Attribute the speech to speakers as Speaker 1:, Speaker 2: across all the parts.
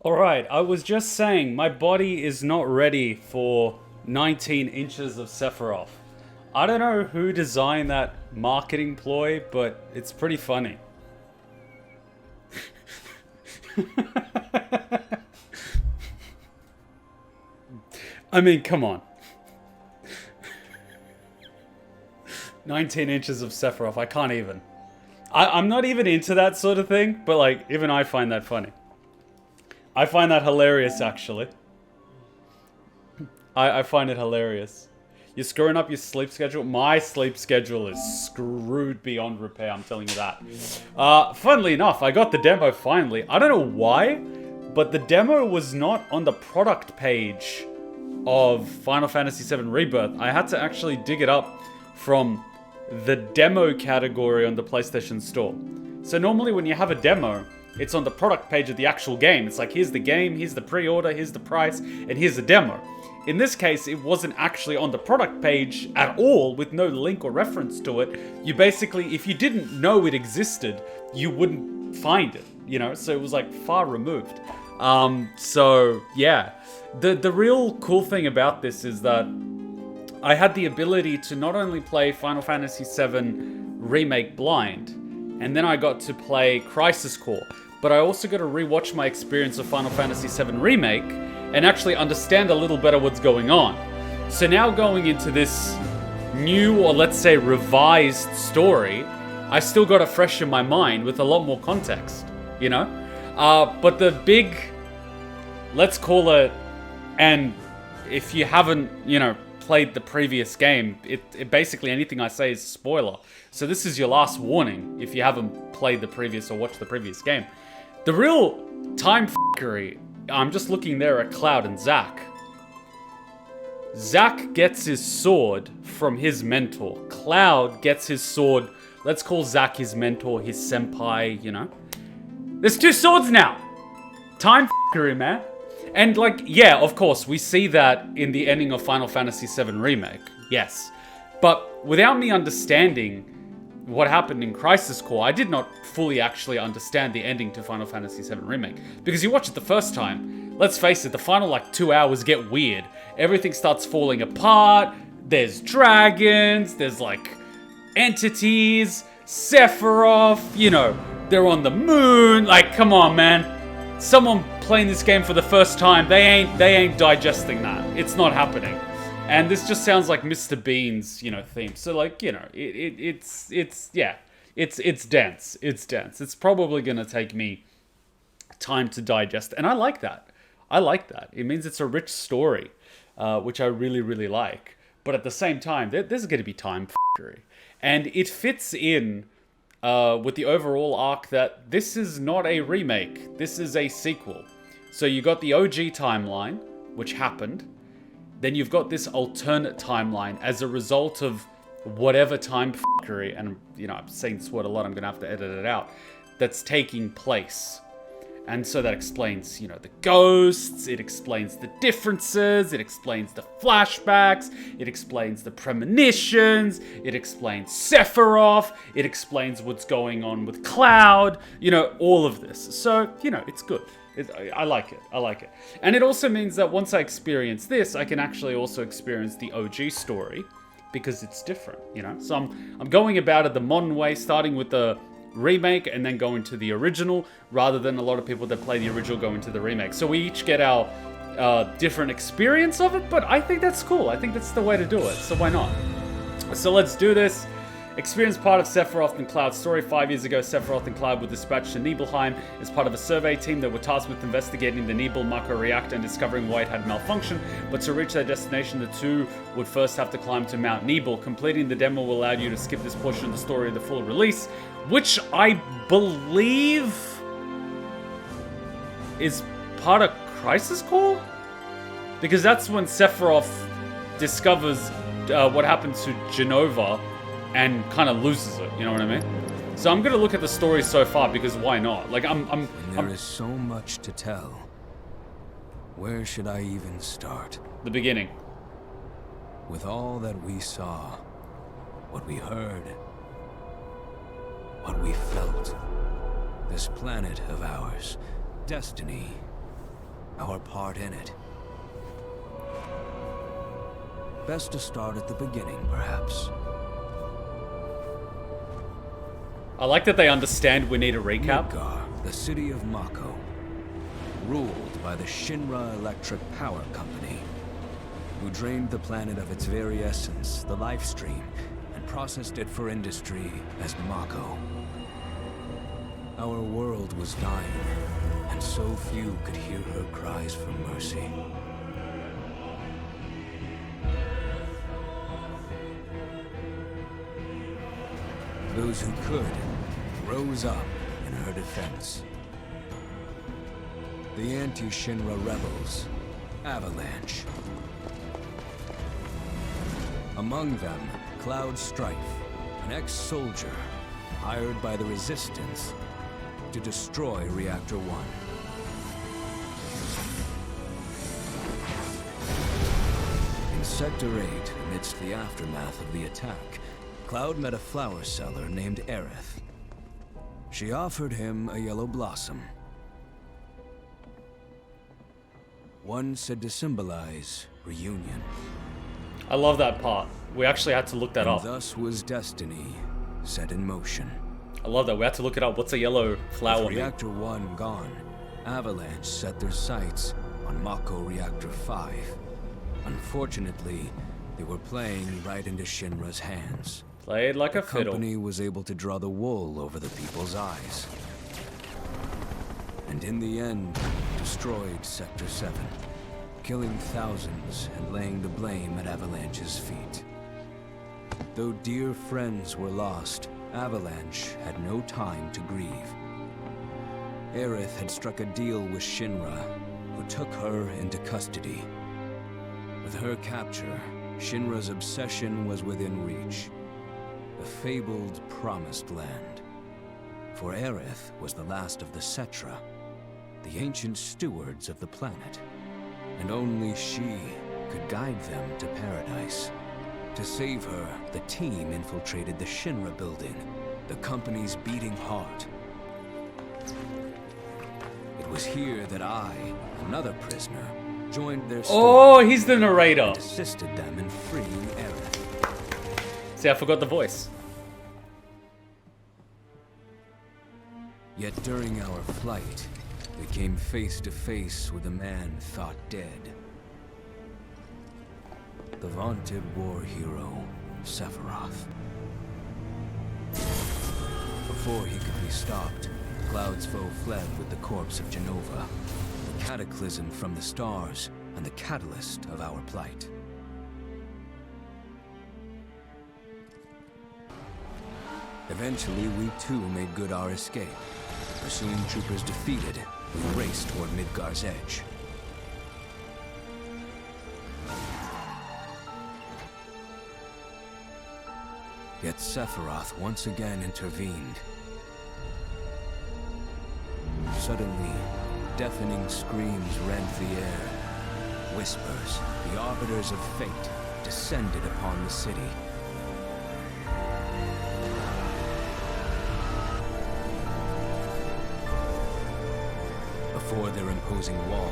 Speaker 1: Alright, I was just saying, my body is not ready for 19 inches of Sephiroth. I don't know who designed that marketing ploy, but it's pretty funny. I mean, come on. 19 inches of Sephiroth, I can't even. I'm not even into that sort of thing, but like, even I find that funny. I find that hilarious, actually. I find it hilarious. You're screwing up your sleep schedule? My sleep schedule is screwed beyond repair, I'm telling you that. Funnily enough, I got the demo finally. I don't know why, but the demo was not on the product page of Final Fantasy VII Rebirth. I had to actually dig it up from the demo category on the PlayStation Store. So normally when you have a demo, it's on the product page of the actual game. It's like, here's the game, here's the pre-order, here's the price, and here's the demo. In this case, it wasn't actually on the product page at all, with no link or reference to it. You basically, if you didn't know it existed, you wouldn't find it, you know? So it was like far removed. So yeah. The real cool thing about this is that I had the ability to not only play Final Fantasy VII Remake blind, and then I got to play Crisis Core, but I also got to rewatch my experience of Final Fantasy VII Remake and actually understand a little better what's going on. So now going into this new, or let's say revised story, I still got it fresh in my mind with a lot more context, you know? But the big, let's call it, and if you haven't, you know, played the previous game, it basically anything I say is a spoiler. So this is your last warning if you haven't played the previous or watched the previous game. The real time f***ery, I'm just looking there at Cloud and Zack. Zack gets his sword from his mentor. Cloud gets his sword, let's call Zack his mentor, his senpai, you know. There's two swords now! Time f***ery, man. And like, yeah, of course, we see that in the ending of Final Fantasy VII Remake, yes. But without me understanding what happened in Crisis Core, I did not fully actually understand the ending to Final Fantasy VII Remake. Because you watch it the first time, let's face it, the final like 2 hours get weird. Everything starts falling apart, there's dragons, there's like entities, Sephiroth, you know, they're on the moon, like come on man. Someone playing this game for the first time, they ain't digesting that. It's not happening. And this just sounds like Mr. Bean's, you know, theme. So like, you know, it's dense. It's dense. It's probably gonna take me time to digest. And I like that. I like that. It means it's a rich story, which I really, really like. But at the same time, there's gonna be time f***ery. And it fits in with the overall arc that this is not a remake, this is a sequel. So you got the OG timeline, which happened, then you've got this alternate timeline as a result of whatever time f***ery, and you know, I'm saying this word a lot, I'm gonna have to edit it out, that's taking place. And so that explains, you know, the ghosts, it explains the differences, it explains the flashbacks, it explains the premonitions, it explains Sephiroth, it explains what's going on with Cloud, you know, all of this. So, you know, it's good. I like it. I like it. And it also means that once I experience this, I can actually also experience the OG story because it's different, you know? So I'm going about it the modern way, starting with the remake and then going to the original, rather than a lot of people that play the original go into the remake. So we each get our different experience of it, but I think that's cool. I think that's the way to do it, so why not? So let's do this. Experience part of Sephiroth and Cloud's story. 5 years ago, Sephiroth and Cloud were dispatched to Nibelheim as part of a survey team that were tasked with investigating the Nibel Reactor and discovering why it had malfunctioned. But to reach their destination, the two would first have to climb to Mount Nibel. Completing the demo will allow you to skip this portion of the story of the full release, which I believe is part of Crisis Core? Because that's when Sephiroth discovers what happened to Genova and kind of loses it, you know what I mean? So I'm gonna look at the story so far because why not? Like
Speaker 2: There is so much to tell. Where should I even start?
Speaker 1: The beginning.
Speaker 2: With all that we saw, what we heard, what we felt, this planet of ours, destiny, our part in it. Best to start at the beginning, perhaps.
Speaker 1: I like that they understand we need a recap.
Speaker 2: Midgar, the city of Mako, ruled by the Shinra Electric Power Company, who drained the planet of its very essence, the life stream, and processed it for industry as Mako. Our world was dying, and so few could hear her cries for mercy. Those who could rose up in her defense. The anti-Shinra rebels, Avalanche. Among them, Cloud Strife, an ex-soldier hired by the Resistance to destroy Reactor 1. In Sector 8, amidst the aftermath of the attack, Cloud met a flower seller named Aerith. She offered him a yellow blossom. One said to symbolize reunion.
Speaker 1: I love that part. We actually had to look that
Speaker 2: And
Speaker 1: up.
Speaker 2: thus was destiny set in motion.
Speaker 1: I love that. We had to look it up. What's a yellow flower
Speaker 2: With
Speaker 1: mean?
Speaker 2: Reactor 1 gone, Avalanche set their sights on Mako Reactor 5. Unfortunately, they were playing right into Shinra's hands.
Speaker 1: Played like a
Speaker 2: The
Speaker 1: fiddle.
Speaker 2: company was able to draw the wool over the people's eyes. And in the end, destroyed Sector 7, killing thousands and laying the blame at Avalanche's feet. Though dear friends were lost, Avalanche had no time to grieve. Aerith had struck a deal with Shinra, who took her into custody. With her capture, Shinra's obsession was within reach. The fabled Promised Land. For Aerith was the last of the Cetra, the ancient stewards of the planet. And only she could guide them to paradise. To save her, the team infiltrated the Shinra building, the company's beating heart. It was here that I, another prisoner, joined their story.
Speaker 1: Oh, he's the narrator.
Speaker 2: And assisted them in freeing Aerith.
Speaker 1: See, I forgot the voice.
Speaker 2: Yet during our flight, we came face to face with a man thought dead. The vaunted war hero, Sephiroth. Before he could be stopped, Cloud's foe fled with the corpse of Genova, the cataclysm from the stars and the catalyst of our plight. Eventually, we too made good our escape. Pursuing troopers defeated, we raced toward Midgar's edge. Yet Sephiroth once again intervened. Suddenly, deafening screams rent the air. Whispers, the arbiters of fate, descended upon the city. Before their imposing wall,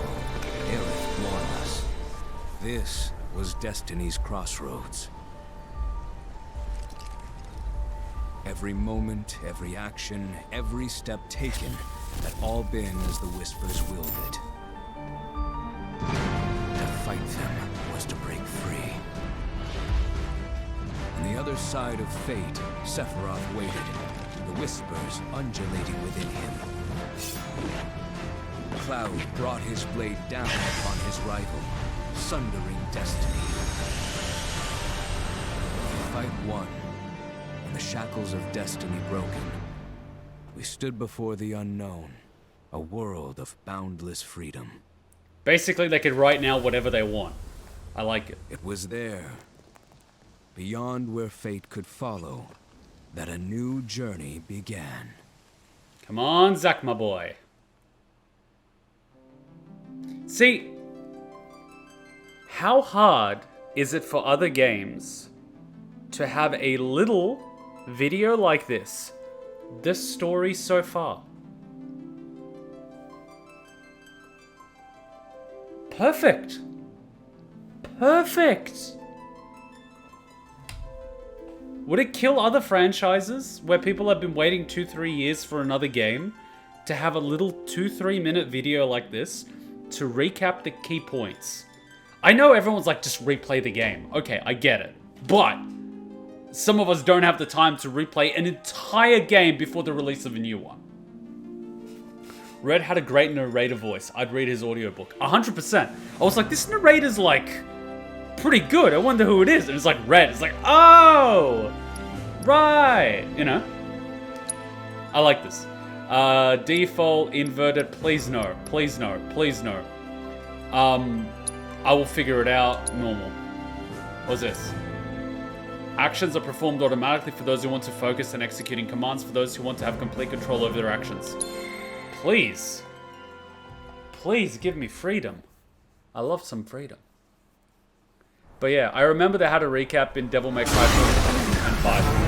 Speaker 2: Aerith warned us. This was Destiny's crossroads. Every moment, every action, every step taken had all been as the Whispers willed it. To fight them was to break free. On the other side of fate, Sephiroth waited, the Whispers undulating within him. Cloud brought his blade down upon his rival, sundering destiny. The fight won, and the shackles of destiny broken. We stood before the unknown, a world of boundless freedom.
Speaker 1: Basically, they could write now whatever they want. I like it.
Speaker 2: It was there, beyond where fate could follow, that a new journey began.
Speaker 1: Come on, Zack, my boy. See, how hard is it for other games to have a little video like this story so far? Perfect. Perfect. Would it kill other franchises where people have been waiting 2-3 years for another game to have a little 2-3 minute video like this to recap the key points? I know everyone's like, just replay the game. Okay, I get it. But some of us don't have the time to replay an entire game before the release of a new one. Red had a great narrator voice. I'd read his audiobook. 100%. I was like, this narrator's like pretty good. I wonder who it is. And it's like Red. It's like, oh, right. You know, I like this. Default inverted. Please no. Please no. Please no. I will figure it out. Normal. What's this? Actions are performed automatically for those who want to focus on executing commands, for those who want to have complete control over their actions. Please. Please give me freedom. I love some freedom. But yeah, I remember they had a recap in Devil May Cry 4 and 5.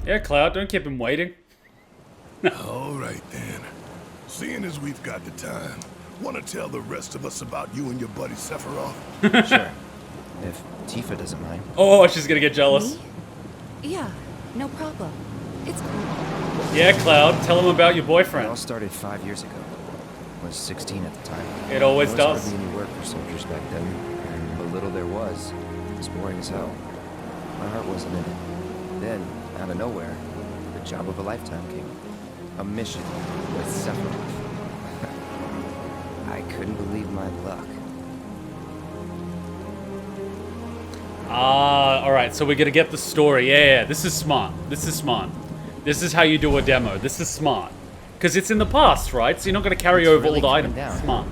Speaker 1: Yeah, Cloud, don't keep him waiting.
Speaker 3: All right, then. Seeing as we've got the time, want to tell the rest of us about you and your buddy Sephiroth?
Speaker 4: Sure. If Tifa doesn't mind.
Speaker 1: Oh, she's gonna get jealous.
Speaker 5: Me? Yeah, no problem. It's cool.
Speaker 1: Yeah, Cloud, tell him about your
Speaker 4: It
Speaker 1: boyfriend.
Speaker 4: all started 5 years ago. I was 16 at the time.
Speaker 1: It always
Speaker 4: There
Speaker 1: does.
Speaker 4: wasn't hardly any work for soldiers back then, and the little there was boring as hell. My heart wasn't in it. Then, out of nowhere, the job of a lifetime came. A mission with Sephiroth. I couldn't believe my luck.
Speaker 1: Ah, alright, so we're gonna get the story. Yeah, this is smart. This is smart. This is how you do a demo. This is smart. Because it's in the past, right? So you're not gonna carry
Speaker 4: It's
Speaker 1: over
Speaker 4: really
Speaker 1: all the
Speaker 4: coming
Speaker 1: items.
Speaker 4: down.
Speaker 1: Smart.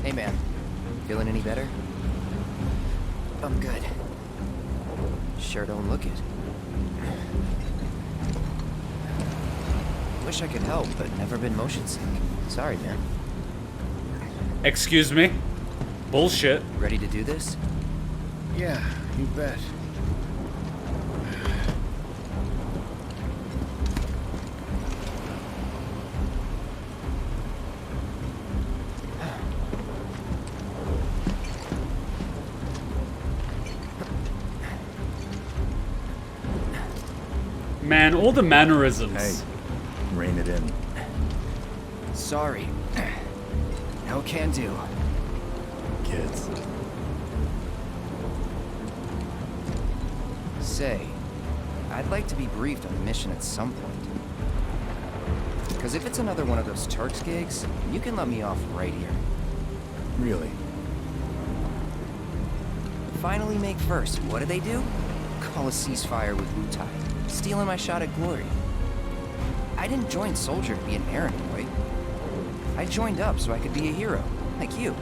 Speaker 4: Hey man, feeling any better? I'm good. Sure don't look it. Wish I could help, but never been motion sick. Sorry, man.
Speaker 1: Excuse me? Bullshit.
Speaker 4: Ready to do this?
Speaker 3: Yeah, you bet.
Speaker 1: Man, all the mannerisms.
Speaker 6: Hey, rein it in.
Speaker 4: Sorry. No can do.
Speaker 6: Kids.
Speaker 4: Say, I'd like to be briefed on the mission at some point. Because if it's another one of those Turks gigs, you can let me off right here.
Speaker 6: Really?
Speaker 4: Finally make first. What do they do? Call a ceasefire with Wu-Tai. Stealing my shot at glory. I didn't join Soldier to be an errand boy. I joined up so I could be a hero, like you.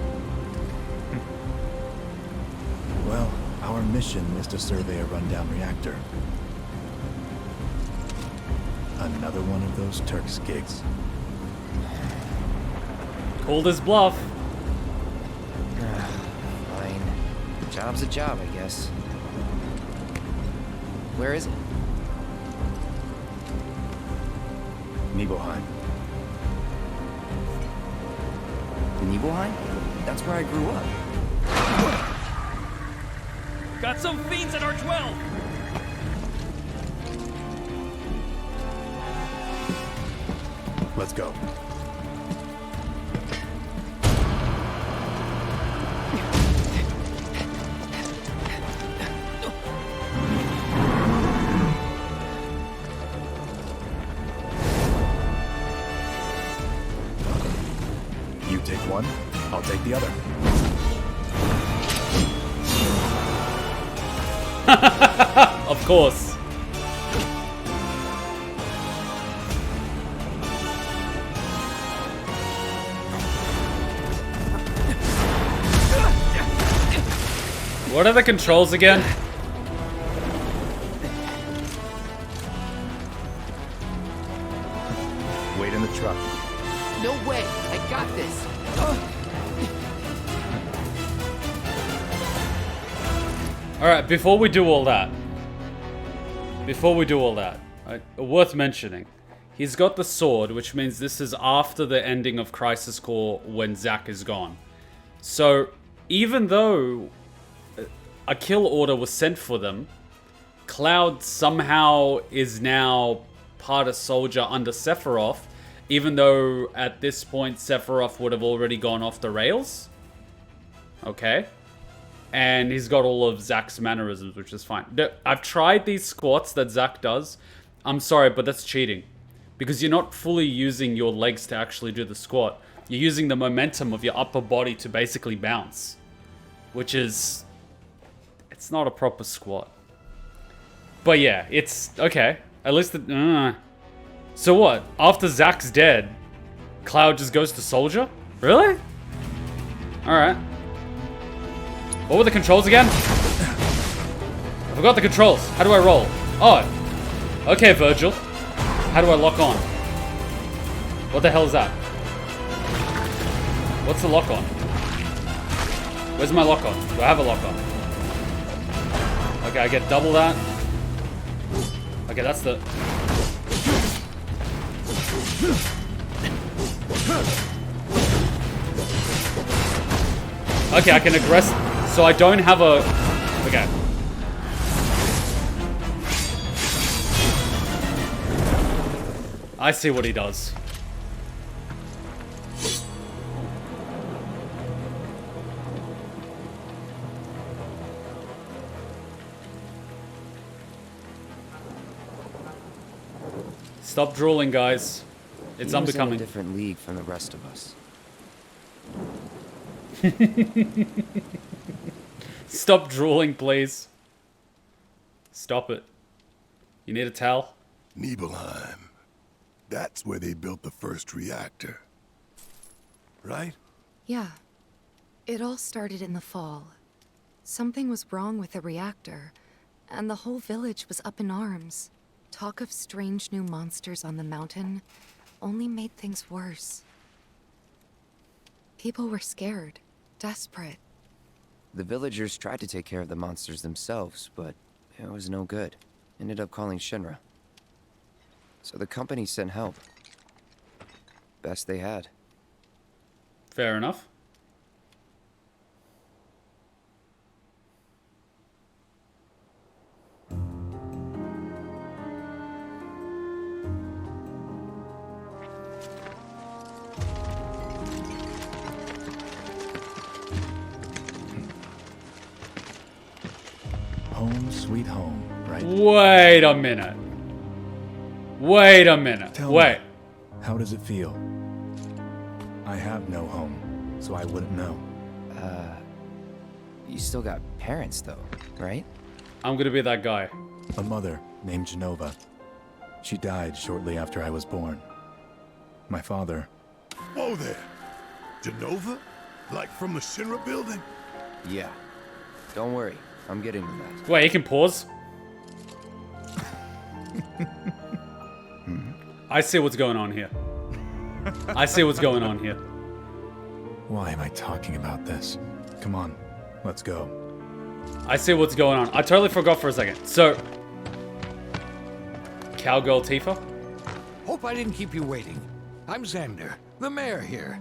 Speaker 6: Well, our mission is to survey a rundown reactor. Another one of those Turks gigs.
Speaker 1: Called his bluff.
Speaker 4: Fine. Job's a job, I guess. Where is it?
Speaker 6: Nibelheim.
Speaker 4: Nibelheim? That's where I grew up.
Speaker 1: Got some fiends at R12!
Speaker 6: Let's go. You take one, I'll take the other.
Speaker 1: Of course. What are the controls again?
Speaker 6: Wait in the truck.
Speaker 7: No way! I got this!
Speaker 1: Alright, before we do all that, worth mentioning, he's got the sword, which means this is after the ending of Crisis Core when Zack is gone. So, even though a kill order was sent for them, Cloud somehow is now part of Soldier under Sephiroth, even though at this point Sephiroth would have already gone off the rails. Okay. And he's got all of Zack's mannerisms, which is fine. I've tried these squats that Zack does. I'm sorry, but that's cheating. Because you're not fully using your legs to actually do the squat. You're using the momentum of your upper body to basically bounce. Which is... it's not a proper squat. But yeah, it's... okay. At least the... So what? After Zack's dead, Cloud just goes to Soldier? Really? Alright. What were the controls again? I forgot the controls. How do I roll? Oh. Okay, Virgil. How do I lock on? What the hell is that? What's the lock on? Where's my lock on? Do I have a lock on? Okay, I get double that. Okay, that's the... okay, I can aggress... so I don't have a... okay. I see what he does. Stop drooling, guys. It's unbecoming.
Speaker 4: He was in a different league from the rest of us.
Speaker 1: Stop drooling, please. Stop it. You need a towel?
Speaker 3: Nibelheim. That's where they built the first reactor. Right?
Speaker 5: Yeah. It all started in the fall. Something was wrong with the reactor, and the whole village was up in arms. Talk of strange new monsters on the mountain only made things worse. People were scared, desperate.
Speaker 4: The villagers tried to take care of the monsters themselves, but it was no good. Ended up calling Shinra. So the company sent help. Best they had.
Speaker 1: Fair enough.
Speaker 6: Home sweet home, right?
Speaker 1: Wait a minute. Wait a minute.
Speaker 6: Tell
Speaker 1: Wait.
Speaker 6: me, how does it feel? I have no home, so I wouldn't know.
Speaker 4: You still got parents though, right?
Speaker 1: I'm gonna be that guy.
Speaker 6: A mother named Genova. She died shortly after I was born. My father...
Speaker 3: Whoa there. Genova? Like from the Shinra building?
Speaker 4: Yeah. Don't worry, I'm getting to that.
Speaker 1: Wait, you can pause? I see what's going on here. I see what's going on here.
Speaker 6: Why am I talking about this? Come on, let's go.
Speaker 1: I see what's going on. I totally forgot for a second. So, Cowgirl Tifa?
Speaker 8: Hope I didn't keep you waiting. I'm Xander, the mayor here.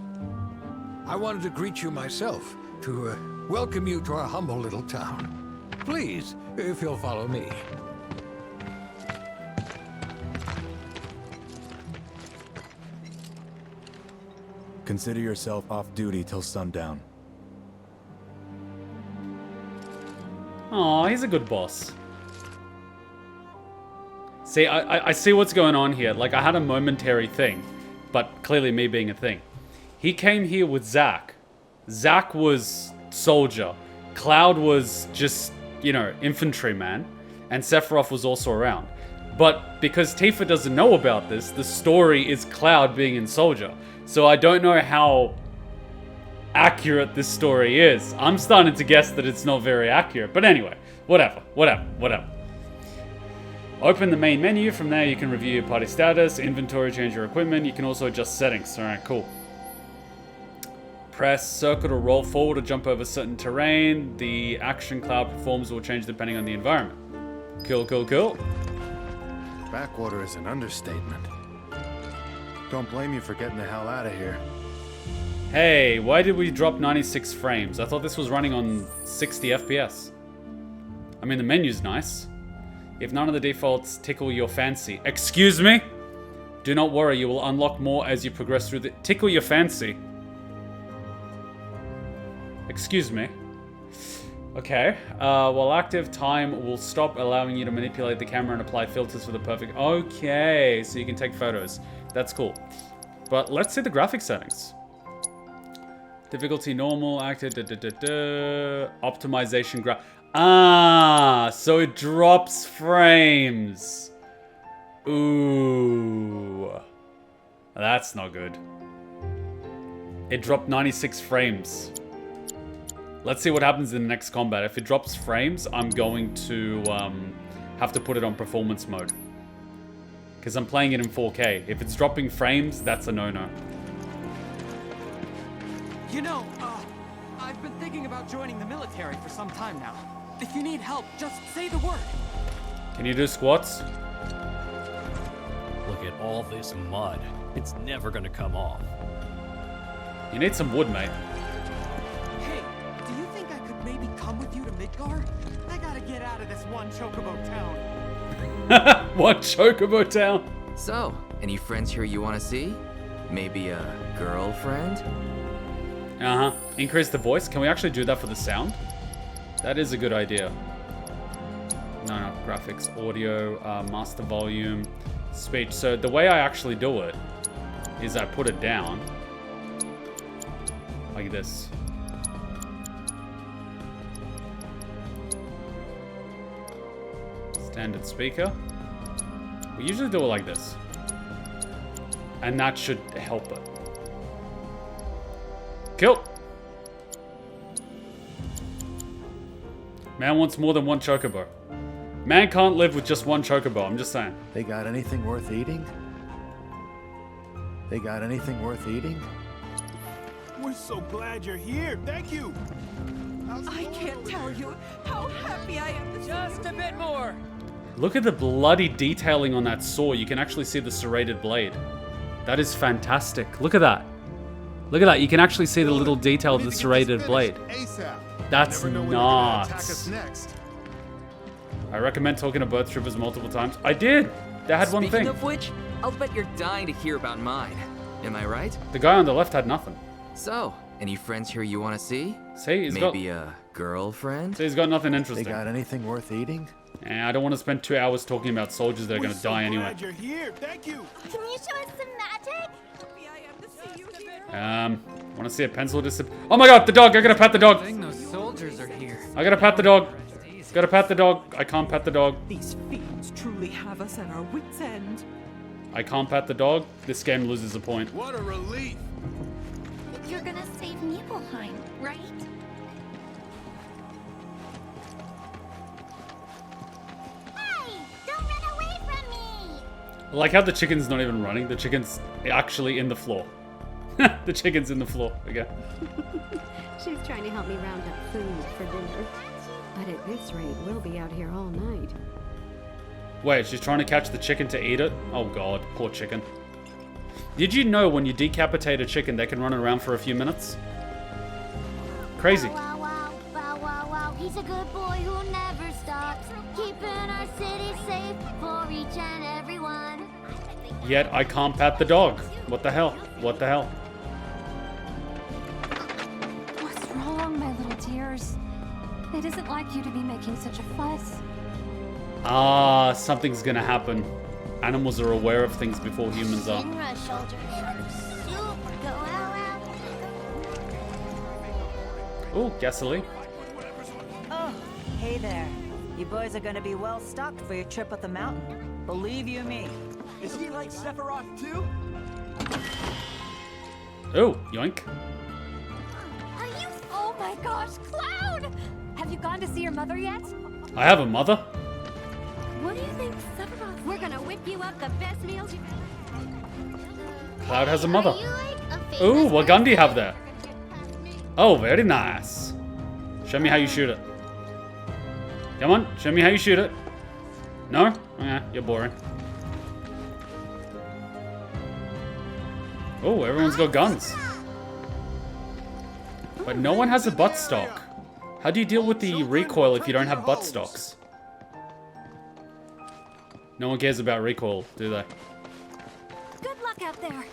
Speaker 8: I wanted to greet you myself, to welcome you to our humble little town. Please, if you'll follow me.
Speaker 6: Consider yourself off duty till sundown.
Speaker 1: Aw, he's a good boss. See, I see what's going on here. Like, I had a momentary thing, but clearly me being a thing. He came here with Zack. Zack was soldier. Cloud was just, you know, infantryman. And Sephiroth was also around. But because Tifa doesn't know about this, the story is Cloud being in soldier. So I don't know how accurate this story is. I'm starting to guess that it's not very accurate. But anyway, whatever. Open the main menu. From there, you can review your party status, inventory, change your equipment. You can also adjust settings. Alright, cool. Press circle to roll forward or jump over certain terrain. The action cloud performs will change depending on the environment. Cool.
Speaker 6: Backwater is an understatement. Don't blame you for getting the hell out of here.
Speaker 1: Hey, why did we drop 96 frames? I thought this was running on 60 FPS. I mean, the menu's nice. If none of the defaults tickle your fancy. Excuse me? Do not worry, you will unlock more as you progress through the... Tickle your fancy? Excuse me. Okay. While active, time will stop, allowing you to manipulate the camera and apply filters for the perfect... Okay, so you can take photos. That's cool. But let's see the graphic settings. Difficulty normal, active, optimization so it drops frames. Ooh. That's not good. It dropped 96 frames. Let's see what happens in the next combat. If it drops frames, I'm going to have to put it on performance mode. Because I'm playing it in 4K. If it's dropping frames, that's a no-no.
Speaker 9: You know, I've been thinking about joining the military for some time now. If you need help, just say the word.
Speaker 1: Can you do squats?
Speaker 10: Look at all this mud. It's never gonna come off.
Speaker 1: You need some wood, mate.
Speaker 9: Hey, do you think I could maybe come with you to Midgar? I gotta get out of this one chocobo town.
Speaker 1: What chocobo town?
Speaker 4: So, any friends here you want to see? Maybe a girlfriend?
Speaker 1: Uh-huh. Increase the voice. Can we actually do that for the sound? That is a good idea. No. Graphics, audio, master volume, speech. So the way I actually do it is I put it down like this. Standard speaker. We usually do it like this. And that should help it. Kill. Man wants more than one chocobo. Man can't live with just one chocobo, I'm just saying.
Speaker 6: They got anything worth eating? They got anything worth eating?
Speaker 3: We're so glad you're here. Thank you.
Speaker 11: I can't tell you how happy I am.
Speaker 9: Just a bit more.
Speaker 1: Look at the bloody detailing on that saw. You can actually see the serrated blade. That is fantastic. Look at that. Look at that. You can actually see the little detail of the serrated blade. That's nuts. I recommend talking to both troopers multiple times. I did. They had one thing.
Speaker 4: Speaking of which, I'll bet you're dying to hear about mine. Am I right?
Speaker 1: The guy on the left had nothing.
Speaker 4: So, any friends here you want to see?
Speaker 1: See, he's
Speaker 4: maybe a girlfriend?
Speaker 1: See, he's got nothing interesting.
Speaker 6: They got anything worth eating?
Speaker 1: I don't want to spend 2 hours talking about soldiers that are going to die anyway.
Speaker 3: You're here. Thank you.
Speaker 11: Can you show us some magic? Happy I am to see you here.
Speaker 1: Want to see a pencil disappear? Oh my god, the dog! I gotta pat the dog!
Speaker 9: Dang, those soldiers are here.
Speaker 1: I gotta pat the dog. Gotta pat the dog. I can't pat the dog.
Speaker 11: These fiends truly have us at our wits' end.
Speaker 1: I can't pat the dog. This game loses a point.
Speaker 3: What a relief.
Speaker 11: You're gonna save Nibelheim, right? Hey! Don't run away from me!
Speaker 1: I like how the chicken's not even running. The chicken's actually in the floor. The chicken's in the floor again.
Speaker 12: She's trying to help me round up food for dinner. But at this rate, we'll be out here all night.
Speaker 1: Wait, she's trying to catch the chicken to eat it? Oh god, poor chicken. Did you know when you decapitate a chicken, they can run around for a few minutes? Crazy.
Speaker 11: Wow, wow, wow, wow, wow. He's a good boy who never stops. Keeping our city safe for each and everyone.
Speaker 1: Yet I can't pat the dog. What the hell? What the hell?
Speaker 5: What's wrong, my little dears? It isn't like you to be making such a fuss.
Speaker 1: Ah, something's gonna happen. Animals are aware of things before humans are. Oh, gasoline.
Speaker 13: Oh, hey there. You boys are gonna be well stocked for your trip up the mountain. Believe you me.
Speaker 9: Is he like Sephiroth too?
Speaker 1: Oh, yoink.
Speaker 14: gosh, Cloud! Have you gone to see your mother yet?
Speaker 1: I have a mother.
Speaker 14: What do you think, Sephiroth? We're gonna whip you up the best meals you've
Speaker 1: Cloud has a mother. Ooh, what gun do you have there? Oh, very nice. Show me how you shoot it. Come on, show me how you shoot it. No? Yeah, you're boring. Oh, everyone's got guns. But no one has a buttstock. How do you deal with the recoil if you don't have buttstocks? No one cares about recoil, do they?
Speaker 14: Good luck out there.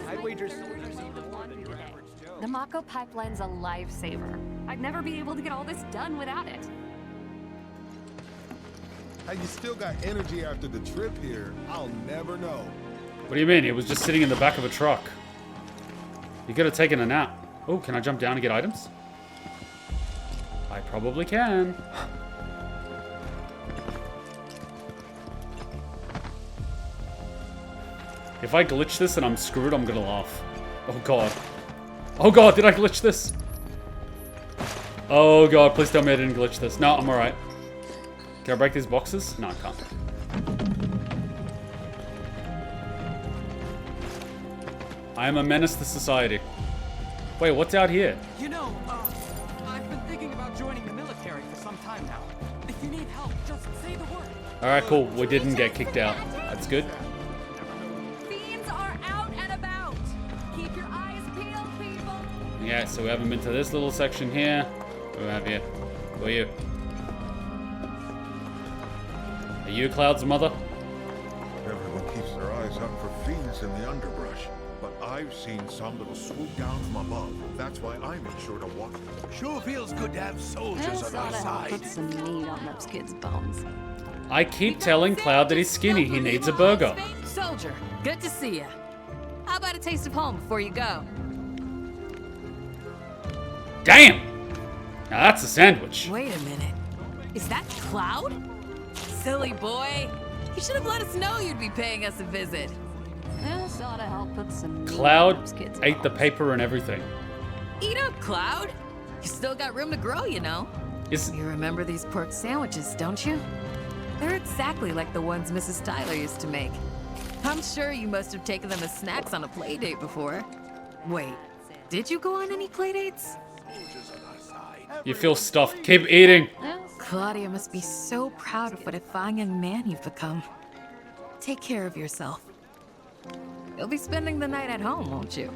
Speaker 9: I'd wager soldiers even more than your average Joe.
Speaker 14: The Mako pipeline's a lifesaver. I'd never be able to get all this done without it.
Speaker 15: How you still got energy after the trip here, I'll never know.
Speaker 1: What do you mean? He was just sitting in the back of a truck. He could have taken a nap. Oh, can I jump down and get items? I probably can. If I glitch this and I'm screwed, I'm gonna laugh. Oh god. Oh god, did I glitch this? Oh god, please tell me I didn't glitch this. No, I'm alright. Can I break these boxes? No, I can't. I am a menace to society. Wait, what's out here?
Speaker 9: You know, I've been thinking about joining the military for some time now. If you need help, just say the word.
Speaker 1: Alright, cool. We didn't get kicked out. That's good.
Speaker 14: Fiends are out and about. Keep your eyes peeled, people.
Speaker 1: Yeah, so we haven't been to this little section here. What do we have here? Who are you? Are you Cloud's mother?
Speaker 16: Everyone keeps their eyes up for fiends in the underbrush, but I've seen some that'll swoop down from above. That's why I make sure to watch them.
Speaker 3: Sure feels good to have soldiers on our side.
Speaker 14: Put some meat on those kids' bones.
Speaker 1: I keep telling Cloud that he's skinny. He needs a burger.
Speaker 17: Soldier, good to see you. How about a taste of home before you go?
Speaker 1: Damn! Now that's a sandwich.
Speaker 17: Wait a minute. Is that Cloud? Silly boy. You should have let us know you'd be paying us a visit.
Speaker 14: This ought to help put some meat on
Speaker 1: Cloud
Speaker 14: those kids'
Speaker 1: ate the paper and everything.
Speaker 17: Eat up, Cloud. You still got room to grow, you know. You remember these pork sandwiches, don't you? They're exactly like the ones Mrs. Tyler used to make. I'm sure you must have taken them as snacks on a play date before. Wait, did you go on any play dates?
Speaker 1: You feel stuffed. Keep eating.
Speaker 17: Claudia must be so proud of what a fine young man you've become. Take care of yourself. You'll be spending the night at home, won't you?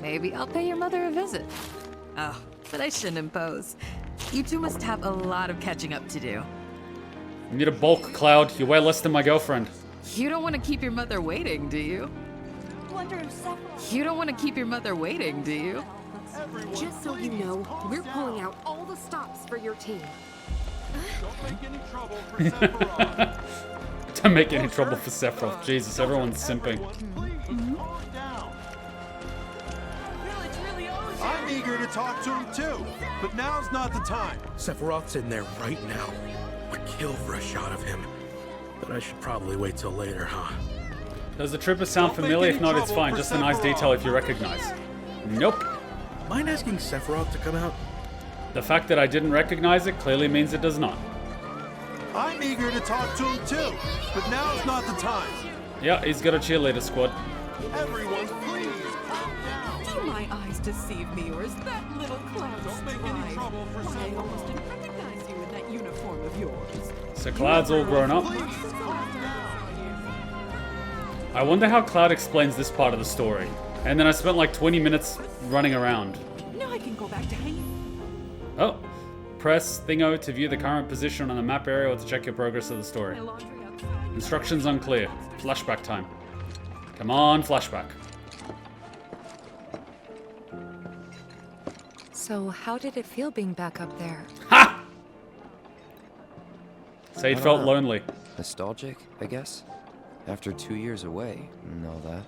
Speaker 17: Maybe I'll pay your mother a visit. Oh, but I shouldn't impose. You two must have a lot of catching up to do.
Speaker 1: You need a bulk, Cloud. You weigh less than my girlfriend.
Speaker 17: You don't want to keep your mother waiting, do you? You don't want to keep your mother waiting, do you?
Speaker 18: Just so you know, we're pulling out all the stops for your team.
Speaker 15: Don't make any trouble for Sephiroth.
Speaker 1: Don't make any trouble for Sephiroth. Jesus, everyone's simping.
Speaker 15: I'm eager to talk to him too, but now's not the time.
Speaker 19: Sephiroth's in there right now. Would kill for a shot of him. But I should probably wait till later, huh?
Speaker 1: Does the trooper sound familiar? If not, it's fine. Just a nice detail if you recognize. Nope.
Speaker 19: Mind asking Sephiroth to come out?
Speaker 1: The fact that I didn't recognize it clearly means it does not.
Speaker 15: I'm eager to talk to him too, but now's not the time.
Speaker 1: Yeah, he's got a cheerleader squad.
Speaker 15: Everyone, please.
Speaker 20: Do my eyes deceive me, or is that little Cloud
Speaker 15: Don't make any trouble for
Speaker 20: Why, I almost
Speaker 15: Sephiroth.
Speaker 20: didn't recognize you in that uniform of yours.
Speaker 1: So Cloud's all grown up. I wonder how Cloud explains this part of the story. And then I spent like 20 minutes running around.
Speaker 20: Now I can go back to hanging.
Speaker 1: Oh. Press thingo to view the current position on the map area or to check your progress of the story. Instructions unclear. Flashback time. Come on, flashback.
Speaker 5: So how did it feel being back up there?
Speaker 1: Ha! Say it felt lonely.
Speaker 4: Nostalgic, I guess. After 2 years away and all that.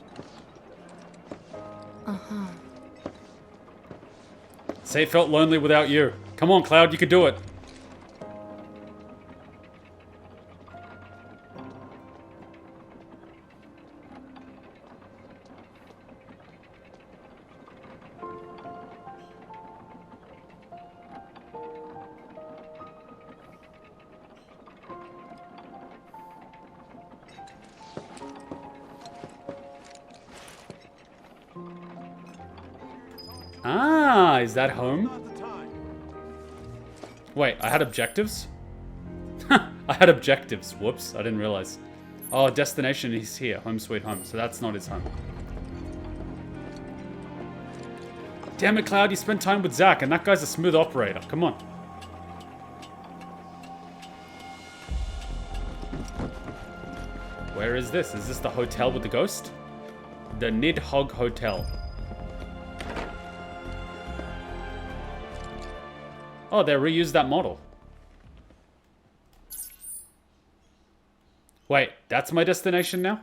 Speaker 5: Uh-huh.
Speaker 1: Say it felt lonely without you. Come on, Cloud, you could do it. Ah, is that home? Wait, I had objectives? I had objectives. Whoops, I didn't realize. Oh, destination is here. Home sweet home. So that's not his home. Damn it, Cloud. You spent time with Zack, and that guy's a smooth operator. Come on. Where is this? Is this the hotel with the ghost? The Nidhogg Hotel. Oh, they reused that model. Wait, that's my destination now?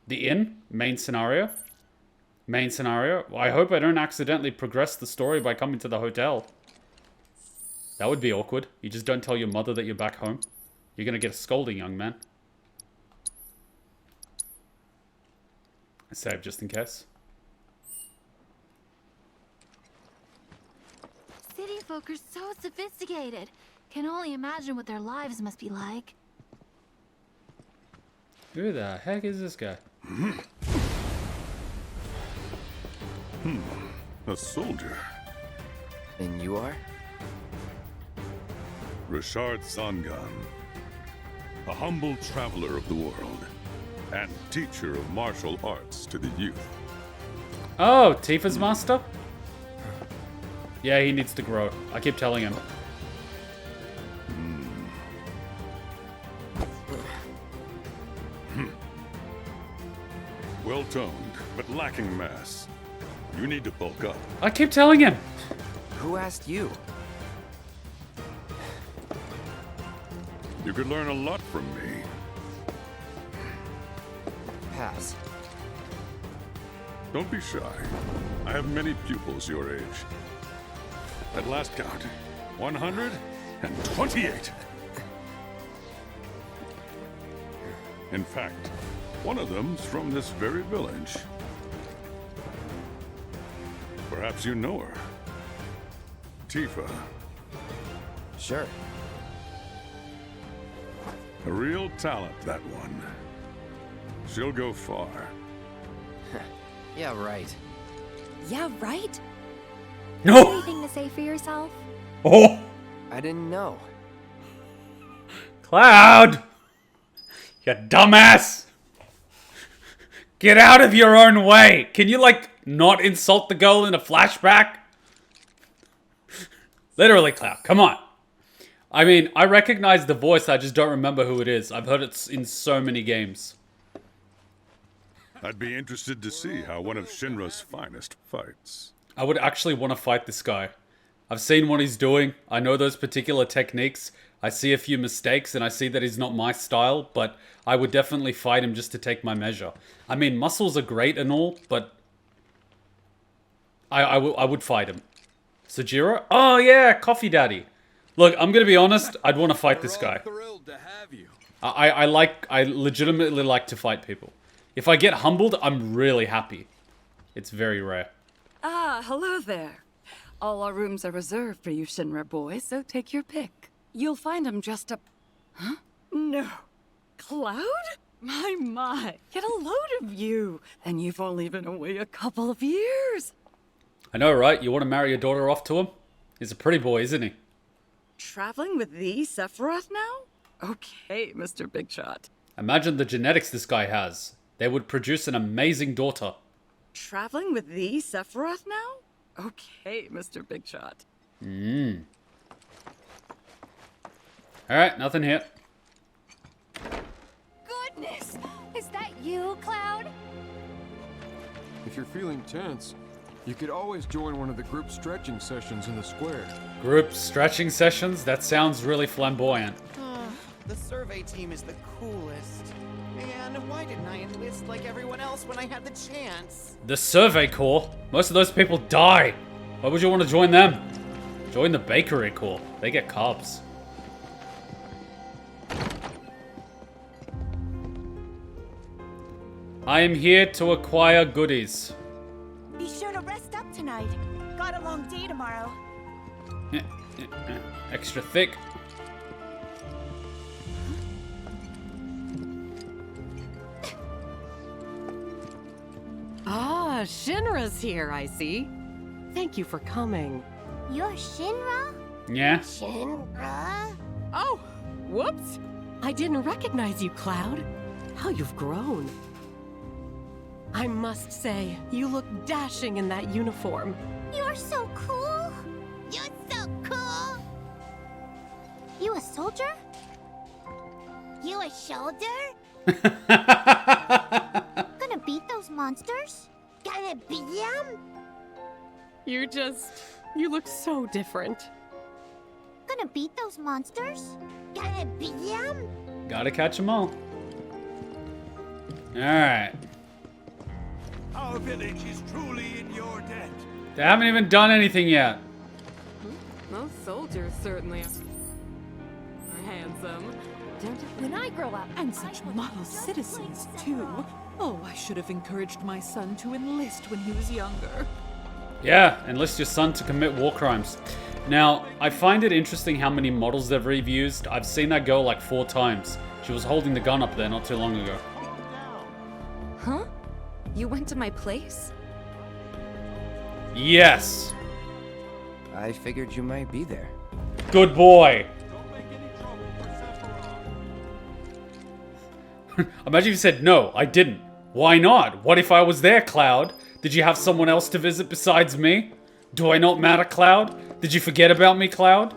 Speaker 1: The inn? Main scenario? Main scenario? Well, I hope I don't accidentally progress the story by coming to the hotel. That would be awkward. You just don't tell your mother that you're back home. You're gonna get a scolding, young man. Save just in case.
Speaker 11: City folk are so sophisticated. Can only imagine what their lives must be like.
Speaker 1: Who the heck is this guy?
Speaker 3: A soldier.
Speaker 4: And you are?
Speaker 3: Richard Zangan. A humble traveler of the world. And teacher of martial arts to the youth.
Speaker 1: Oh, Tifa's master? Yeah, he needs to grow. I keep telling him.
Speaker 3: Well toned, but lacking mass. You need to bulk up.
Speaker 1: I keep telling him.
Speaker 4: Who asked you?
Speaker 3: You could learn a lot from me.
Speaker 4: Pass.
Speaker 3: Don't be shy. I have many pupils your age. At last count, 128. In fact, one of them's from this very village. Perhaps you know her. Tifa.
Speaker 4: Sure.
Speaker 3: A real talent, that one. She'll go far.
Speaker 4: Yeah, right.
Speaker 18: Yeah, right?
Speaker 1: No!
Speaker 18: Anything to say for yourself?
Speaker 1: Oh!
Speaker 4: I didn't know.
Speaker 1: Cloud! You dumbass! Get out of your own way! Can you, like, not insult the girl in a flashback? Literally, Cloud, come on. I mean, I recognize the voice, I just don't remember who it is. I've heard it in so many games.
Speaker 3: I'd be interested to see how one of Shinra's finest fights.
Speaker 1: I would actually want to fight this guy. I've seen what he's doing. I know those particular techniques. I see a few mistakes and I see that he's not my style, but I would definitely fight him just to take my measure. I mean, muscles are great and all, but I would fight him. Sojiro? Oh yeah, Coffee Daddy. Look, I'm gonna be honest, I'd want to fight this guy. I legitimately like to fight people. If I get humbled, I'm really happy. It's very rare.
Speaker 20: Ah, hello there. All our rooms are reserved for you Shinra boys, so take your pick. You'll find them just up... Huh? No. Cloud? My. Get a load of you. And you've only been away a couple of years.
Speaker 1: I know, right? You want to marry your daughter off to him? He's a pretty boy, isn't he?
Speaker 20: Traveling with the Sephiroth now? Okay, Mr. Big Shot.
Speaker 1: Imagine the genetics this guy has. They would produce an amazing daughter.
Speaker 20: Traveling with the Sephiroth now? Okay, Mr. Big Shot.
Speaker 1: Alright, nothing here.
Speaker 11: Goodness! Is that you, Cloud?
Speaker 21: If you're feeling tense, you could always join one of the group stretching sessions in the square.
Speaker 1: Group stretching sessions? That sounds really flamboyant.
Speaker 9: The survey team is the coolest. Man, why didn't I enlist like everyone else when I had the chance?
Speaker 1: The Survey Corps? Most of those people die. Why would you want to join them? Join the Bakery Corps. They get carbs. I am here to acquire goodies.
Speaker 13: Be sure to rest up tonight. Got a long day tomorrow.
Speaker 1: Extra thick.
Speaker 20: Ah, Shinra's here, I see.
Speaker 2: Thank you for coming.
Speaker 11: You're Shinra?
Speaker 1: Yeah.
Speaker 11: Shinra?
Speaker 2: Oh, whoops. I didn't recognize you, Cloud. How you've grown. I must say, you look dashing in that uniform.
Speaker 11: You're so cool. You're so cool. You a soldier? You a shoulder? Gonna beat those monsters? Gonna beat them?
Speaker 2: You look so different.
Speaker 11: Gonna beat those monsters? Gonna beat them?
Speaker 1: Gotta catch them all. Alright.
Speaker 15: Our village is truly in your debt.
Speaker 1: They haven't even done anything yet.
Speaker 20: Those soldiers certainly are handsome.
Speaker 18: When I grow up,
Speaker 22: And such model citizens, too. Oh, I should have encouraged my son to enlist when he was younger.
Speaker 1: Yeah, enlist your son to commit war crimes. Now, I find it interesting how many models they've reused. I've seen that girl like 4 times. She was holding the gun up there not too long ago.
Speaker 5: Huh? You went to my place?
Speaker 1: Yes.
Speaker 4: I figured you might be there.
Speaker 1: Good boy. Imagine if you said, no, I didn't. Why not? What if I was there, Cloud? Did you have someone else to visit besides me? Do I not matter, Cloud? Did you forget about me, Cloud?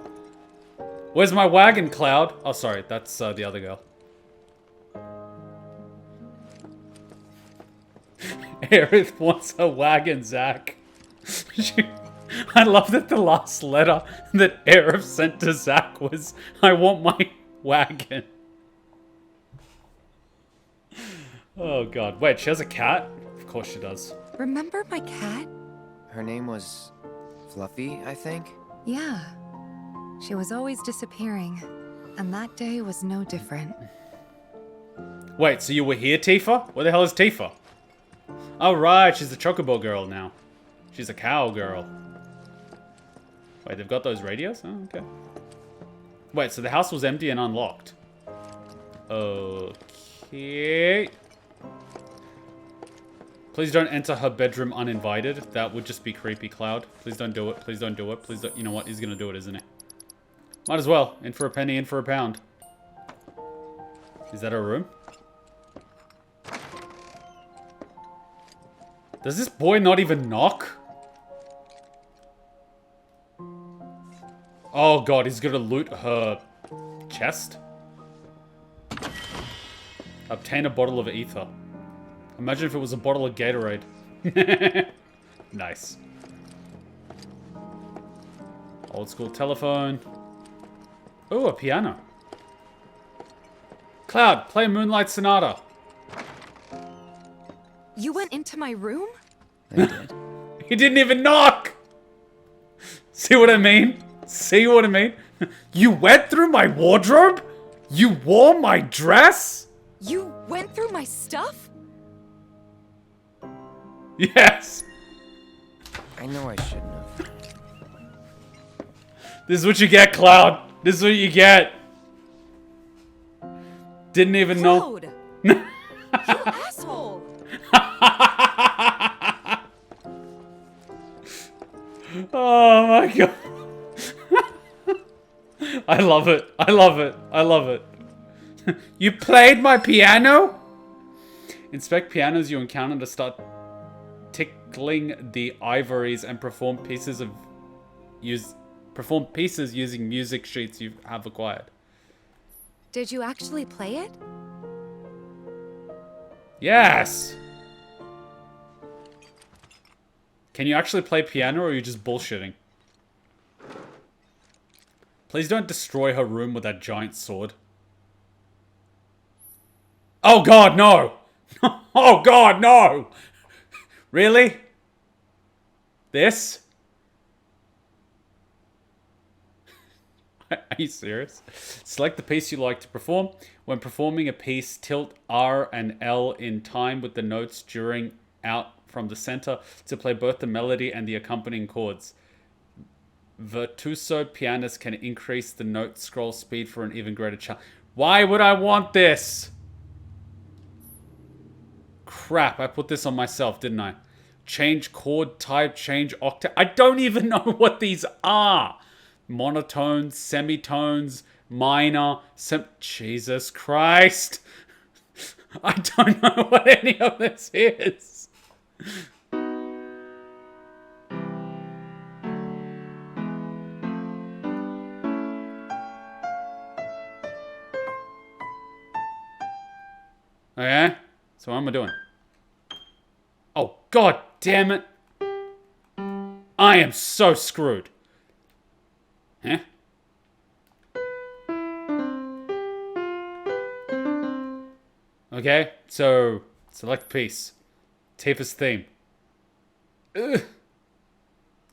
Speaker 1: Where's my wagon, Cloud? Oh, sorry, that's the other girl. Aerith wants a wagon, Zach. I love that the last letter that Aerith sent to Zach was, I want my wagon. Oh god. Wait, she has a cat? Of course she does.
Speaker 5: Remember my cat?
Speaker 4: Her name was Fluffy, I think?
Speaker 5: Yeah. She was always disappearing, and that day was no different.
Speaker 1: Wait, so you were here, Tifa? Where the hell is Tifa? Oh right, she's the Chocobo girl now. She's a cow girl. Wait, they've got those radios? Oh, okay. Wait, so the house was empty and unlocked. Okay. Please don't enter her bedroom uninvited. That would just be creepy, Cloud. Please don't do it. Please don't do it. Please don't. You know what? He's gonna do it, isn't he? Might as well. In for a penny, in for a pound. Is that her room? Does this boy not even knock? Oh god, he's gonna loot her chest. Obtain a bottle of ether. Imagine if it was a bottle of Gatorade. Nice. Old school telephone. Oh, a piano. Cloud, play Moonlight Sonata.
Speaker 5: You went into my room?
Speaker 4: I did.
Speaker 1: He didn't even knock! See what I mean? See what I mean? You went through my wardrobe? You wore my dress?
Speaker 5: You went through my stuff?
Speaker 1: Yes.
Speaker 4: I know I shouldn't have.
Speaker 1: This is what you get, Cloud. This is what you get. Didn't even know.
Speaker 5: You asshole!
Speaker 1: Oh my god. I love it. I love it. I love it. You played my piano? Inspect pianos you encounter to start tickling the ivories and perform pieces using music sheets you have acquired.
Speaker 5: Did you actually play it?
Speaker 1: Yes! Can you actually play piano or are you just bullshitting? Please don't destroy her room with that giant sword. Oh god, no! Oh god, no! Really? This? Are you serious? Select the piece you like to perform. When performing a piece, tilt R and L in time with the notes during out from the center to play both the melody and the accompanying chords. Virtuoso pianists can increase the note scroll speed for an even greater challenge. Why would I want this? Crap, I put this on myself, didn't I? change chord type, change octave. I don't even know what these are. Monotones, semitones, minor, Jesus Christ. I don't know what any of this is. Okay, so what am I doing? Oh, god damn it. I am so screwed. Huh? Okay, so select piece. Tifa's theme. Ugh.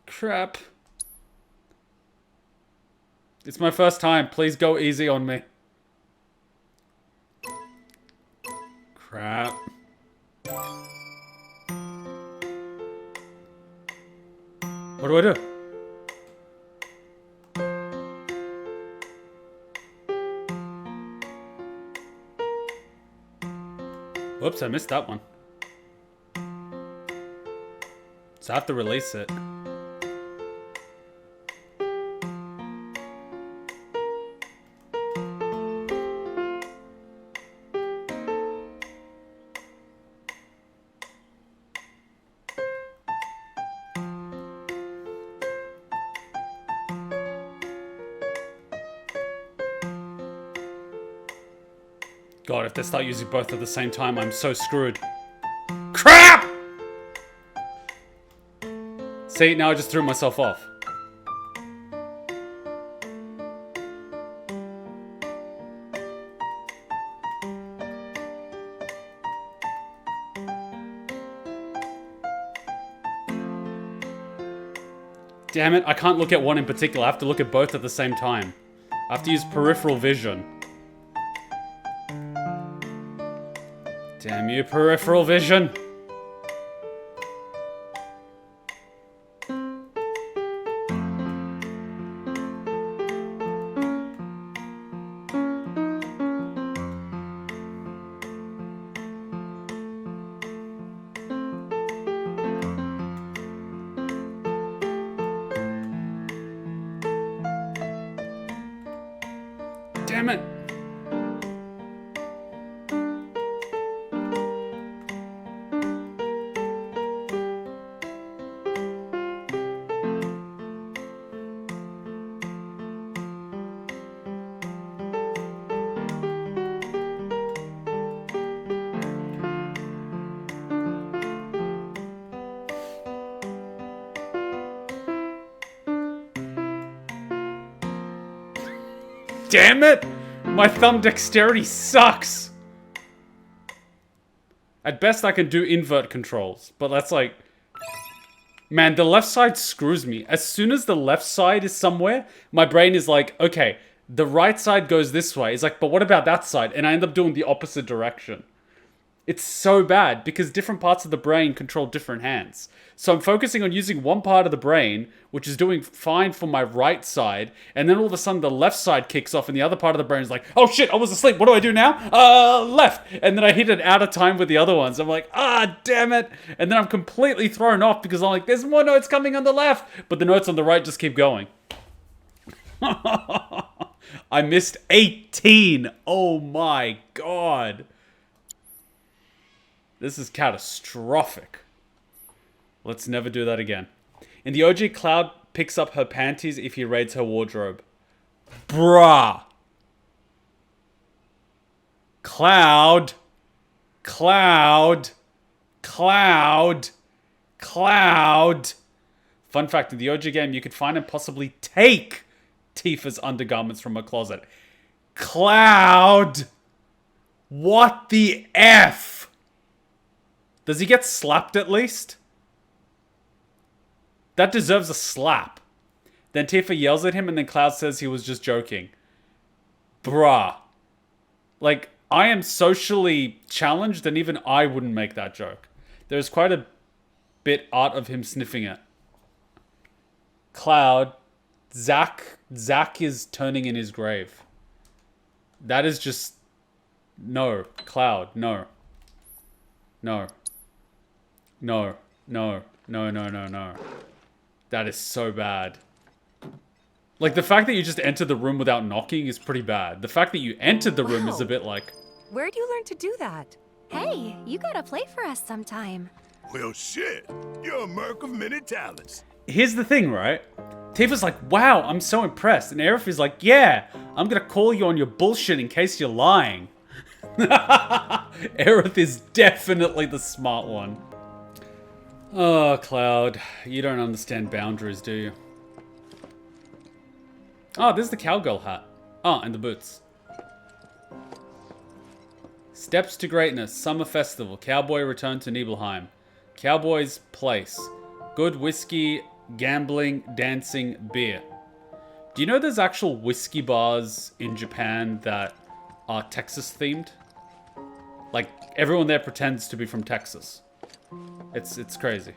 Speaker 1: Crap. It's my first time. Please go easy on me. Crap. What do I do? Whoops, I missed that one. So I have to release it. God, if they start using both at the same time, I'm so screwed. Crap! See, now I just threw myself off. Damn it, I can't look at one in particular. I have to look at both at the same time. I have to use peripheral vision. Damn you, peripheral vision. Damn it. Damn it! My thumb dexterity sucks! At best I can do invert controls, but that's like... Man, the left side screws me. As soon as the left side is somewhere, my brain is like, okay, the right side goes this way. It's like, but what about that side? And I end up doing the opposite direction. It's so bad because different parts of the brain control different hands. So I'm focusing on using one part of the brain, which is doing fine for my right side, and then all of a sudden the left side kicks off and the other part of the brain is like, oh shit, I was asleep, what do I do now? Left! And then I hit it out of time with the other ones. I'm like, ah, damn it! And then I'm completely thrown off because I'm like, there's more notes coming on the left, but the notes on the right just keep going. I missed 18! Oh my god. This is catastrophic. Let's never do that again. In the OG, Cloud picks up her panties if he raids her wardrobe. Bruh. Cloud. Cloud. Cloud. Cloud. Fun fact, in the OG game, you could find and possibly take Tifa's undergarments from her closet. Cloud. What the F? Does he get slapped at least? That deserves a slap. Then Tifa yells at him and then Cloud says he was just joking. Bruh. Like, I am socially challenged and even I wouldn't make that joke. There's quite a bit art of him sniffing it. Cloud. Zack is turning in his grave. That is just... No. Cloud. No. No. No. No. No, no, no, no. That is so bad. Like, the fact that you just entered the room without knocking is pretty bad. The fact that you entered the room is a bit like...
Speaker 5: Where'd you learn to do that?
Speaker 7: Hey, you gotta play for us sometime.
Speaker 3: Well, shit. You're a merc of many talents.
Speaker 1: Here's the thing, right? Tifa's like, wow, I'm so impressed. And Aerith is like, yeah, I'm gonna call you on your bullshit in case you're lying. Aerith is definitely the smart one. Oh, Cloud, you don't understand boundaries, do you? Oh, there's the cowgirl hat. Oh, and the boots. Steps to Greatness, Summer Festival, Cowboy Return to Nibelheim. Cowboy's Place. Good whiskey, gambling, dancing, beer. Do you know there's actual whiskey bars in Japan that are Texas themed? Like, everyone there pretends to be from Texas. It's crazy.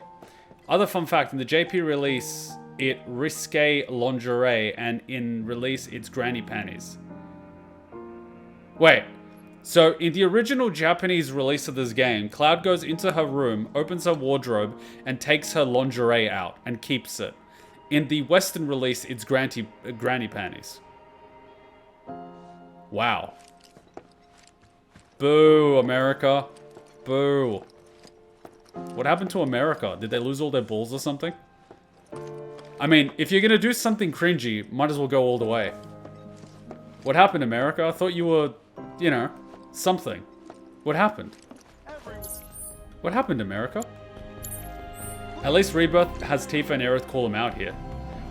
Speaker 1: Other fun fact, in the JP release, it risque lingerie, and in release, it's granny panties. Wait. So, in the original Japanese release of this game, Cloud goes into her room, opens her wardrobe, and takes her lingerie out, and keeps it. In the Western release, it's granny panties. Wow. Boo, America. Boo. What happened to America? Did they lose all their balls or something? I mean, if you're gonna do something cringy, might as well go all the way. What happened, America? I thought you were, you know, something. What happened? What happened, America? At least Rebirth has Tifa and Aerith call him out here.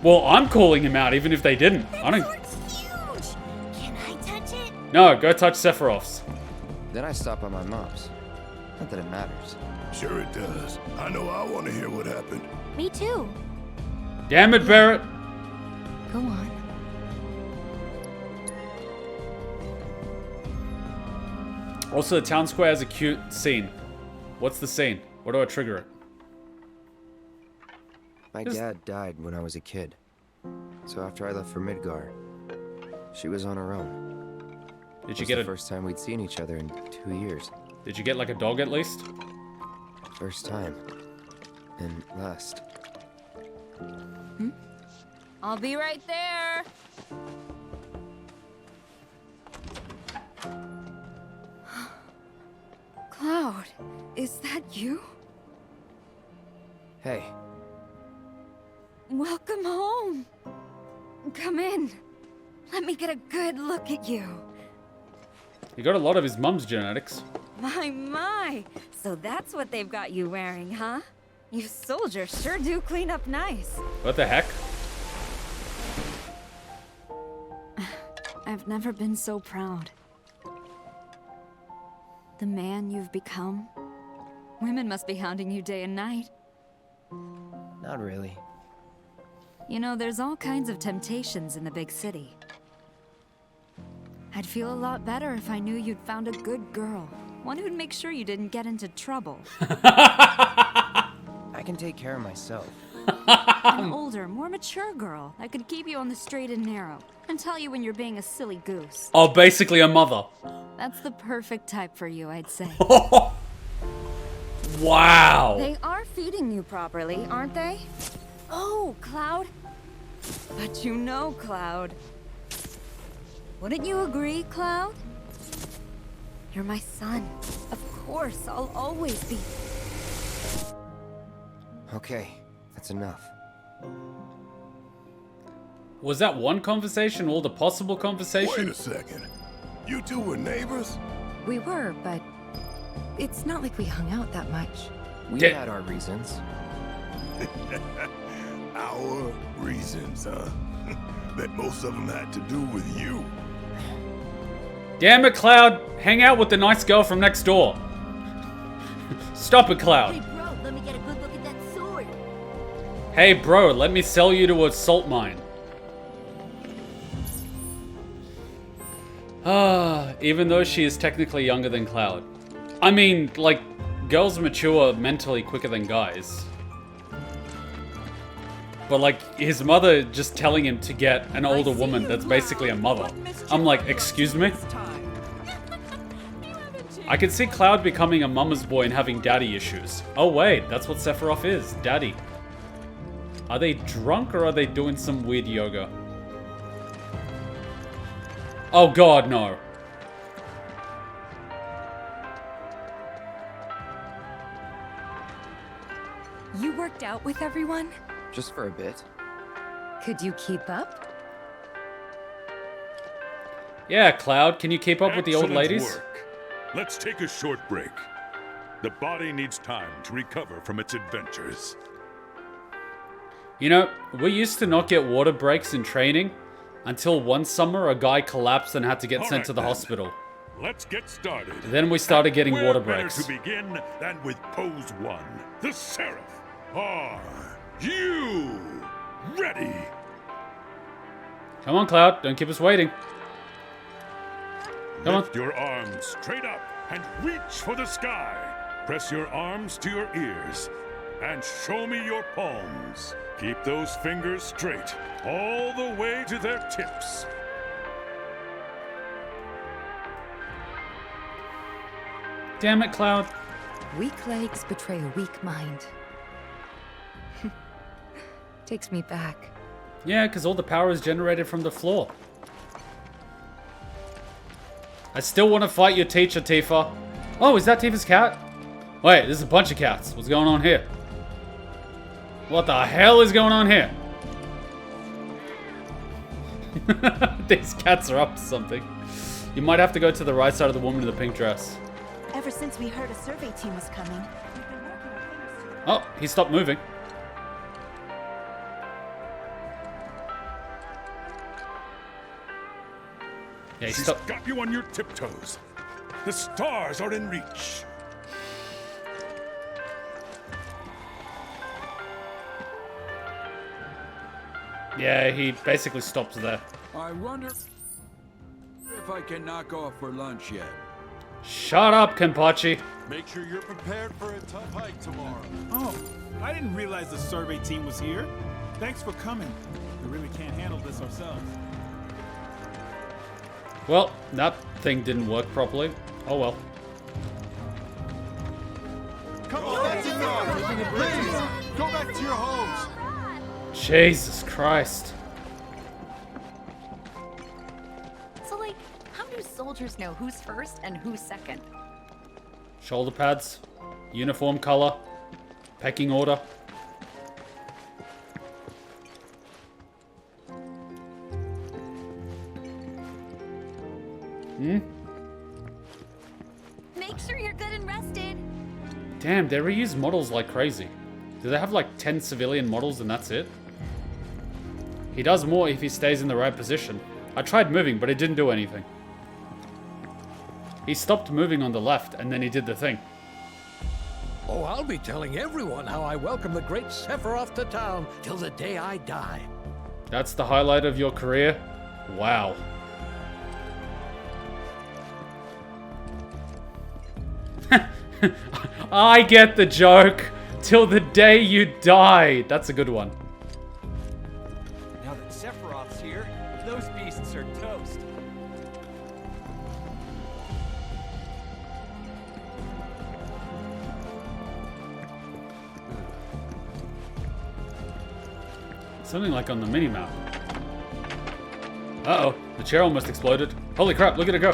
Speaker 1: Well, I'm calling him out even if they didn't. I don't...
Speaker 11: Huge! Can I touch it?
Speaker 1: No, go touch Sephiroth's.
Speaker 4: Then I stop by my mom's. Not that it matters.
Speaker 3: Sure it does. I know I want to hear what happened.
Speaker 7: Me too.
Speaker 1: Damn it, Barrett.
Speaker 5: Go on.
Speaker 1: Also, the town square has a cute scene. What's the scene? What do I trigger it?
Speaker 4: My dad died when I was a kid. So after I left for Midgar, she was on her own.
Speaker 1: Did you get
Speaker 4: the first time we'd seen each other in 2 years.
Speaker 1: Did you get like a dog at least?
Speaker 4: First time. And last.
Speaker 17: I'll be right there.
Speaker 20: Cloud, is that you?
Speaker 4: Hey.
Speaker 20: Welcome home. Come in. Let me get a good look at you.
Speaker 1: He got a lot of his mum's genetics.
Speaker 20: My. So that's what they've got you wearing, huh? You soldiers sure do clean up nice.
Speaker 1: What the heck?
Speaker 20: I've never been so proud. The man you've become. Women must be hounding you day and night.
Speaker 4: Not really.
Speaker 20: You know, there's all kinds of temptations in the big city. I'd feel a lot better if I knew you'd found a good girl. One who'd make sure you didn't get into trouble.
Speaker 4: I can take care of myself.
Speaker 20: An older, more mature girl that could keep you on the straight and narrow and tell you when you're being a silly goose.
Speaker 1: Oh, basically a mother.
Speaker 20: That's the perfect type for you, I'd say.
Speaker 1: Wow.
Speaker 20: They are feeding you properly, aren't they? Oh, Cloud. But you know, Cloud. Wouldn't you agree, Cloud? You're my son. Of course, I'll always be.
Speaker 4: Okay, that's enough.
Speaker 1: Was that one conversation, all the possible conversation?
Speaker 3: Wait a second. You two were neighbors?
Speaker 5: We were, but it's not like we hung out that much.
Speaker 4: We had our reasons.
Speaker 3: Our reasons, huh? Bet most of them had to do with you.
Speaker 1: Damn it, Cloud. Hang out with the nice girl from next door. Stop it, Cloud.
Speaker 11: Hey, bro, let me get a good look at that sword.
Speaker 1: Hey, bro, let me sell you to a salt mine. Even though she is technically younger than Cloud. I mean, like, girls mature mentally quicker than guys. But, like, his mother just telling him to get an older woman that's basically a mother. I'm like, excuse me? I can see Cloud becoming a mama's boy and having daddy issues. Oh wait, that's what Sephiroth is, daddy. Are they drunk or are they doing some weird yoga? Oh god, no.
Speaker 5: You worked out with everyone?
Speaker 4: Just for a bit.
Speaker 5: Could you keep up?
Speaker 1: Yeah, Cloud, can you keep up with the old
Speaker 8: Excellent
Speaker 1: ladies?
Speaker 8: work. Let's take a short break. The body needs time to recover from its adventures.
Speaker 1: You know, we used to not get water breaks in training until one summer a guy collapsed and had to get sent to the hospital.
Speaker 8: Let's get started.
Speaker 1: Then we started getting
Speaker 8: Where
Speaker 1: water
Speaker 8: better
Speaker 1: breaks.
Speaker 8: to begin than with pose 1. The Seraph. Are you ready?
Speaker 1: Come on, Cloud, don't keep us waiting. Come on.
Speaker 8: Lift your arms straight up and reach for the sky. Press your arms to your ears and show me your palms. Keep those fingers straight all the way to their tips.
Speaker 1: Damn it, Cloud.
Speaker 5: Weak legs betray a weak mind. Takes me back.
Speaker 1: Yeah, because all the power is generated from the floor. I still want to fight your teacher, Tifa. Oh, is that Tifa's cat? Wait, there's a bunch of cats. What's going on here? What the hell is going on here? These cats are up to something. You might have to go to the right side of the woman in the pink dress.
Speaker 13: Ever since we heard a survey team was coming.
Speaker 1: Oh, he stopped moving. Yeah, he
Speaker 8: She's
Speaker 1: stopped.
Speaker 8: got you on your tiptoes. The stars are in reach.
Speaker 1: Yeah, he basically stops there.
Speaker 10: I wonder if I can knock off for lunch yet.
Speaker 1: Shut up, Kenpachi.
Speaker 15: Make sure you're prepared for a tough hike tomorrow. Oh, I didn't realize the survey team was here. Thanks for coming. We really can't handle this ourselves.
Speaker 1: Well, that thing didn't work properly. Oh well.
Speaker 15: Come on, that's enough. Please, go back to your homes.
Speaker 1: Jesus Christ.
Speaker 14: So, like, how do soldiers know who's first and who's second?
Speaker 1: Shoulder pads, uniform color, pecking order.
Speaker 14: Make sure you're good and rested.
Speaker 1: Damn, they reuse models like crazy. Do they have like 10 civilian models and that's it? He does more if he stays in the right position. I tried moving, but it didn't do anything. He stopped moving on the left, and then he did the thing.
Speaker 23: Oh, I'll be telling everyone how I welcome the great Sephiroth to town till the day I die.
Speaker 1: That's the highlight of your career? Wow. I get the joke. Till the day you die. That's a good one.
Speaker 9: Now that Sephiroth's here, those beasts are toast.
Speaker 1: Something like on the minimap. Uh-oh, the chair almost exploded. Holy crap, look at it go.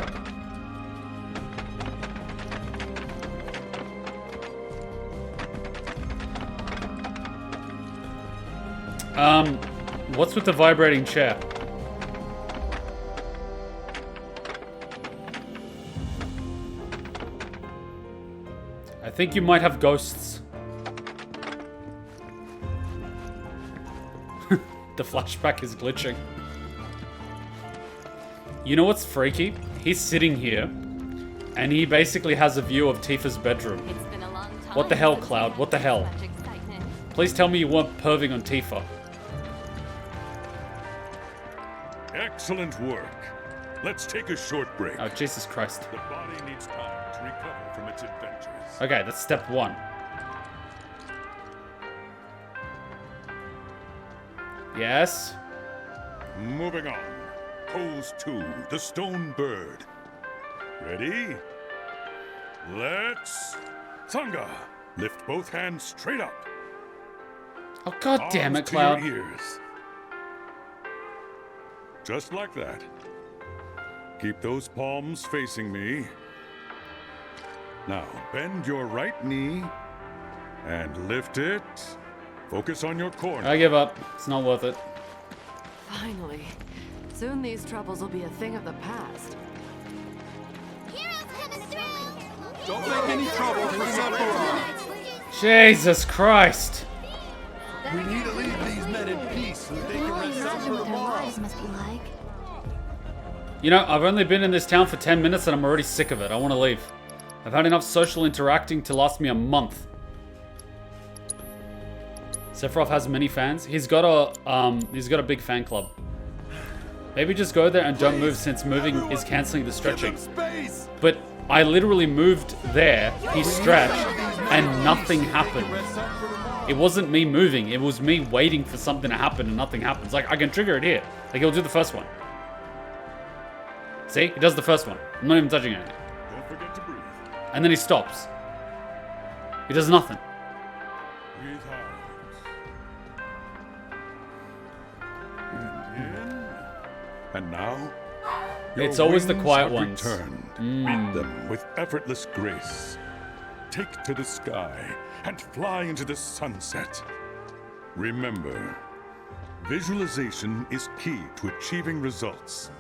Speaker 1: What's with the vibrating chair? I think you might have ghosts. The flashback is glitching. You know what's freaky? He's sitting here, and he basically has a view of Tifa's bedroom.
Speaker 14: It's been a long time.
Speaker 1: What the hell, Cloud? What the hell? Please tell me you weren't perving on Tifa.
Speaker 8: Excellent work. Let's take a short break.
Speaker 1: Oh, Jesus Christ.
Speaker 8: The body needs time to recover from its adventures.
Speaker 1: Okay, that's step one. Yes?
Speaker 8: Moving on. Pose 2, the stone bird. Ready? Let's... Sangha! Lift both hands straight up.
Speaker 1: Oh, god damn it,
Speaker 8: Arms
Speaker 1: Cloud.
Speaker 8: to your ears. Just like that. Keep those palms facing me. Now, bend your right knee and lift it. Focus on your corner.
Speaker 1: I give up. It's not worth it.
Speaker 18: Finally. Soon these troubles will be a thing of the past.
Speaker 21: Don't make any trouble for Sephiroth.
Speaker 1: Jesus Christ.
Speaker 3: We need to leave these men in peace so they can rest up for tomorrow.
Speaker 11: Must be like.
Speaker 1: You know, I've only been in this town for 10 minutes and I'm already sick of it. I want to leave. I've had enough social interacting to last me a month. Sephiroth has many fans. He's got a big fan club. Maybe just go there and don't move since moving is cancelling the stretching. But I literally moved there, he stretched, and nothing happened. It wasn't me moving, it was me waiting for something to happen and nothing happens. Like, I can trigger it here. Like, he'll do the first one. See? He does the first one. I'm not even touching anything.
Speaker 8: Don't forget to breathe.
Speaker 1: And then he stops. He does nothing.
Speaker 8: Breathe out. And in. And now,
Speaker 1: It's
Speaker 8: your
Speaker 1: always the
Speaker 8: wings
Speaker 1: quiet
Speaker 8: have
Speaker 1: ones.
Speaker 8: Returned. Meet them with effortless grace. Take to the sky and fly into the sunset. Remember, visualization is key to achieving results.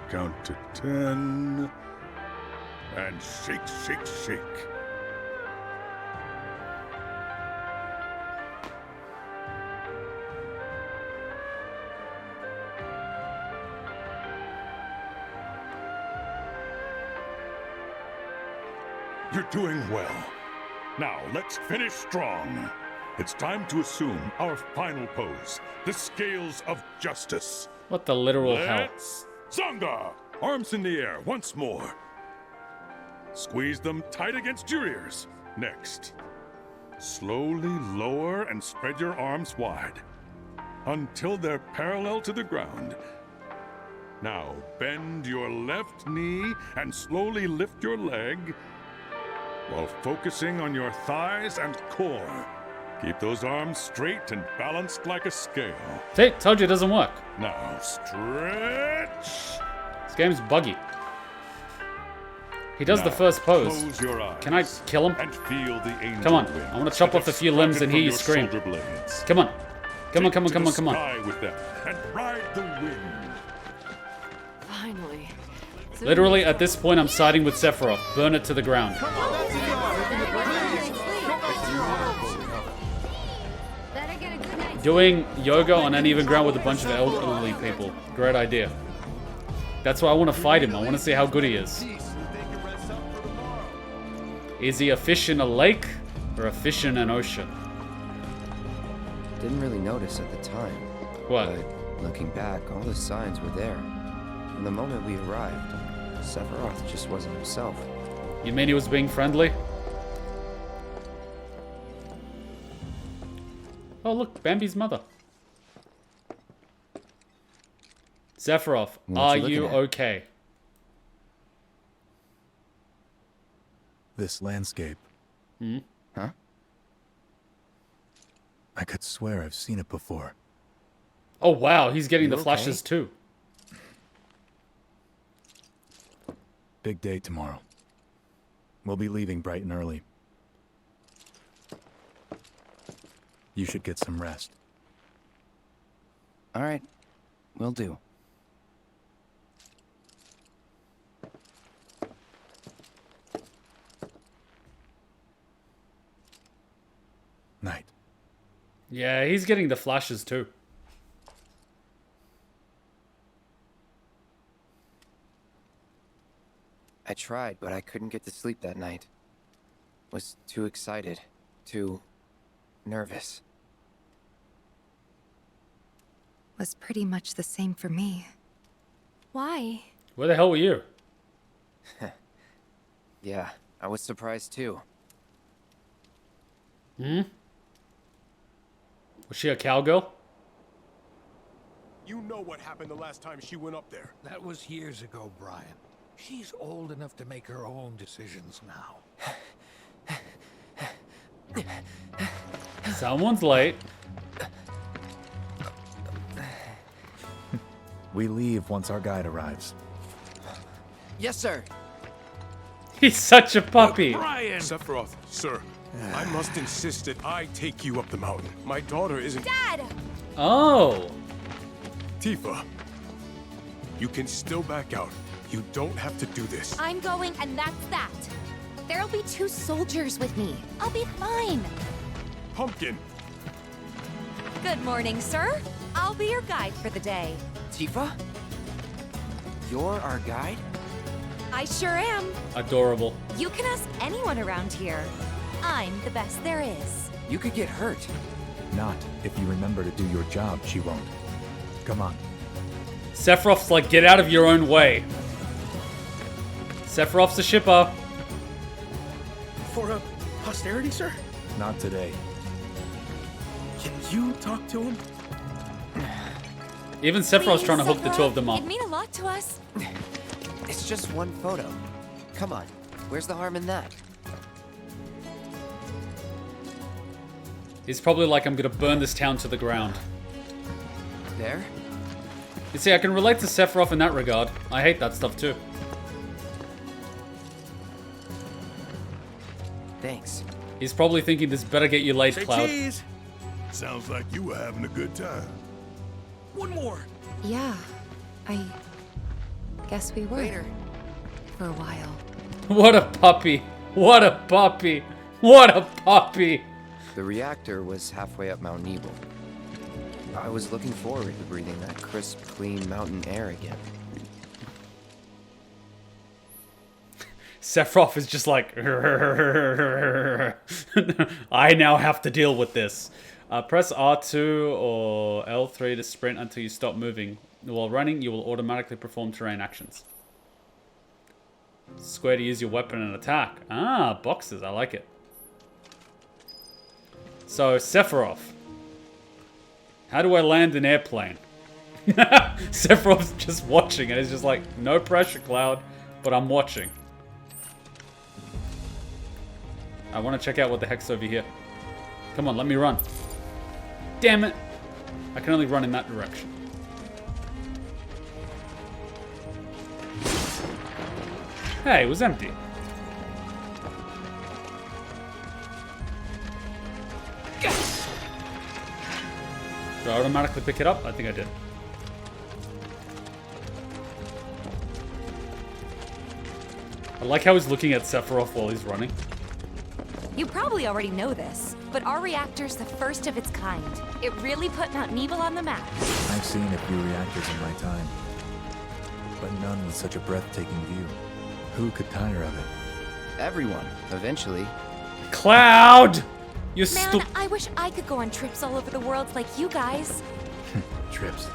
Speaker 8: Count to 10. And shake, shake, shake. You're doing well. Now, let's finish strong. It's time to assume our final pose, the scales of justice.
Speaker 1: What the literal hell?
Speaker 8: Let's Sangha! Arms in the air once more. Squeeze them tight against your ears. Next, slowly lower and spread your arms wide until they're parallel to the ground. Now, bend your left knee and slowly lift your leg while focusing on your thighs and core. Keep those arms straight and balanced like a scale.
Speaker 1: See, told you it doesn't work.
Speaker 8: Now, stretch.
Speaker 1: This game's buggy. He does
Speaker 8: Now,
Speaker 1: the first pose.
Speaker 8: Close your eyes.
Speaker 1: Can I kill him?
Speaker 8: And feel the angel
Speaker 1: Come on.
Speaker 8: wind
Speaker 1: I want to chop
Speaker 8: that
Speaker 1: off a few limbs and hear you
Speaker 8: exploded
Speaker 1: scream.
Speaker 8: from your shoulder blades.
Speaker 1: Come on. Come on,
Speaker 8: Take
Speaker 1: come on,
Speaker 8: to
Speaker 1: come
Speaker 8: the
Speaker 1: on, come on.
Speaker 8: sky with them and ride the wind.
Speaker 18: Finally.
Speaker 1: Literally, at this point, I'm siding with Sephiroth. Burn it to the ground. Doing yoga on uneven ground with a bunch of elderly people. Great idea. That's why I want to fight him. I want to see how good he is. Is he a fish in a lake or a fish in an ocean?
Speaker 4: Didn't really notice at the time.
Speaker 1: What?
Speaker 4: But looking back, all the signs were there. From the moment we arrived, Sephiroth just wasn't himself.
Speaker 1: You mean he was being friendly? Oh, look, Bambi's mother. Sephiroth, are you okay?
Speaker 6: This landscape.
Speaker 1: Hmm?
Speaker 4: Huh?
Speaker 6: I could swear I've seen it before.
Speaker 1: Oh, wow, he's getting
Speaker 6: You
Speaker 1: the flashes
Speaker 6: okay?
Speaker 1: too.
Speaker 6: Big day tomorrow. We'll be leaving bright and early. You should get some rest.
Speaker 4: All right, will do.
Speaker 6: Night.
Speaker 1: Yeah, he's getting the flashes too.
Speaker 4: I tried, but I couldn't get to sleep that night. Was too excited, too nervous.
Speaker 5: Was pretty much the same for me.
Speaker 7: Why?
Speaker 1: Where the hell were you?
Speaker 4: Yeah, I was surprised too.
Speaker 1: Hmm? Was she a cowgirl?
Speaker 3: You know what happened the last time she went up there.
Speaker 23: That was years ago, Brian. She's old enough to make her own decisions now.
Speaker 1: Someone's late.
Speaker 6: We leave once our guide arrives.
Speaker 4: Yes, sir.
Speaker 1: He's such a puppy.
Speaker 3: Brian! Sephiroth, sir, I must insist that I take you up the mountain. My daughter isn't...
Speaker 14: Dad!
Speaker 1: Oh.
Speaker 3: Tifa, you can still back out. You don't have to do this.
Speaker 11: I'm going, and that's that. There'll be 2 soldiers with me. I'll be fine.
Speaker 3: Pumpkin!
Speaker 14: Good morning, sir. I'll be your guide for the day.
Speaker 4: Tifa? You're our guide?
Speaker 14: I sure am.
Speaker 1: Adorable.
Speaker 14: You can ask anyone around here. I'm the best there is.
Speaker 4: You could get hurt.
Speaker 6: Not if you remember to do your job, she won't. Come on.
Speaker 1: Sephiroth's like, get out of your own way. Sephiroth's a shipper.
Speaker 12: For a posterity, sir?
Speaker 6: Not today.
Speaker 12: Can you talk to him?
Speaker 1: Even Sephiroth's trying to hook the 2 of them up.
Speaker 14: It'd mean a lot to us.
Speaker 4: It's just one photo. Come on. Where's the harm in that?
Speaker 1: He's probably like, I'm gonna burn this town to the ground.
Speaker 4: There?
Speaker 1: You see, I can relate to Sephiroth in that regard. I hate that stuff too.
Speaker 4: Thanks.
Speaker 1: He's probably thinking this better get you laid,
Speaker 3: Say
Speaker 1: Cloud.
Speaker 3: cheese. Sounds like you were having a good time.
Speaker 12: One more.
Speaker 5: Yeah, I guess we were.
Speaker 4: Later.
Speaker 5: For a while.
Speaker 1: What a puppy. What a puppy. What a puppy.
Speaker 4: The reactor was halfway up Mount Nibel. I was looking forward to breathing that crisp, clean mountain air again.
Speaker 1: Sephiroth is just like, I now have to deal with this. Press R2 or L3 to sprint until you stop moving. While running, you will automatically perform terrain actions. Square to use your weapon and attack. Ah, boxes, I like it. So, Sephiroth. How do I land an airplane? Sephiroth's just watching and he's just like, no pressure, Cloud, but I'm watching. I want to check out what the heck's over here. Come on, let me run. Damn it. I can only run in that direction. Hey, it was empty. Do I automatically pick it up? I think I did. I like how he's looking at Sephiroth while he's running.
Speaker 14: You probably already know this, but our reactor's the first of its kind. It really put Mount Nibel on the map.
Speaker 6: I've seen a few reactors in my time, but none with such a breathtaking view. Who could tire of it?
Speaker 4: Everyone, eventually.
Speaker 1: Cloud! You
Speaker 14: Man, I wish I could go on trips all over the world like you guys.
Speaker 6: Trips.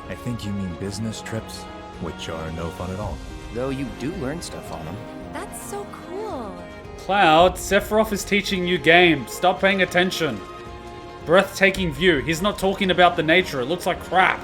Speaker 6: I think you mean business trips, which are no fun at all.
Speaker 4: Though you do learn stuff on them.
Speaker 14: That's so cool.
Speaker 1: Cloud, Sephiroth is teaching you game. Stop paying attention. Breathtaking view. He's not talking about the nature. It looks like crap.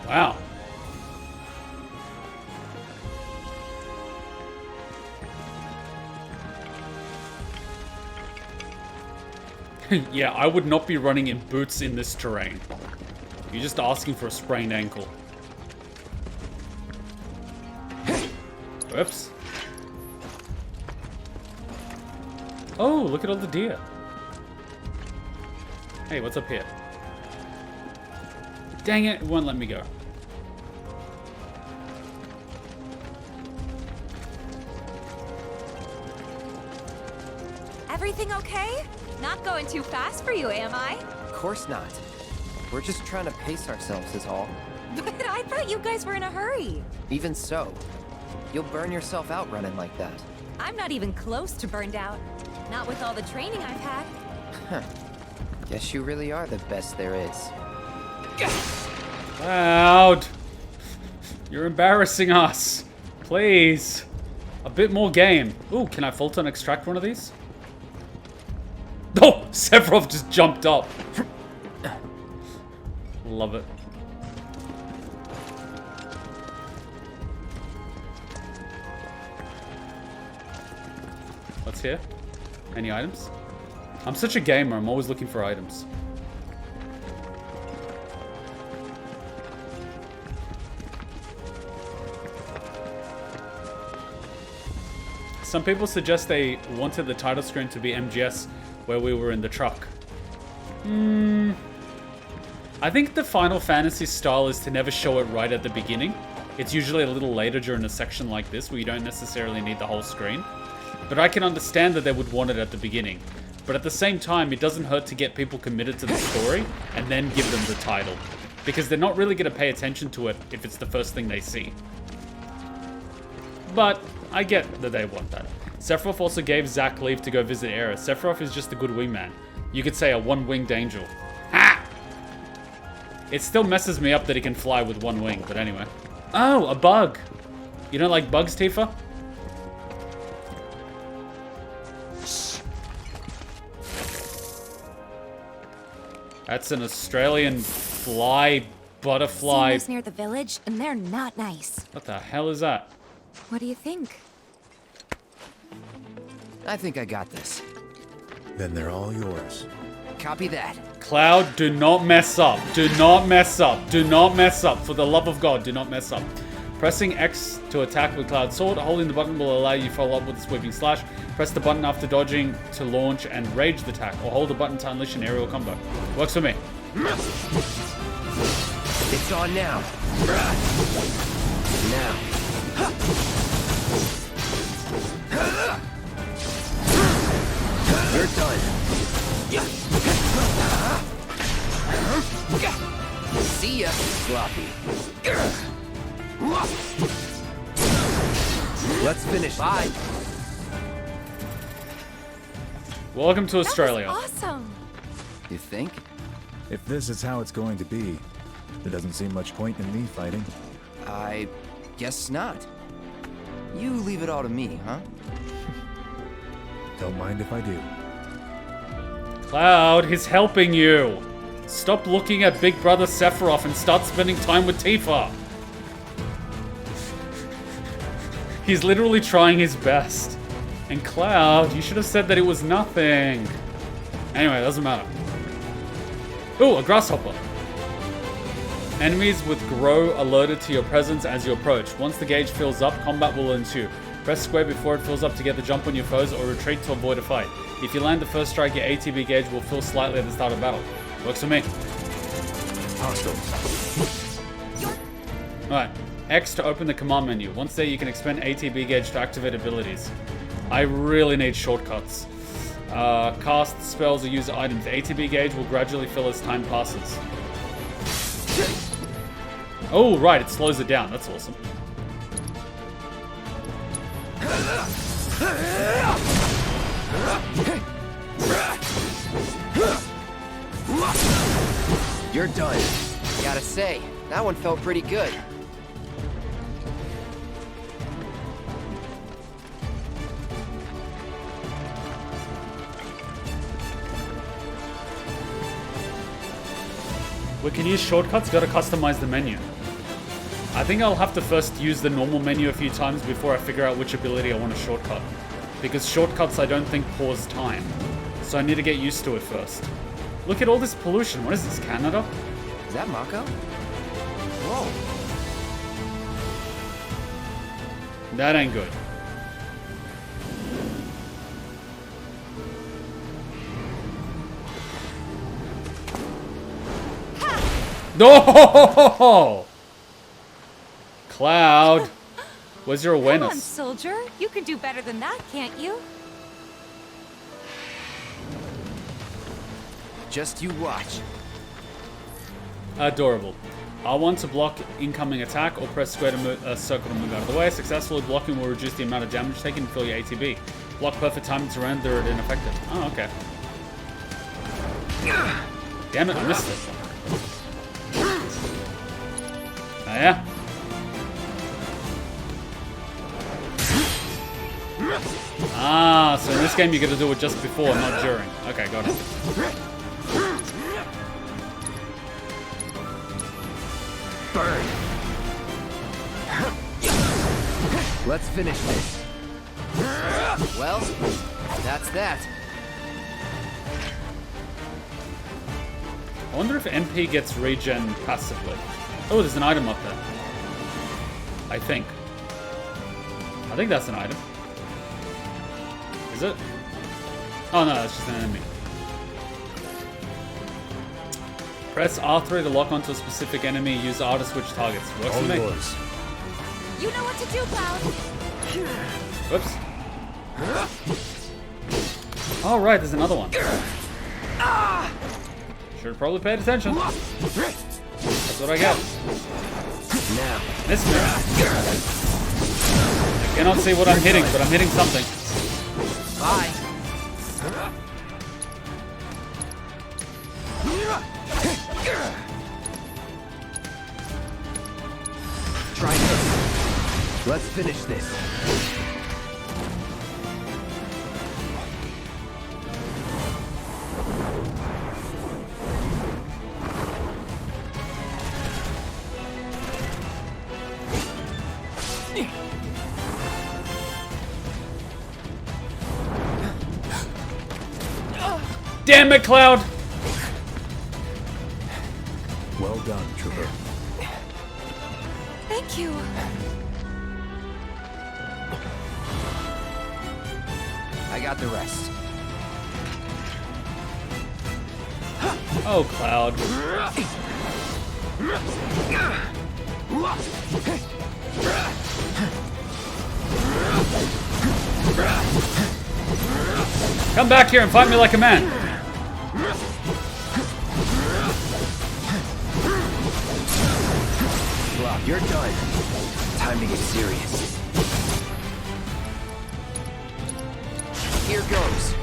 Speaker 1: Wow. Yeah, I would not be running in boots in this terrain. You're just asking for a sprained ankle. Oops. Oh, look at all the deer. Hey, what's up here? Dang it, it won't let me go.
Speaker 14: Everything okay? Not going too fast for you, am I?
Speaker 4: Of course not. We're just trying to pace ourselves is all.
Speaker 14: But I thought you guys were in a hurry.
Speaker 4: Even so, you'll burn yourself out running like that.
Speaker 14: I'm not even close to burned out. Not with all the training I've had.
Speaker 4: Huh. Guess you really are the best there is.
Speaker 1: Cloud! You're embarrassing us. Please. A bit more game. Ooh, can I Fulton extract one of these? Oh! Sephiroth just jumped up. Love it. What's here? Any items? I'm such a gamer, I'm always looking for items. Some people suggest they wanted the title screen to be MGS where we were in the truck. I think the Final Fantasy style is to never show it right at the beginning. It's usually a little later during a section like this where you don't necessarily need the whole screen. But I can understand that they would want it at the beginning. But at the same time, it doesn't hurt to get people committed to the story and then give them the title. Because they're not really going to pay attention to it if it's the first thing they see. But I get that they want that. Sephiroth also gave Zack leave to go visit Aerith. Sephiroth is just a good wingman. You could say a one-winged angel. Ha! It still messes me up that he can fly with one wing, but anyway. Oh, a bug. You don't like bugs, Tifa? That's an Australian fly butterfly.
Speaker 14: Seen those near the village, and they're not nice.
Speaker 1: What the hell is that?
Speaker 5: What do you think?
Speaker 4: I think I got this.
Speaker 6: Then they're all yours.
Speaker 4: Copy that.
Speaker 1: Cloud, do not mess up. Do not mess up. Do not mess up. For the love of God, do not mess up. Pressing X to attack with Cloud Sword. Holding the button will allow you to follow up with a sweeping slash. Press the button after dodging to launch and rage the attack. Or hold the button to unleash an aerial combo. Works for me.
Speaker 4: It's on now. Now. You're done. See ya, sloppy. Let's finish. Bye.
Speaker 1: Welcome to Australia.
Speaker 14: Awesome.
Speaker 4: You think?
Speaker 6: If this is how it's going to be, there doesn't seem much point in me fighting.
Speaker 4: I guess not. You leave it all to me, huh?
Speaker 6: Don't mind if I do.
Speaker 1: Cloud, he's helping you. Stop looking at Big Brother Sephiroth and start spending time with Tifa. He's literally trying his best. And Cloud, you should have said that it was nothing. Anyway, it doesn't matter. Ooh, a grasshopper. Enemies with Grow alerted to your presence as you approach. Once the gauge fills up, combat will ensue. Press square before it fills up to get the jump on your foes or retreat to avoid a fight. If you land the first strike, your ATB gauge will fill slightly at the start of battle. Works for me. Alright, X to open the command menu. Once there, you can expend ATB gauge to activate abilities. I really need shortcuts. Cast spells or use items. ATB gauge will gradually fill as time passes. Oh, right, it slows it down. That's awesome.
Speaker 4: You're done. Gotta say, that one felt pretty good.
Speaker 1: We can use shortcuts, gotta customize the menu. I think I'll have to first use the normal menu a few times before I figure out which ability I want to shortcut. Because shortcuts I don't think pause time. So I need to get used to it first. Look at all this pollution. What is this, Canada?
Speaker 4: Is that Mako? Whoa.
Speaker 1: That ain't good. No! Cloud, where's your awareness?
Speaker 14: Come on, soldier. You can do better than that, can't you?
Speaker 4: Just you watch.
Speaker 1: Adorable. R1 to block incoming attack or press square to move, circle to move out of the way. Successfully blocking will reduce the amount of damage taken and fill your ATB. Block perfect timing to render it ineffective. Oh, okay. Damn it, I missed it. Oh, yeah? Ah, so in this game you get to do it just before, not during. Okay, got it.
Speaker 4: Burn. Let's finish this. Well, that's that.
Speaker 1: I wonder if MP gets regen passively. Oh, there's an item up there. I think that's an item. Is it? Oh no, that's just an enemy. Press R3 to lock onto a specific enemy. Use R to switch targets. Works for me.
Speaker 14: You know what to do, Cloud.
Speaker 1: Whoops. Oh right, there's another one. Should have probably paid attention. That's what I get.
Speaker 4: Now.
Speaker 1: Miss me. I cannot see what I'm hitting, but I'm hitting something.
Speaker 4: Bye. Try this. Let's finish this.
Speaker 1: Damn it, Cloud!
Speaker 6: Well done, Trooper.
Speaker 14: Thank you.
Speaker 4: I got the rest.
Speaker 1: Oh, Cloud. Come back here and fight me like a man.
Speaker 4: Well, you're done. Time to get serious. Here goes.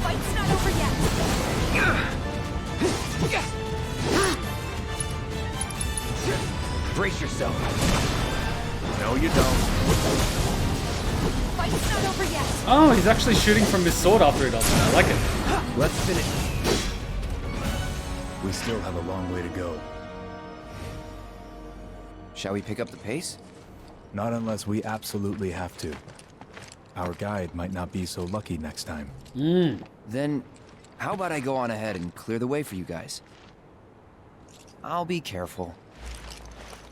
Speaker 14: Fight's not over yet.
Speaker 4: Brace yourself. No, you don't.
Speaker 14: Fight's not over yet.
Speaker 1: Oh, he's actually shooting from his sword after he does it. I like it.
Speaker 4: Let's finish.
Speaker 6: We still have a long way to go.
Speaker 4: Shall we pick up the pace?
Speaker 6: Not unless we absolutely have to. Our guide might not be so lucky next time.
Speaker 4: Then, how about I go on ahead and clear the way for you guys? I'll be careful.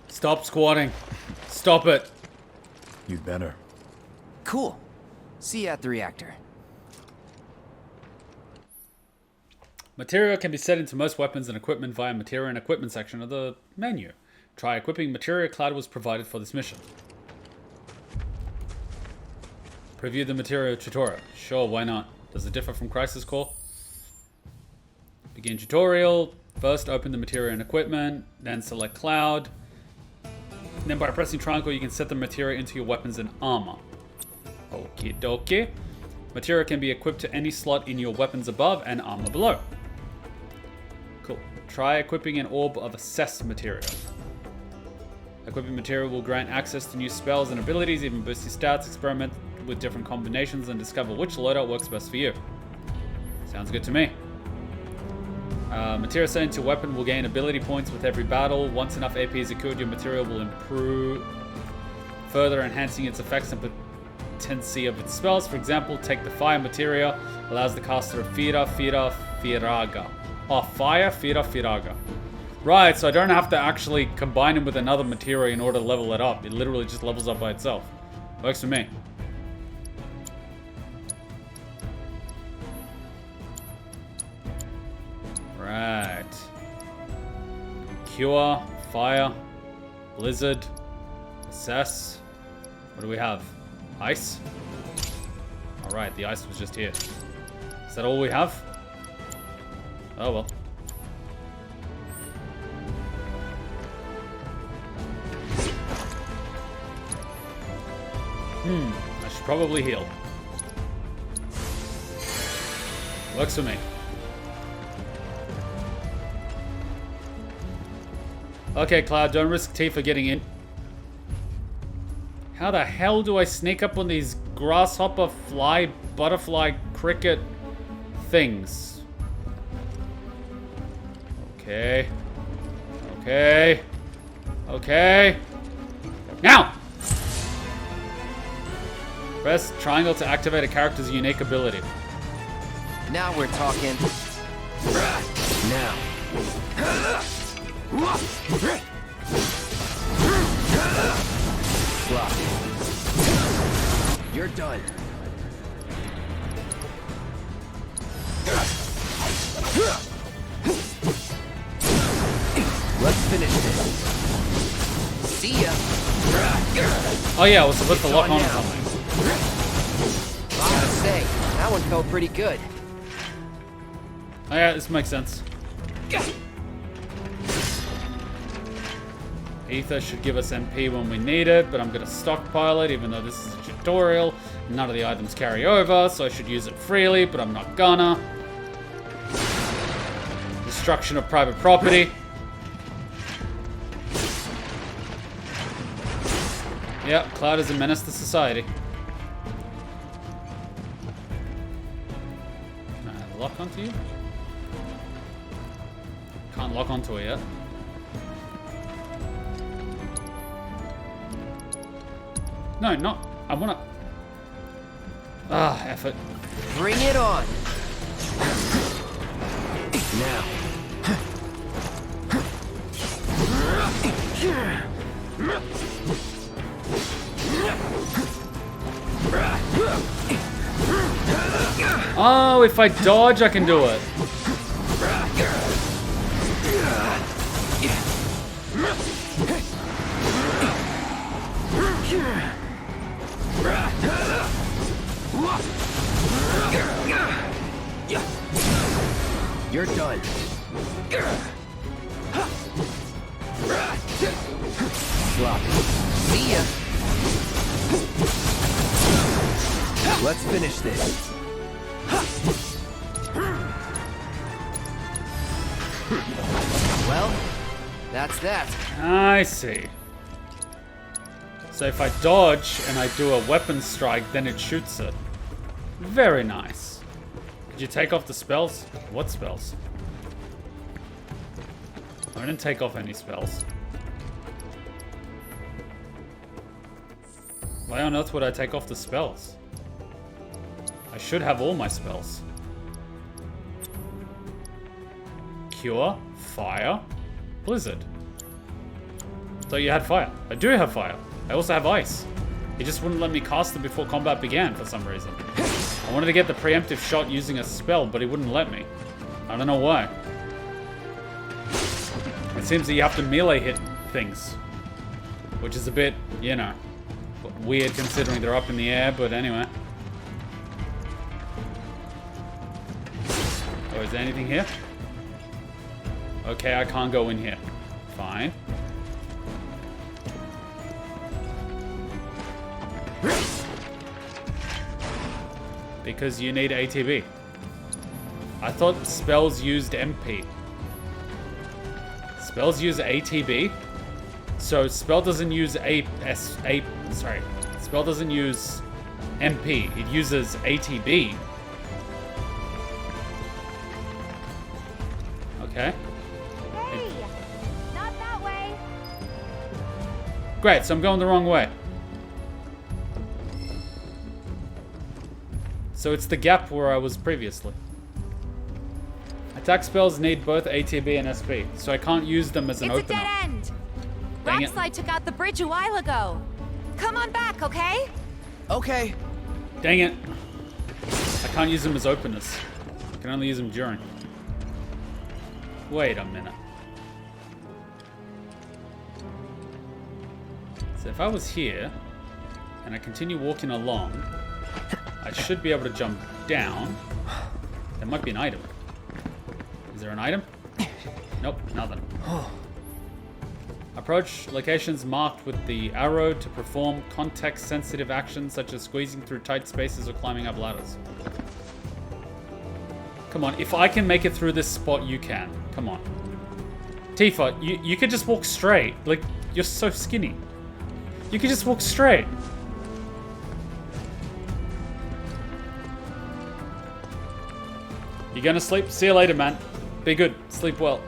Speaker 1: Stop squatting. Stop it.
Speaker 6: You'd better.
Speaker 4: Cool. See you at the reactor.
Speaker 1: Material can be set into most weapons and equipment via Material and Equipment section of the menu. Try equipping Material. Cloud was provided for this mission. Preview the Material tutorial. Sure, why not? Does it differ from Crisis Core? Begin tutorial. First, open the Material and Equipment, then select Cloud. Then by pressing triangle, you can set the material into your weapons and armor. Okie dokie. Material can be equipped to any slot in your weapons above and armor below. Cool. Try equipping an orb of assess material. Equipping material will grant access to new spells and abilities, even boost your stats, experiment with different combinations, and discover which loadout works best for you. Sounds good to me. Material set into weapon will gain ability points with every battle. Once enough AP is secured, your material will improve, further enhancing its effects and potency of its spells. For example, take the fire material, allows the caster of Fira Firaga. Oh, fire Fira Firaga. Right, so I don't have to actually combine it with another material in order to level it up. It literally just levels up by itself. Works for me. Right. Cure, fire, blizzard, assess. What do we have? Ice? Alright, the ice was just here. Is that all we have? Oh well. I should probably heal. Works for me. Okay, Cloud, don't risk Tifa getting in. How the hell do I sneak up on these grasshopper, fly, butterfly, cricket things? Okay. Okay. Okay. Now! Press triangle to activate a character's unique ability.
Speaker 4: Now we're talking. Now. You're done. Let's finish this. See ya.
Speaker 1: Oh yeah, I was supposed to lock on or something.
Speaker 4: I gotta say, that one felt pretty good.
Speaker 1: Oh yeah, this makes sense. Ether should give us MP when we need it, but I'm gonna stockpile it even though this is a tutorial. None of the items carry over, so I should use it freely, but I'm not gonna. Destruction of private property. Yep, Cloud is a menace to society. Can I lock onto you? Can't lock onto it yet. No, not. I wanna. Ah, effort.
Speaker 4: Bring it on. Now.
Speaker 1: Oh, if I dodge, I can do it.
Speaker 4: You're done. Sloppy. See ya. Let's finish this. Well, that's that.
Speaker 1: I see. So if I dodge and I do a weapon strike, then it shoots it. Very nice. Did you take off the spells? What spells? I didn't take off any spells. Why on earth would I take off the spells? I should have all my spells. Cure, fire, blizzard. Thought you had fire. I do have fire. I also have ice. He just wouldn't let me cast it before combat began for some reason. I wanted to get the preemptive shot using a spell, but he wouldn't let me. I don't know why. It seems that you have to melee hit things. Which is a bit, you know, weird considering they're up in the air, but anyway. Oh, is there anything here? Okay, I can't go in here. Fine. Because you need ATB. I thought spells used MP. Spells use ATB. So spell doesn't use spell doesn't use MP. It uses ATB. Okay.
Speaker 11: Hey, not that way.
Speaker 1: Great, so I'm going the wrong way. So it's the gap where I was previously. Attack spells need both ATB and SP, so I can't use them as an opener.
Speaker 14: It's a dead end.
Speaker 1: Dang it.
Speaker 14: Rockslide took out the bridge a while ago. Come on back, okay?
Speaker 4: Okay.
Speaker 1: Dang it. I can't use them as openers. I can only use them during. Wait a minute. So if I was here, and I continue walking along, I should be able to jump down. There might be an item. Is there an item? Nope, nothing. I Approach locations marked with the arrow to perform context-sensitive actions such as squeezing through tight spaces or climbing up ladders. Come on, if I can make it through this spot, you can. Come on. Tifa, you could just walk straight. Like, you're so skinny. You could just walk straight. You gonna sleep? See you later, man. Be good. Sleep well.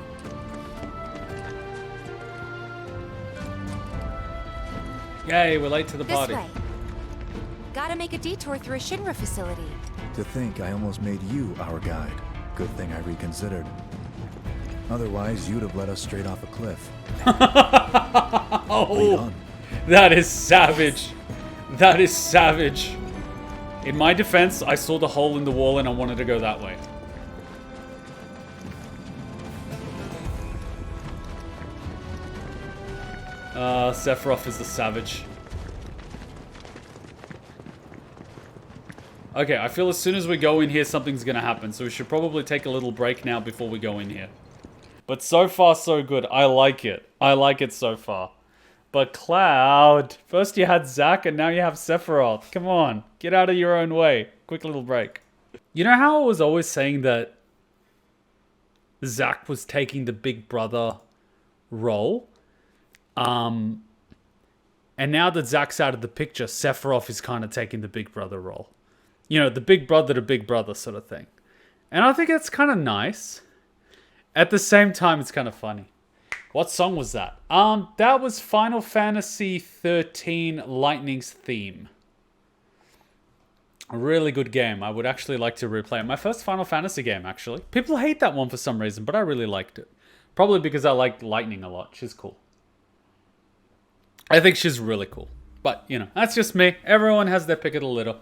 Speaker 1: Yay, we're late to the party.
Speaker 14: This way. Gotta make a detour through a Shinra facility.
Speaker 6: To think I almost made you our guide. Good thing I reconsidered. Otherwise, you'd have led us straight off a cliff.
Speaker 1: Oh, that is savage. That is savage. In my defense, I saw the hole in the wall and I wanted to go that way. Sephiroth is the savage. Okay, I feel as soon as we go in here, something's gonna happen. So we should probably take a little break now before we go in here. But so far, so good. I like it. I like it so far. But Cloud, first you had Zack and now you have Sephiroth. Come on, get out of your own way. Quick little break. You know how I was always saying that Zack was taking the big brother role? And now that Zack's out of the picture, Sephiroth is kind of taking the big brother role. You know, the big brother to big brother sort of thing. And I think it's kind of nice. At the same time, it's kind of funny. What song was that? That was Final Fantasy XIII Lightning's theme. A really good game. I would actually like to replay it. My first Final Fantasy game, actually. People hate that one for some reason, but I really liked it. Probably because I like Lightning a lot. She's cool. I think she's really cool. But, you know, that's just me. Everyone has their pick of the litter.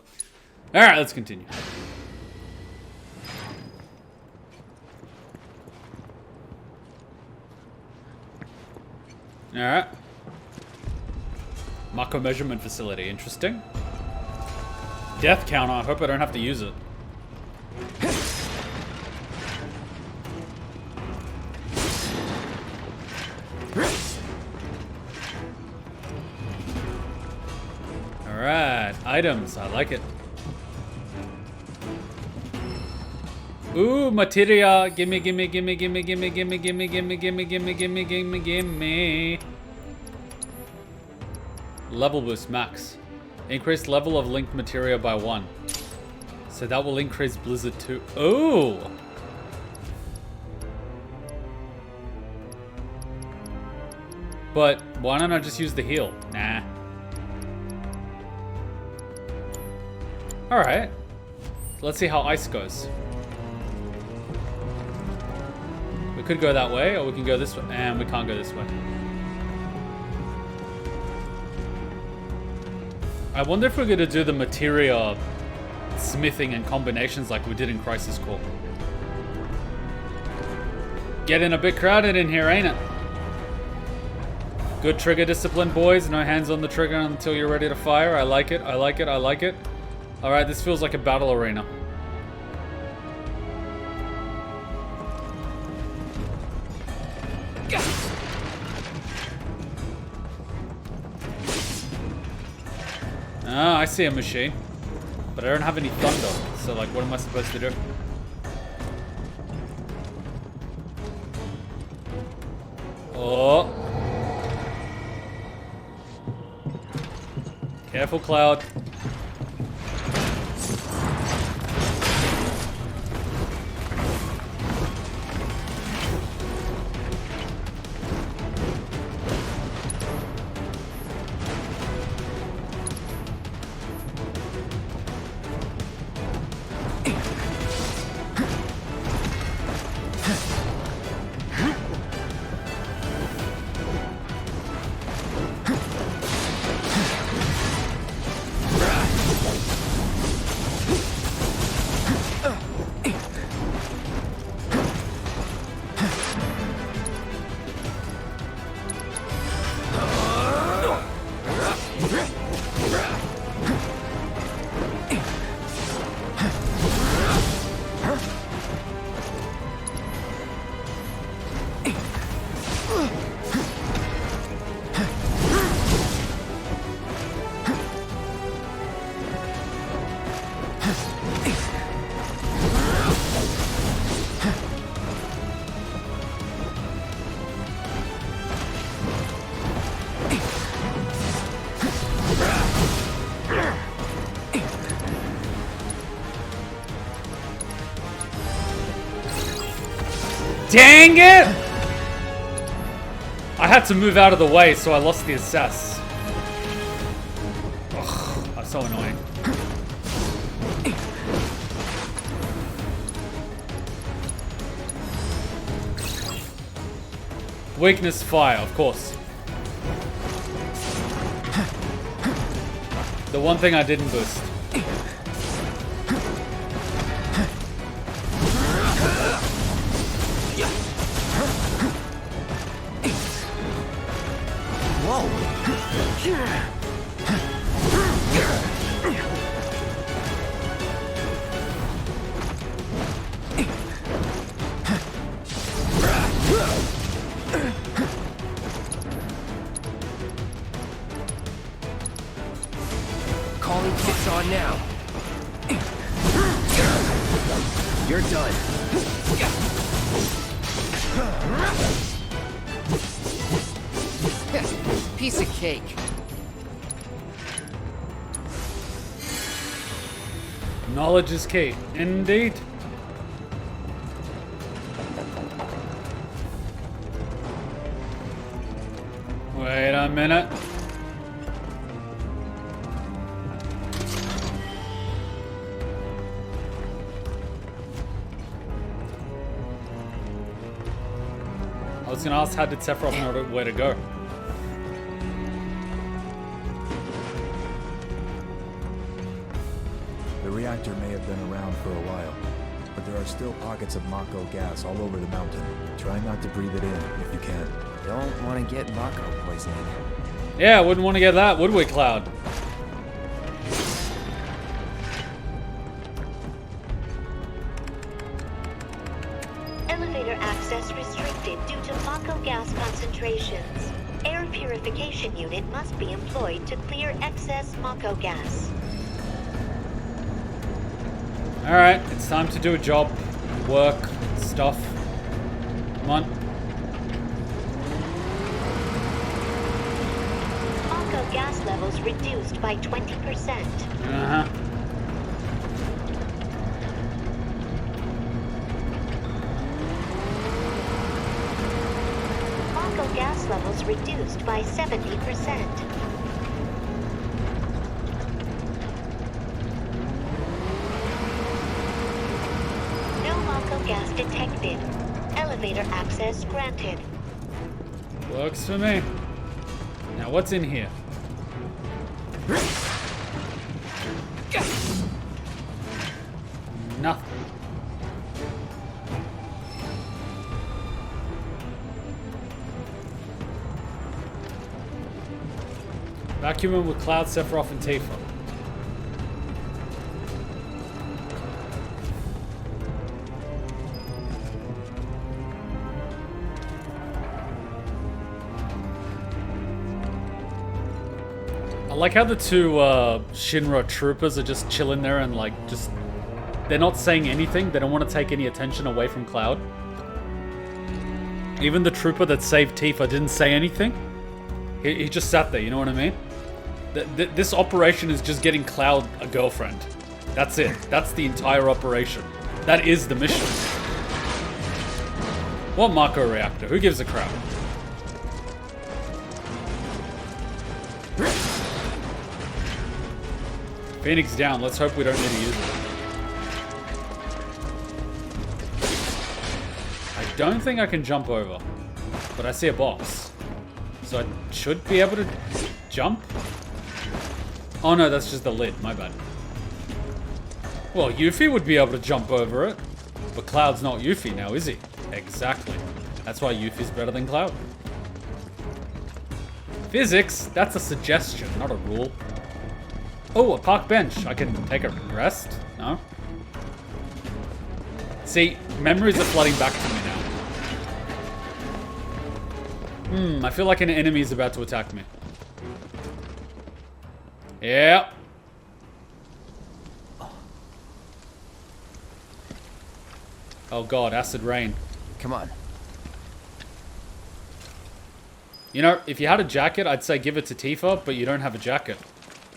Speaker 1: Alright, let's continue. Alright. Mako measurement facility. Interesting. Death counter. I hope I don't have to use it. Alright, items. I like it. Ooh, materia. Gimme, gimme, gimme, gimme, gimme, gimme, gimme, gimme, gimme, gimme, gimme, gimme, gimme. Level boost max. Increase level of linked materia by 1. So that will increase Blizzard 2. Ooh! But why don't I just use the heal? Nah. Alright. Let's see how ice goes. We could go that way, or we can go this way. And we can't go this way. I wonder if we're going to do the materia smithing and combinations like we did in Crisis Core. Getting a bit crowded in here, ain't it? Good trigger discipline, boys. No hands on the trigger until you're ready to fire. I like it, I like it, I like it. Alright, this feels like a battle arena. Ah, I see a machine. But I don't have any thunder. So, like, what am I supposed to do? Oh. Careful, Cloud. Dang it! I had to move out of the way, so I lost the assess. Ugh, that's so annoying. Weakness fire, of course. The one thing I didn't boost.
Speaker 4: Calling kits on now. You're done. Piece of cake.
Speaker 1: Knowledge is key. Indeed. Wait a minute. I was gonna ask, how did Sephiroth know where to go?
Speaker 6: The reactor may have been around for a while, but there are still pockets of Mako gas all over the mountain. Try not to breathe it in if you can.
Speaker 4: Don't want to get Mako poisoning.
Speaker 1: Yeah, wouldn't want to get that, would we, Cloud?
Speaker 2: Elevator access restricted due to Mako gas concentrations. Air purification unit must be employed to clear excess Mako gas.
Speaker 1: Alright, it's time to do a job. Work. Stuff. Come on.
Speaker 2: Mako gas levels reduced by 20%.
Speaker 1: Uh-huh.
Speaker 2: Mako gas levels reduced by 70%. Gas detected. Elevator access granted.
Speaker 1: Works for me. Now what's in here? Nothing. Vacuuming with Cloud, Sephiroth, and Tifa. I like how the two Shinra troopers are just chilling there and like just... They're not saying anything. They don't want to take any attention away from Cloud. Even the trooper that saved Tifa didn't say anything. He just sat there, you know what I mean? This operation is just getting Cloud a girlfriend. That's it. That's the entire operation. That is the mission. What Mako Reactor? Who gives a crap? Phoenix down. Let's hope we don't need to use it. I don't think I can jump over, but I see a box. So I should be able to jump? Oh no, that's just the lid. My bad. Well, Yuffie would be able to jump over it, but Cloud's not Yuffie now, is he? Exactly. That's why Yuffie's better than Cloud. Physics? That's a suggestion, not a rule. Oh, a park bench. I can take a rest? No? See, memories are flooding back to me now. I feel like an enemy is about to attack me. Yeah. Oh god, acid rain.
Speaker 4: Come on.
Speaker 1: You know, if you had a jacket, I'd say give it to Tifa, but you don't have a jacket.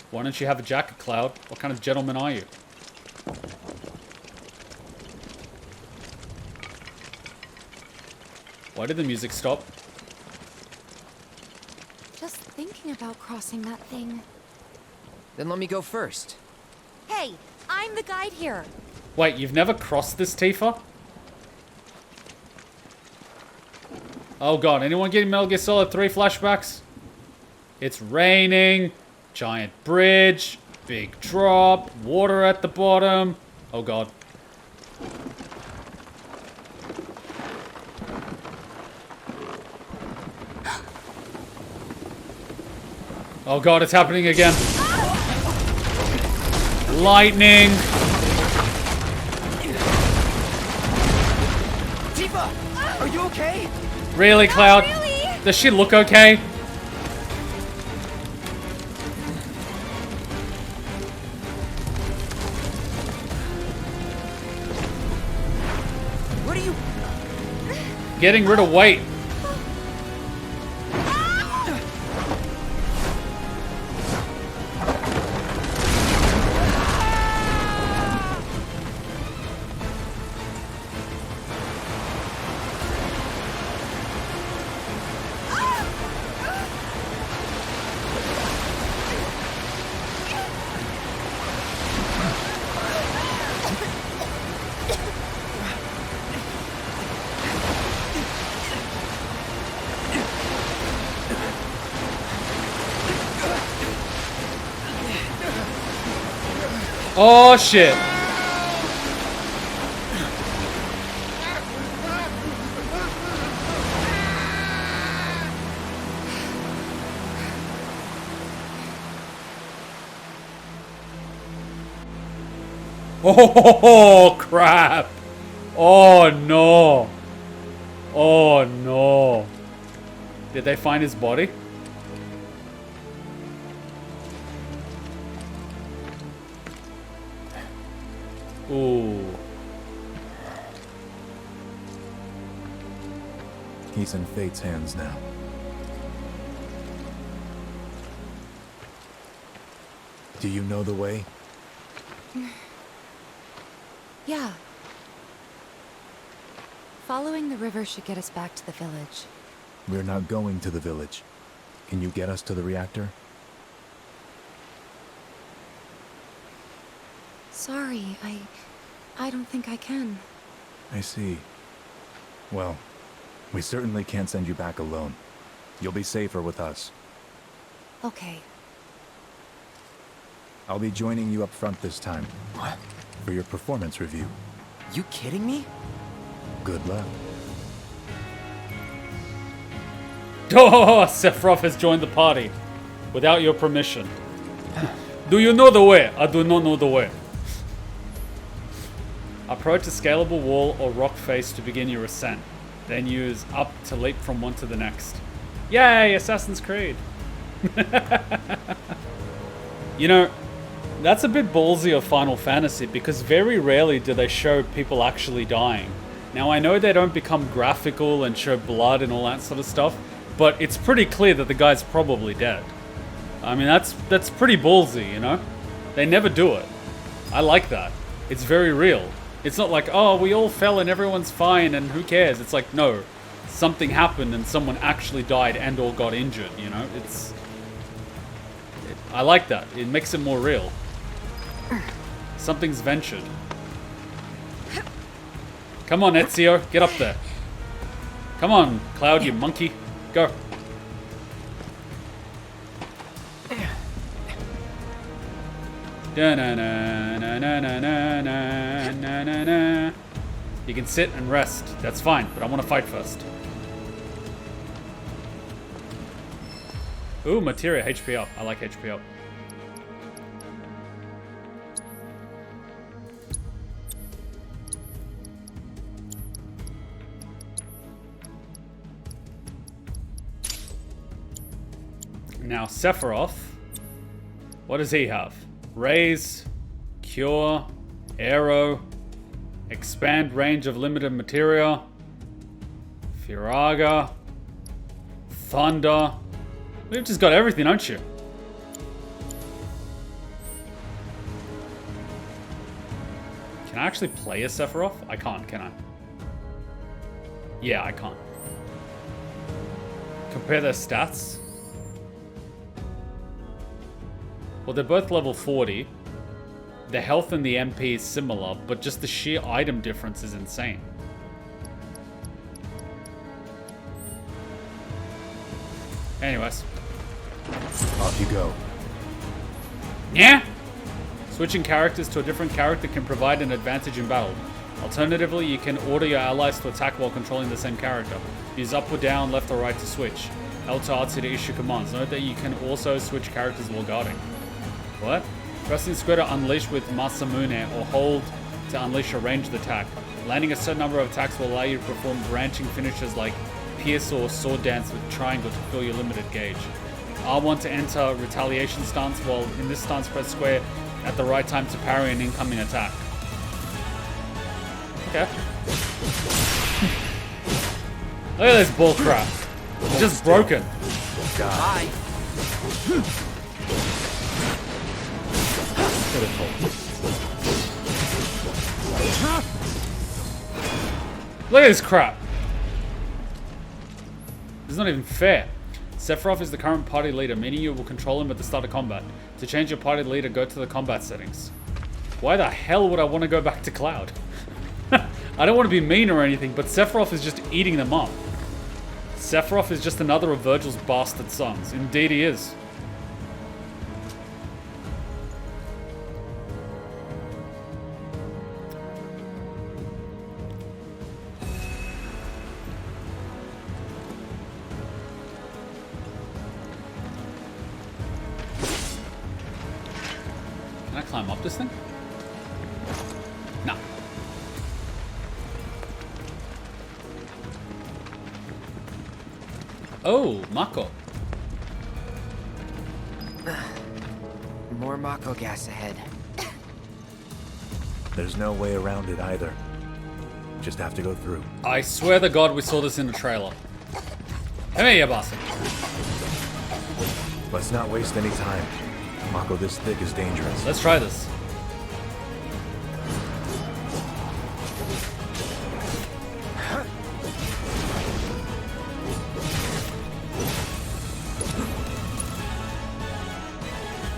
Speaker 1: Why don't you have a jacket, Cloud? What kind of gentleman are you? Why did the music stop?
Speaker 5: Just thinking about crossing that thing.
Speaker 4: Then let me go first.
Speaker 14: Hey, I'm the guide here.
Speaker 1: Wait, you've never crossed this, Tifa? Oh god, anyone getting Metal Gear Solid 3 flashbacks? It's raining, giant bridge, big drop, water at the bottom. Oh god. Oh god, it's happening again. Lightning.
Speaker 4: Tifa, are you okay?
Speaker 1: Really, Cloud?
Speaker 14: Really?
Speaker 1: Does she look okay?
Speaker 4: What are you...
Speaker 1: Getting rid of weight. Oh shit. Oh crap. Oh no. Oh no. Did they find his body? Ooh.
Speaker 6: He's in Fate's hands now. Do you know the way?
Speaker 5: Yeah. Following the river should get us back to the village.
Speaker 6: We're not going to the village. Can you get us to the reactor?
Speaker 5: Sorry, I don't think I can.
Speaker 6: I see. Well, we certainly can't send you back alone. You'll be safer with us.
Speaker 5: Okay.
Speaker 6: I'll be joining you up front this time. For your performance review.
Speaker 4: You kidding me?
Speaker 6: Good luck.
Speaker 1: Oh, Sephiroth has joined the party. Without your permission. Do you know the way? I do not know the way. Approach a scalable wall or rock face to begin your ascent. Then use up to leap from one to the next. Yay, Assassin's Creed. You know, that's a bit ballsy of Final Fantasy because very rarely do they show people actually dying. Now I know they don't become graphical and show blood and all that sort of stuff, but it's pretty clear that the guy's probably dead. I mean, that's pretty ballsy, you know? They never do it. I like that. It's very real. It's not like, oh, we all fell and everyone's fine and who cares? It's like, no, something happened and someone actually died and or got injured, you know? I like that. It makes it more real. Something's ventured. Come on, Ezio, get up there. Come on, Cloud, you monkey. Go. Da-na-na-na-na-na-na-na-na-na. You can sit and rest. That's fine, but I want to fight first. Ooh, materia, HP up. I like HP up. Now, Sephiroth, what does he have? Raise, Cure, Arrow, Expand range of limited materia, Firaga, Thunder. We've just got everything, don't you? Can I actually play as Sephiroth? I can't, can I? Yeah, I can't. Compare their stats. Well, they're both level 40. The health and the MP is similar, but just the sheer item difference is insane. Anyways.
Speaker 6: Off you go.
Speaker 1: Yeah? Switching characters to a different character can provide an advantage in battle. Alternatively, you can order your allies to attack while controlling the same character. Use up or down, left or right to switch. L to R2 to issue commands. Note that you can also switch characters while guarding. What? Pressing square to unleash with Masamune or hold to unleash a ranged attack. Landing a certain number of attacks will allow you to perform branching finishes like Pierce or Sword Dance with Triangle to fill your limited gauge. R1 to enter retaliation stance, while in this stance press square at the right time to parry an incoming attack. Okay. Look at this bullcrap. It's just broken.
Speaker 4: Bye.
Speaker 1: Look at this crap. This is not even fair. Sephiroth is the current party leader, meaning you will control him at the start of combat. To change your party leader, go to the combat settings. Why the hell would I want to go back to Cloud? I don't want to be mean or anything, but Sephiroth is just eating them up. Sephiroth is just another of Virgil's bastard sons. Indeed he is. Can I climb up this thing? No. Oh, Mako.
Speaker 4: More Mako gas ahead.
Speaker 6: There's no way around it either. Just have to go through.
Speaker 1: I swear to God we saw this in the trailer. Come here, you bastard.
Speaker 6: Let's not waste any time. Mako this thick is dangerous.
Speaker 1: Let's try this.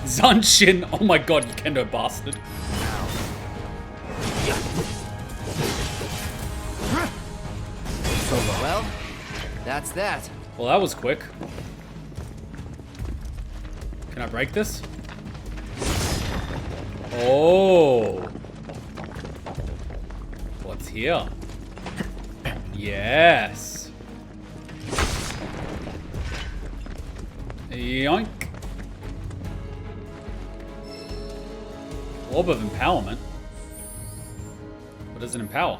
Speaker 1: Zanshin! Oh my god, you kendo bastard.
Speaker 4: Well, that's that.
Speaker 1: Well, that was quick. Can I break this? Oh. What's here? Yes. Yoink. Orb of empowerment. What does it empower?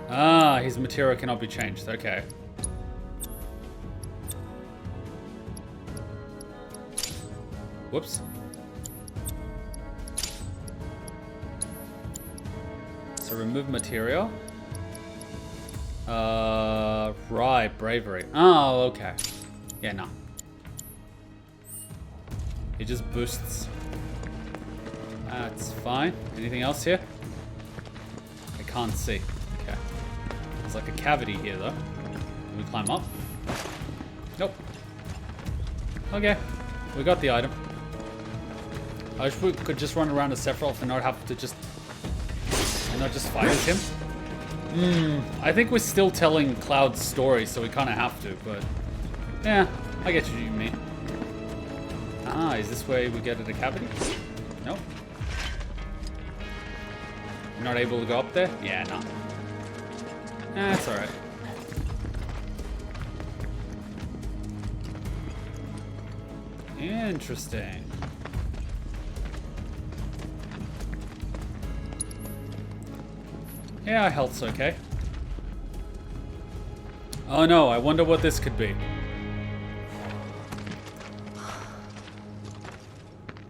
Speaker 1: Ah, his material cannot be changed. Okay. Whoops. So remove material. Right, bravery. Oh, okay. Yeah, no. It just boosts. That's fine. Anything else here? I can't see. Okay. There's like a cavity here, though. Can we climb up? Nope. Okay. We got the item. I wish we could just run around as Sephiroth and not have to just... and not just fight as him. I think we're still telling Cloud's story, so we kind of have to, but... yeah, I get what you mean. Ah, is this where we get to the cavity? Nope. You're not able to go up there? Yeah, no. That's alright. Interesting. Yeah, our health's okay. Oh no, I wonder what this could be.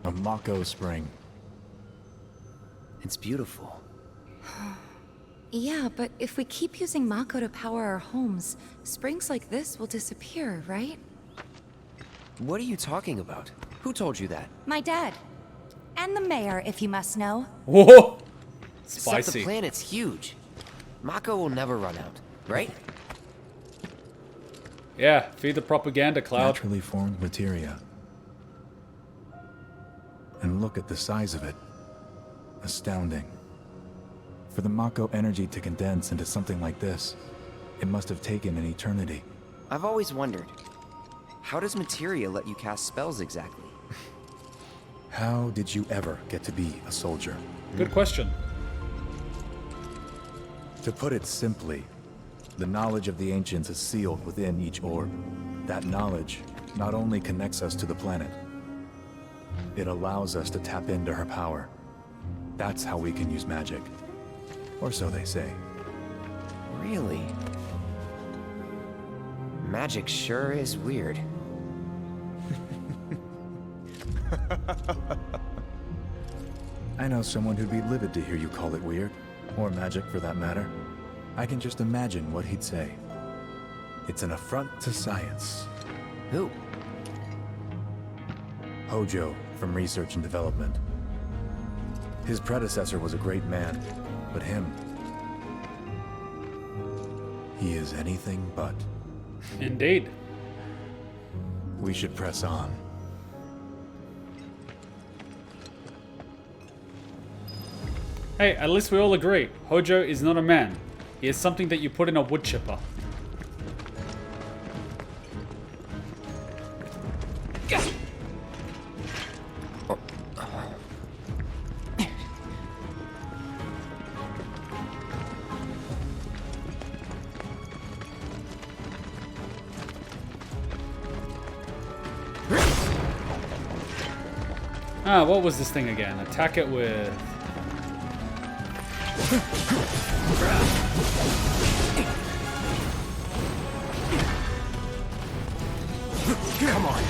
Speaker 6: A Mako spring.
Speaker 4: It's beautiful.
Speaker 5: Yeah, but if we keep using Mako to power our homes, springs like this will disappear, right?
Speaker 4: What are you talking about? Who told you that?
Speaker 14: My dad. And the mayor, if you must know.
Speaker 1: Whoa!
Speaker 4: Except
Speaker 1: Spicy.
Speaker 4: the planet's huge. Mako will never run out, right?
Speaker 1: Yeah, feed the propaganda, Cloud.
Speaker 6: Naturally formed materia. And look at the size of it. Astounding. For the Mako energy to condense into something like this, it must have taken an eternity.
Speaker 4: I've always wondered, how does materia let you cast spells exactly?
Speaker 6: How did you ever get to be a soldier?
Speaker 1: Good question.
Speaker 6: To put it simply, the knowledge of the ancients is sealed within each orb. That knowledge not only connects us to the planet, it allows us to tap into her power. That's how we can use magic. Or so they say.
Speaker 4: Really? Magic sure is weird.
Speaker 6: I know someone who'd be livid to hear you call it weird, or magic for that matter. I can just imagine what he'd say. It's an affront to science.
Speaker 4: Who?
Speaker 6: Hojo, from Research and Development. His predecessor was a great man, but him... he is anything but.
Speaker 1: Indeed.
Speaker 6: We should press on.
Speaker 1: Hey, at least we all agree. Hojo is not a man. He is something that you put in a wood chipper. Ah, what was this thing again? Attack it with...
Speaker 4: Come on.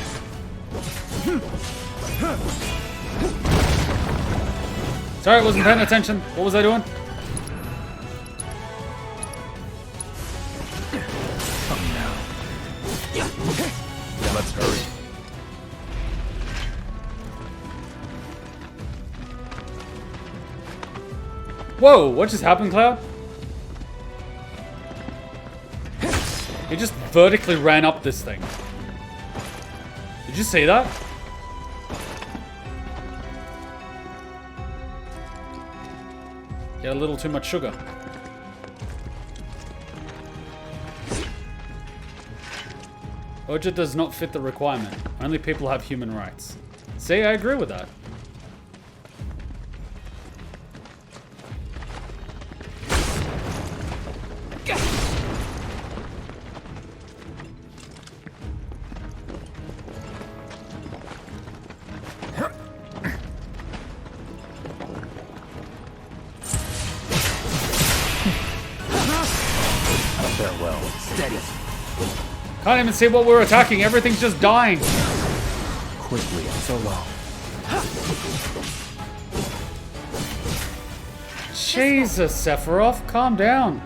Speaker 1: Sorry, I wasn't paying attention. What was I doing?
Speaker 6: Come now. Let's hurry.
Speaker 1: Whoa, what just happened, Cloud? He just vertically ran up this thing. Did you see that? Get a little too much sugar. Oja does not fit the requirement. Only people have human rights. See, I agree with that.
Speaker 6: Farewell.
Speaker 4: Steady.
Speaker 1: Can't even see what we're attacking. Everything's just dying.
Speaker 6: Quickly, so long.
Speaker 1: Jesus, Sephiroth, calm down.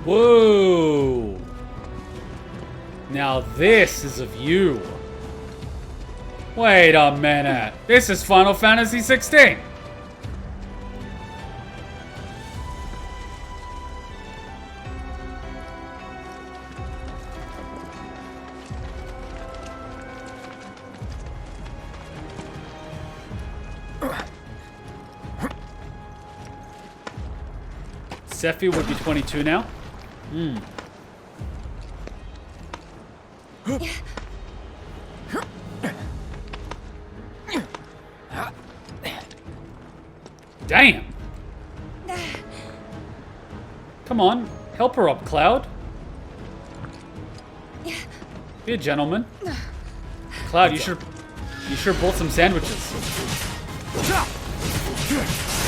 Speaker 1: Whoa! Now this is a view. Wait a minute. This is Final Fantasy 16. Sephi would be 22 now. Hmm. Damn. Come on, help her up, Cloud. Be a gentleman. Cloud, you sure bought some sandwiches.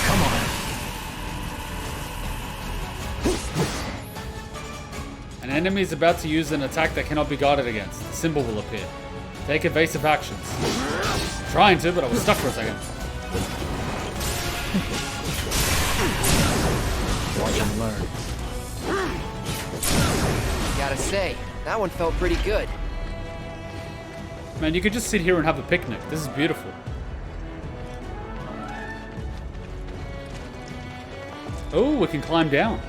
Speaker 6: Come on.
Speaker 1: An enemy is about to use an attack that cannot be guarded against. The symbol will appear. Take evasive actions. Trying to, but I was stuck for a second.
Speaker 4: Watch and learn. Gotta say, that one felt pretty good.
Speaker 1: Man, you could just sit here and have a picnic. This is beautiful. Oh, we can climb down.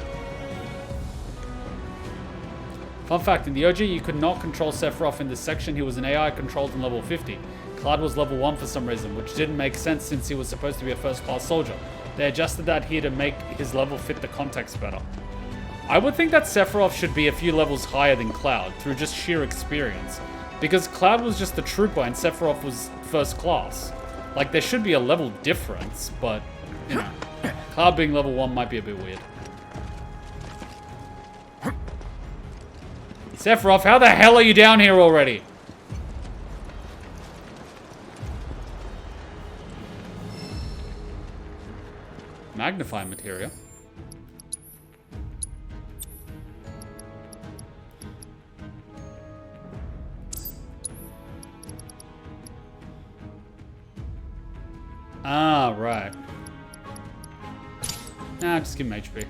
Speaker 1: Fun fact, in the OG, you could not control Sephiroth in this section. He was an AI controlled in level 50. Cloud was level 1 for some reason, which didn't make sense since he was supposed to be a first-class soldier. They adjusted that here to make his level fit the context better. I would think that Sephiroth should be a few levels higher than Cloud, through just sheer experience. Because Cloud was just a trooper and Sephiroth was first class. Like, there should be a level difference, but, you know. Cloud being level 1 might be a bit weird. Sephiroth, how the hell are you down here already? Magnifying material. Ah, right. Nah, just give him HP.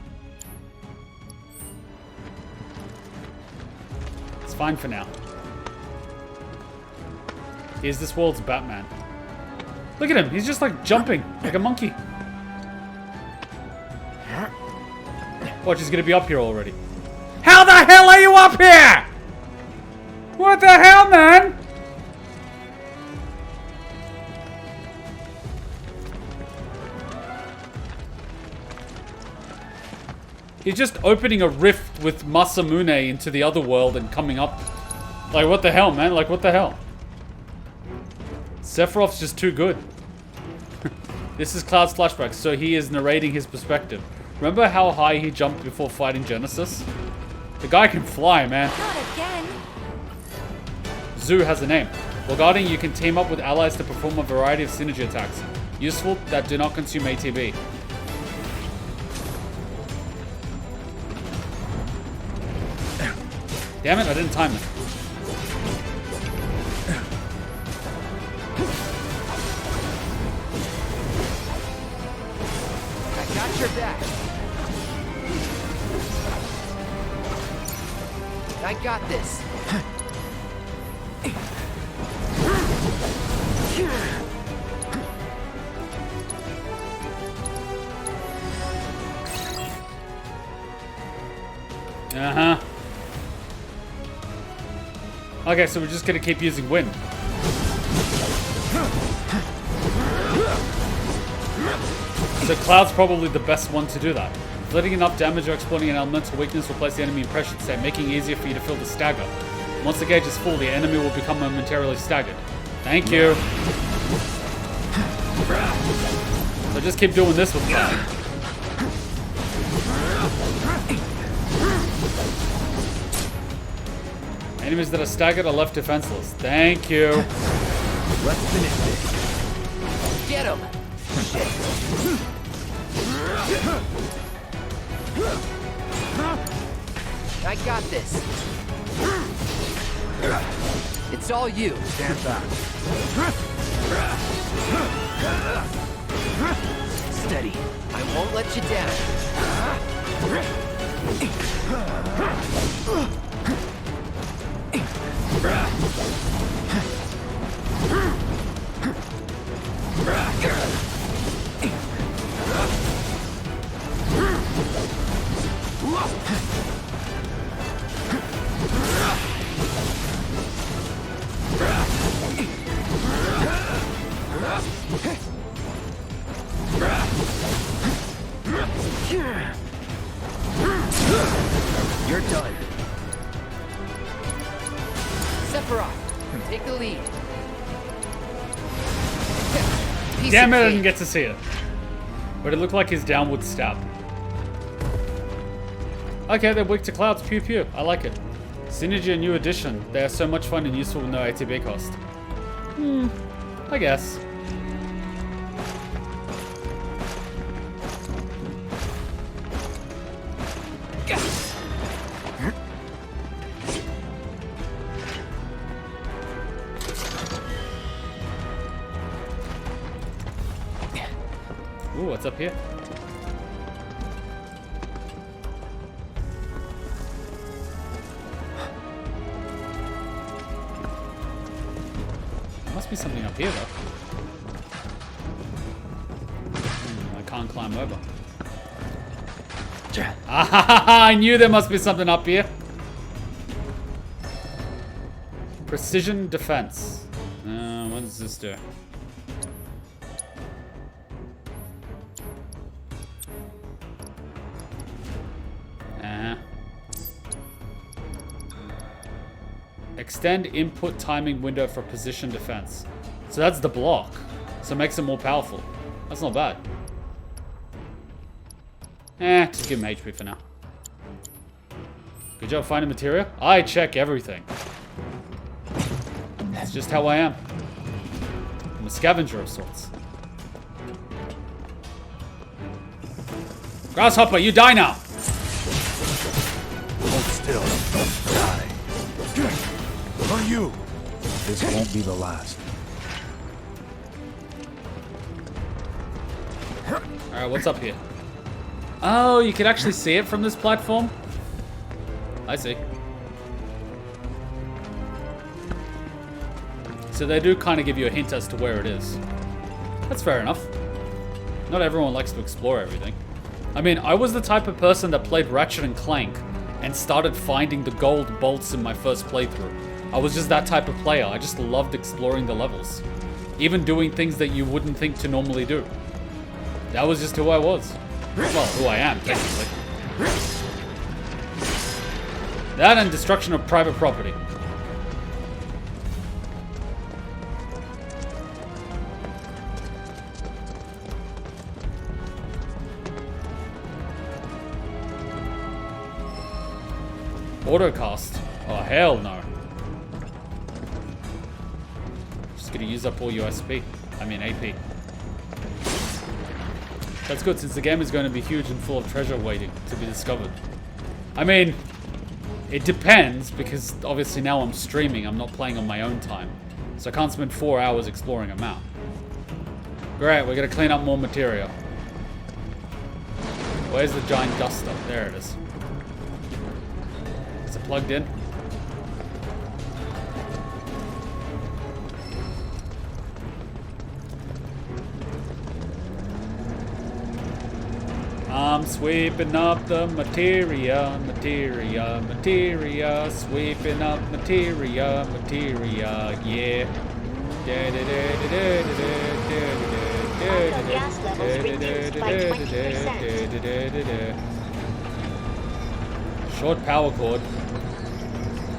Speaker 1: It's fine for now. Here's this world's Batman. Look at him, he's just like jumping, like a monkey. Watch, he's gonna be up here already. How the hell are you up here? What the hell, man? He's just opening a rift with Masamune into the other world and coming up. Like, what the hell, man? Like, what the hell? Sephiroth's just too good. This is Cloud's flashback, so he is narrating his perspective. Remember how high he jumped before fighting Genesis? The guy can fly, man.
Speaker 14: Not again.
Speaker 1: Zu has a name. While guarding, you can team up with allies to perform a variety of synergy attacks. Useful that do not consume ATB. Damn it, I didn't time it.
Speaker 4: I got your back. I got this.
Speaker 1: Uh-huh. Okay, so we're just gonna keep using wind. So Cloud's probably the best one to do that. Letting enough damage or exploiting an elemental weakness will place the enemy in pressure state, making it easier for you to feel the stagger. Once the gauge is full, the enemy will become momentarily staggered. Thank you. So just keep doing this with Cloud. Enemies that are staggered are left defenseless. Thank you.
Speaker 4: Let's finish this. Get him! Shit. I got this. It's all you.
Speaker 6: Stand back.
Speaker 4: Steady. I won't let you down. You're done. Sephiroth, take the lead.
Speaker 1: Damn it, I didn't get to see it. But it looked like his downward stab. Okay, they're weak to Cloud's pew pew. I like it. Synergy and new addition. They are so much fun and useful with no ATB cost. I guess. Ooh, what's up here? There must be something up here, though. I can't climb over. I knew there must be something up here. Precision defense. What does this do? Extend input timing window for position defense. So that's the block. So it makes it more powerful. That's not bad. Just give him HP for now. Good job finding material. I check everything. That's just how I am. I'm a scavenger of sorts. Grasshopper, you die now!
Speaker 6: Hold still. Die. Or you. This won't be the last.
Speaker 1: Alright, what's up here? Oh, you can actually see it from this platform? I see. So they do kind of give you a hint as to where it is. That's fair enough. Not everyone likes to explore everything. I mean, I was the type of person that played Ratchet and Clank and started finding the gold bolts in my first playthrough. I was just that type of player. I just loved exploring the levels. Even doing things that you wouldn't think to normally do. That was just who I was. Well, who I am, technically. That and destruction of private property. Autocast. Oh, hell no. Just gonna use up all USB. I mean AP. That's good, since the game is going to be huge and full of treasure waiting to be discovered. I mean, it depends, because obviously now I'm streaming, I'm not playing on my own time. So I can't spend 4 hours exploring a map. Great, we're gonna clean up more material. Where's the giant duster? There it is. Is it plugged in? I'm sweeping up the materia, sweeping up materia, yeah.
Speaker 2: Gas levels reduced by 20%.
Speaker 1: Short power cord.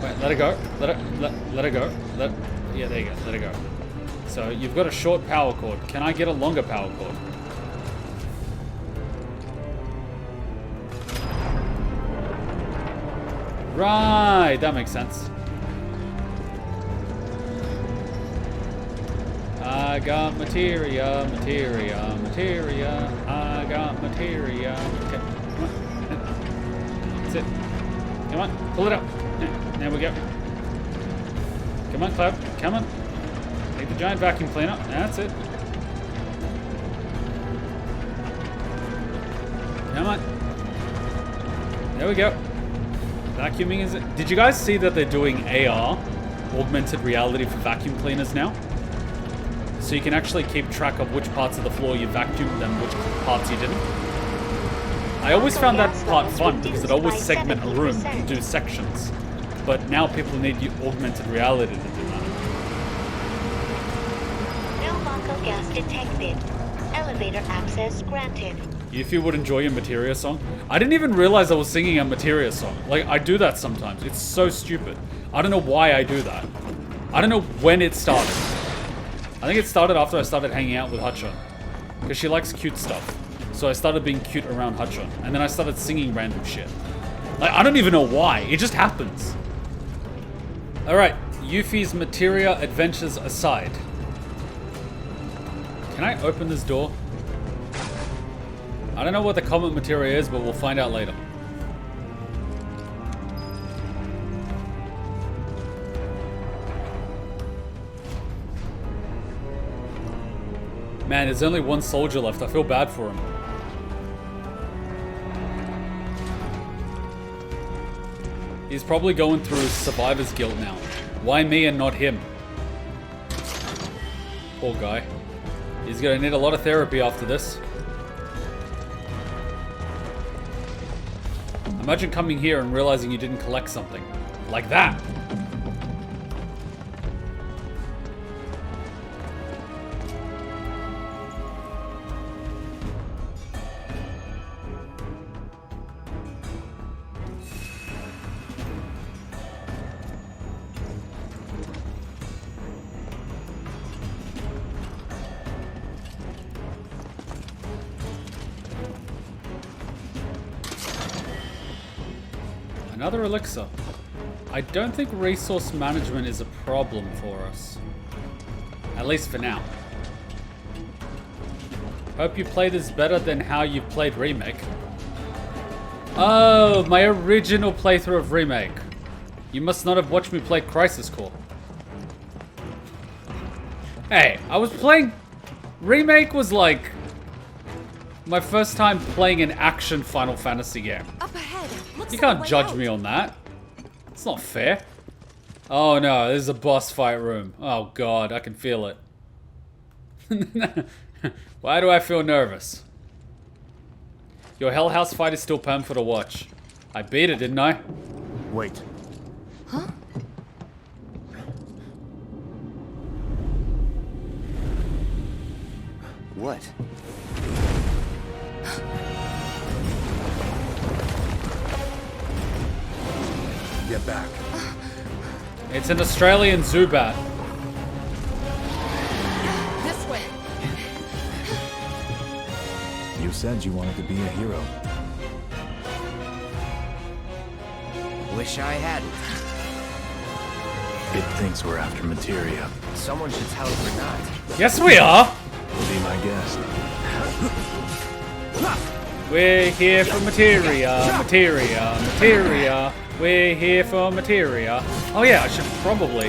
Speaker 1: Wait, let it go. Let it go. Yeah, there you go. Let it go. So you've got a short power cord. Can I get a longer power cord? Right, that makes sense. I got materia. I got materia. Okay. That's it. Come on, pull it up. There we go. Come on, Cloud. Come on. Take the giant vacuum cleaner. That's it. Come on. There we go. Vacuuming is it? Did you guys see that they're doing AR, augmented reality, for vacuum cleaners now? So you can actually keep track of which parts of the floor you vacuumed and which parts you didn't. I always found that part fun because it always segment a room into sections. But now people need augmented reality to do that.
Speaker 2: No Mako gas detected. Elevator access granted.
Speaker 1: If you would enjoy a Materia song. I didn't even realize I was singing a Materia song. Like, I do that sometimes. It's so stupid. I don't know why I do that. I don't know when it started. I think it started after I started hanging out with Hutchon. Because she likes cute stuff. So I started being cute around Hutchon. And then I started singing random shit. Like, I don't even know why. It just happens. Alright. Yuffie's Materia adventures aside. Can I open this door? I don't know what the common materia is, but we'll find out later. Man, there's only one soldier left. I feel bad for him. He's probably going through survivor's guilt now. Why me and not him? Poor guy. He's gonna need a lot of therapy after this. Imagine coming here and realizing you didn't collect something. Like that. Another elixir. I don't think resource management is a problem for us. At least for now. Hope you play this better than how you played Remake. Oh, my original playthrough of Remake. You must not have watched me play Crisis Core. Hey, I was playing... Remake was like... my first time playing an action Final Fantasy game.
Speaker 14: Up ahead.
Speaker 1: You can't judge me on that. It's not fair. Oh no, this is a boss fight room. Oh god, I can feel it. Why do I feel nervous? Your Hell House fight is still perm for to watch. I beat it, didn't I?
Speaker 6: Wait.
Speaker 5: Huh?
Speaker 4: What?
Speaker 6: Get back.
Speaker 1: It's an Australian Zubat.
Speaker 20: This way.
Speaker 6: You said you wanted to be a hero.
Speaker 4: Wish I hadn't.
Speaker 6: It thinks we're after materia.
Speaker 4: Someone should tell it we're not.
Speaker 1: Yes, we are.
Speaker 6: Be my guest.
Speaker 1: We're here for materia, materia, materia. We're here for materia. Oh yeah, I should probably.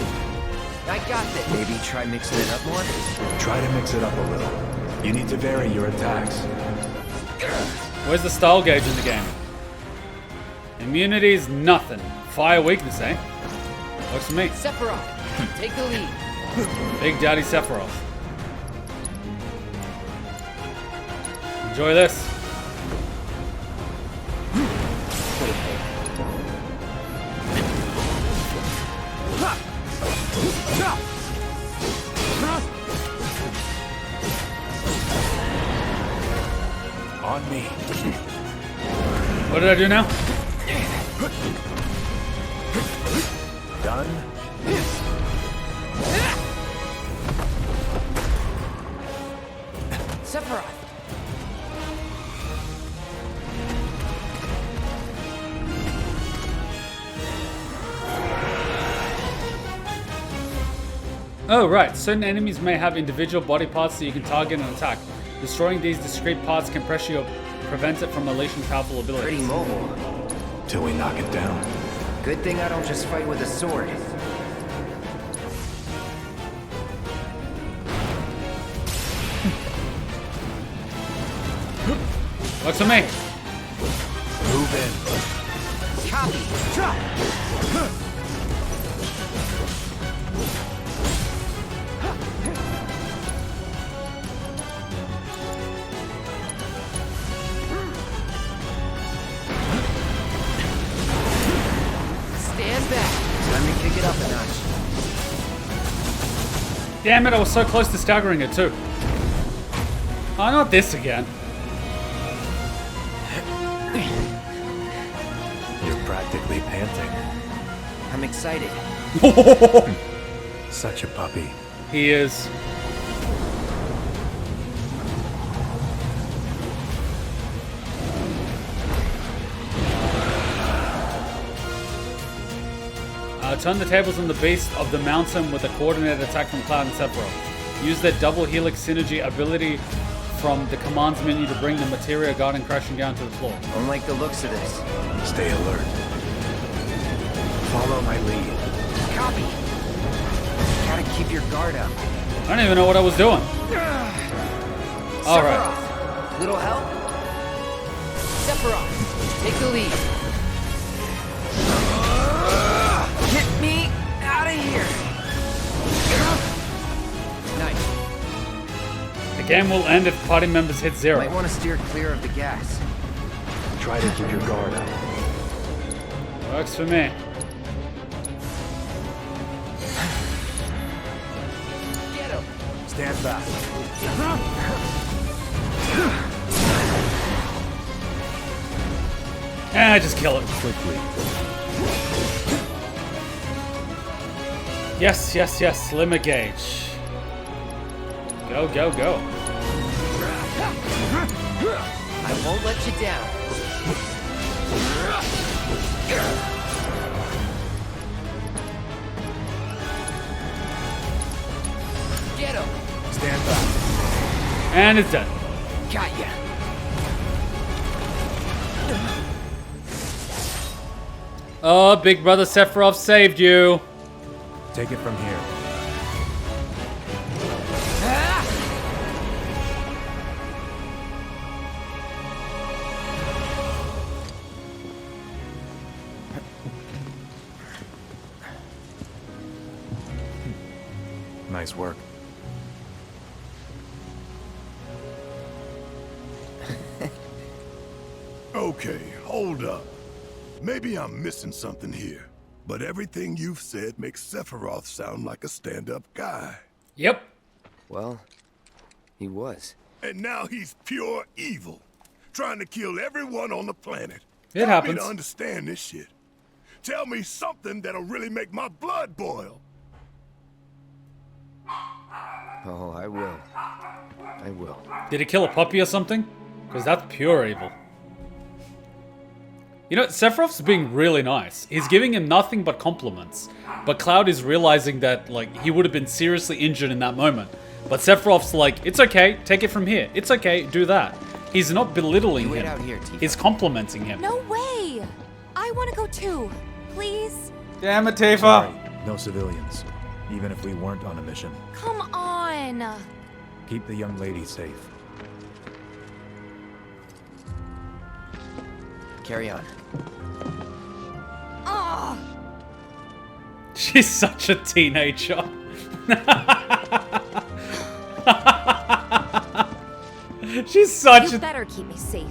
Speaker 4: I got this. Maybe try mixing it up more?
Speaker 6: Try to mix it up a little. You need to vary your attacks.
Speaker 1: Where's the style gauge in the game? Immunity is nothing. Fire weakness, eh? Works for me.
Speaker 20: Sephiroth, take the lead.
Speaker 1: Big Daddy Sephiroth. Enjoy this.
Speaker 6: On me.
Speaker 1: What did I do now?
Speaker 6: Done.
Speaker 20: Sephiroth.
Speaker 1: Oh, right. Certain enemies may have individual body parts that you can target and attack. Destroying these discrete parts can pressure or prevent it from unleashing powerful abilities.
Speaker 4: Pretty mobile.
Speaker 6: Till we knock it down.
Speaker 4: Good thing I don't just fight with a sword.
Speaker 1: Works for me.
Speaker 6: Move in.
Speaker 4: Copy. Drop.
Speaker 20: Stand back.
Speaker 4: Time to kick it up a notch.
Speaker 1: Damn it, I was so close to staggering it too. Oh, not this again.
Speaker 6: You're practically panting.
Speaker 4: I'm excited.
Speaker 6: Such a puppy.
Speaker 1: He is. Turn the tables on the beast of the mountain with a coordinated attack from Cloud and Sephiroth. Use their double helix synergy ability from the commands menu to bring the materia garden crashing down to the floor.
Speaker 4: I don't like the looks of this.
Speaker 6: Stay alert. Follow my lead.
Speaker 4: Copy. Gotta keep your guard up.
Speaker 1: I don't even know what I was doing. All right.
Speaker 4: Sephiroth, little help? Sephiroth, take the lead. Get me out of here. Nice.
Speaker 1: The game will end if party members hit 0.
Speaker 4: Might want to steer clear of the gas.
Speaker 6: Try to keep your guard up.
Speaker 1: Works for me.
Speaker 4: Get him.
Speaker 6: Stand back.
Speaker 1: Just kill it quickly. Yes, yes, yes. Limit gauge. Go, go, go.
Speaker 4: I won't let you down. Get him.
Speaker 6: Stand back.
Speaker 1: And it's done.
Speaker 4: Got ya.
Speaker 1: Oh, Big Brother Sephiroth saved you.
Speaker 6: Take it from here. Nice work.
Speaker 3: Okay, hold up. Maybe I'm missing something here, but everything you've said makes Sephiroth sound like a stand-up guy.
Speaker 1: Yep.
Speaker 4: Well, he was.
Speaker 3: And now he's pure evil, trying to kill everyone on the planet.
Speaker 1: It
Speaker 3: Help me
Speaker 1: happens.
Speaker 3: to understand this shit. Tell me something that'll really make my blood boil.
Speaker 4: Oh, I will. I will.
Speaker 1: Did he kill a puppy or something? Because that's pure evil. You know, Sephiroth's being really nice. He's giving him nothing but compliments. But Cloud is realizing that, like, he would have been seriously injured in that moment. But Sephiroth's like, it's okay, take it from here. It's okay, do that. He's not belittling him.
Speaker 4: Out here, Tifa.
Speaker 1: He's complimenting him.
Speaker 14: No way! I want to go too. Please?
Speaker 1: Damn it, Tifa!
Speaker 6: Sorry, no civilians. Even if we weren't on a mission.
Speaker 14: Come on!
Speaker 6: Keep the young lady safe.
Speaker 4: Carry on.
Speaker 14: Oh!
Speaker 1: She's such a teenager. She's such
Speaker 14: You
Speaker 1: a...
Speaker 14: better keep me safe.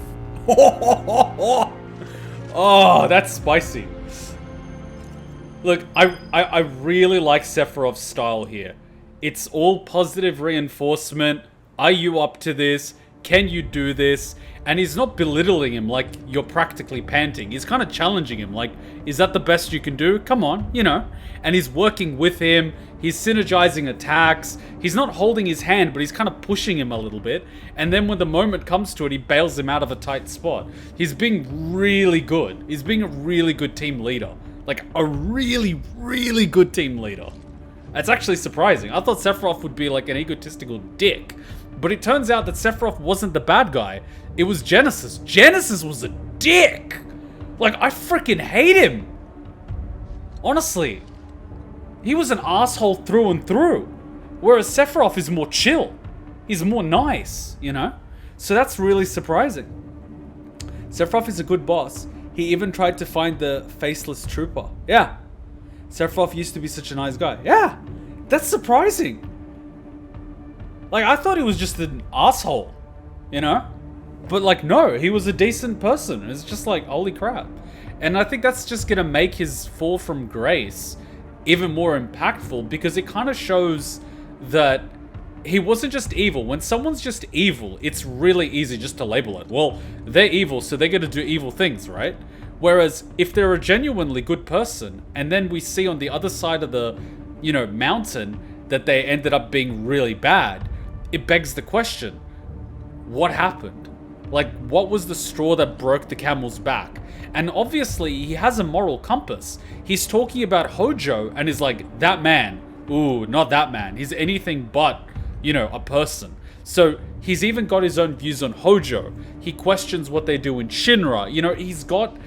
Speaker 1: Oh, that's spicy. Look, I really like Sephiroth's style here. It's all positive reinforcement. Are you up to this? Can you do this? And he's not belittling him like you're practically panting. He's kind of challenging him like, is that the best you can do? Come on, you know. And he's working with him. He's synergizing attacks. He's not holding his hand, but he's kind of pushing him a little bit. And then when the moment comes to it, he bails him out of a tight spot. He's being really good. He's being a really good team leader. Like a really, really good team leader. That's actually surprising. I thought Sephiroth would be like an egotistical dick. But it turns out that Sephiroth wasn't the bad guy. It was Genesis. Genesis was a dick. Like, I freaking hate him. Honestly. He was an asshole through and through. Whereas Sephiroth is more chill. He's more nice, you know? So that's really surprising. Sephiroth is a good boss. He even tried to find the faceless trooper. Yeah. Sephiroth used to be such a nice guy. Yeah. That's surprising. Like, I thought he was just an asshole, you know? But like, no, he was a decent person. It's just like, holy crap. And I think that's just gonna make his fall from grace even more impactful, because it kind of shows that he wasn't just evil. When someone's just evil, it's really easy just to label it. Well, they're evil, so they're gonna do evil things, right? Whereas if they're a genuinely good person, and then we see on the other side of the, you know, mountain that they ended up being really bad, it begs the question, what happened? Like, what was the straw that broke the camel's back? And obviously, he has a moral compass. He's talking about Hojo and is like, that man. Ooh, not that man. He's anything but, you know, a person. So he's even got his own views on Hojo. He questions what they do in Shinra. You know, he's got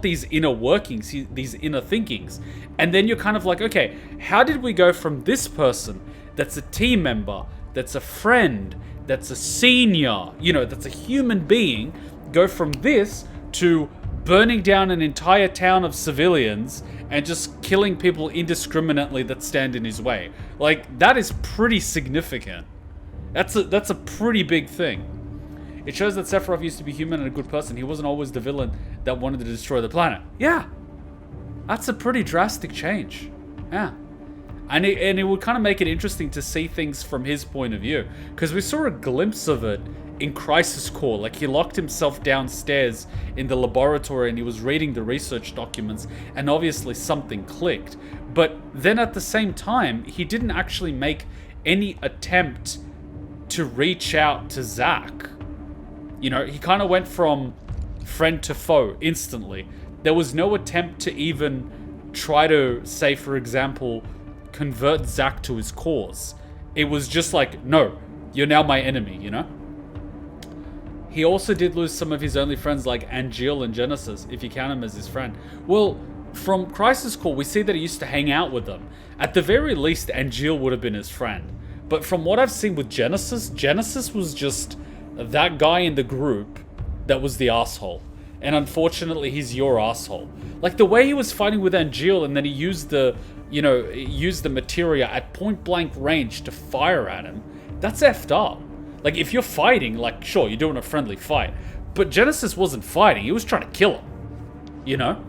Speaker 1: these inner workings, these inner thinkings. And then you're kind of like, okay, how did we go from this person that's a team member, that's a friend, that's a senior, you know, that's a human being, go from this to burning down an entire town of civilians and just killing people indiscriminately that stand in his way. Like, that is pretty significant. That's a pretty big thing. It shows that Sephiroth used to be human and a good person. He wasn't always the villain that wanted to destroy the planet. Yeah. That's a pretty drastic change. Yeah. And it would kind of make it interesting to see things from his point of view. Because we saw a glimpse of it in Crisis Core. Like, he locked himself downstairs in the laboratory and he was reading the research documents, and obviously something clicked. But then at the same time, he didn't actually make any attempt to reach out to Zack. You know, he kind of went from friend to foe instantly. There was no attempt to even try to, say, for example, convert Zack to his cause. It was just like, no, you're now my enemy, you know? He also did lose some of his only friends like Angeal and Genesis, if you count him as his friend. Well, from Crisis Core, we see that he used to hang out with them. At the very least, Angeal would have been his friend. But from what I've seen with Genesis, Genesis was just that guy in the group that was the asshole. And unfortunately, he's your asshole. Like, the way he was fighting with Angeal and then he used the, you know, used the materia at point blank range to fire at him, that's effed up. Like, if you're fighting, like, sure, you're doing a friendly fight. But Genesis wasn't fighting, he was trying to kill him. You know?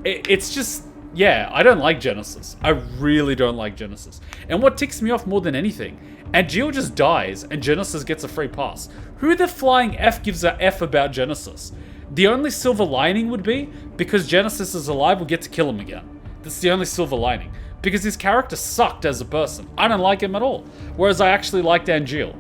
Speaker 1: It's just, yeah, I don't like Genesis. I really don't like Genesis. And what ticks me off more than anything, Angeal just dies and Genesis gets a free pass. Who the flying F gives a F about Genesis? The only silver lining would be, because Genesis is alive, we'll get to kill him again. That's the only silver lining. Because his character sucked as a person. I don't like him at all. Whereas I actually liked Angeal.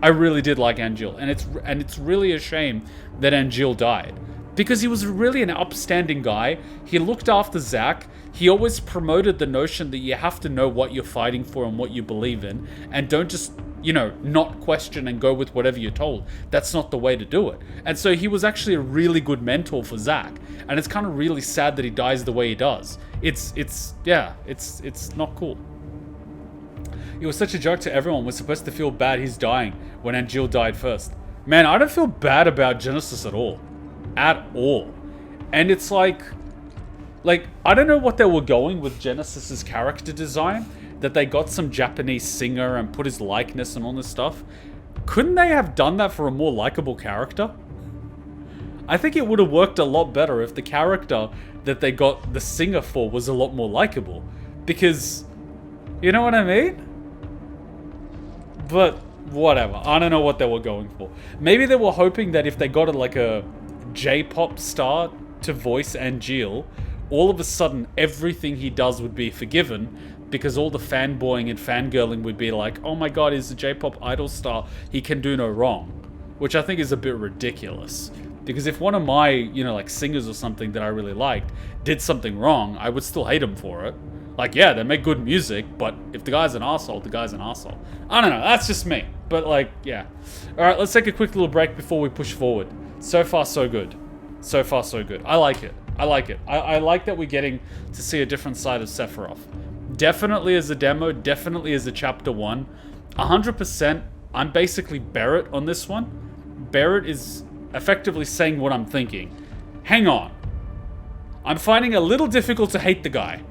Speaker 1: I really did like Angeal. And it's really a shame that Angeal died. Because he was really an upstanding guy. He looked after Zack. He always promoted the notion that you have to know what you're fighting for and what you believe in. And don't just, you know, not question and go with whatever you're told. That's not the way to do it. And so he was actually a really good mentor for Zack. And it's kind of really sad that he dies the way he does. It's not cool. He was such a joke to everyone. We're supposed to feel bad he's dying when Angeal died first. Man, I don't feel bad about Genesis at all. At all. And it's like, I don't know what they were going with Genesis's character design, that they got some Japanese singer and put his likeness and all this stuff. Couldn't they have done that for a more likable character? I think it would have worked a lot better if the character that they got the singer for was a lot more likable. Because, you know what I mean? But whatever. I don't know what they were going for. Maybe they were hoping that if they got like a J-pop star to voice Angeal, all of a sudden everything he does would be forgiven, because all the fanboying and fangirling would be like, oh my god, he's a J-pop idol star, he can do no wrong. Which I think is a bit ridiculous. Because if one of my, you know, like singers or something that I really liked did something wrong, I would still hate him for it. Like, yeah, they make good music, but if the guy's an asshole, the guy's an asshole. I don't know, that's just me. But like, yeah. Alright, let's take a quick little break before we push forward. So far, so good. So far, so good. I like it. I like it. I like that we're getting to see a different side of Sephiroth. Definitely as a demo, definitely as a chapter 1. 100%, I'm basically Barrett on this one. Barrett is effectively saying what I'm thinking. Hang on. I'm finding it a little difficult to hate the guy.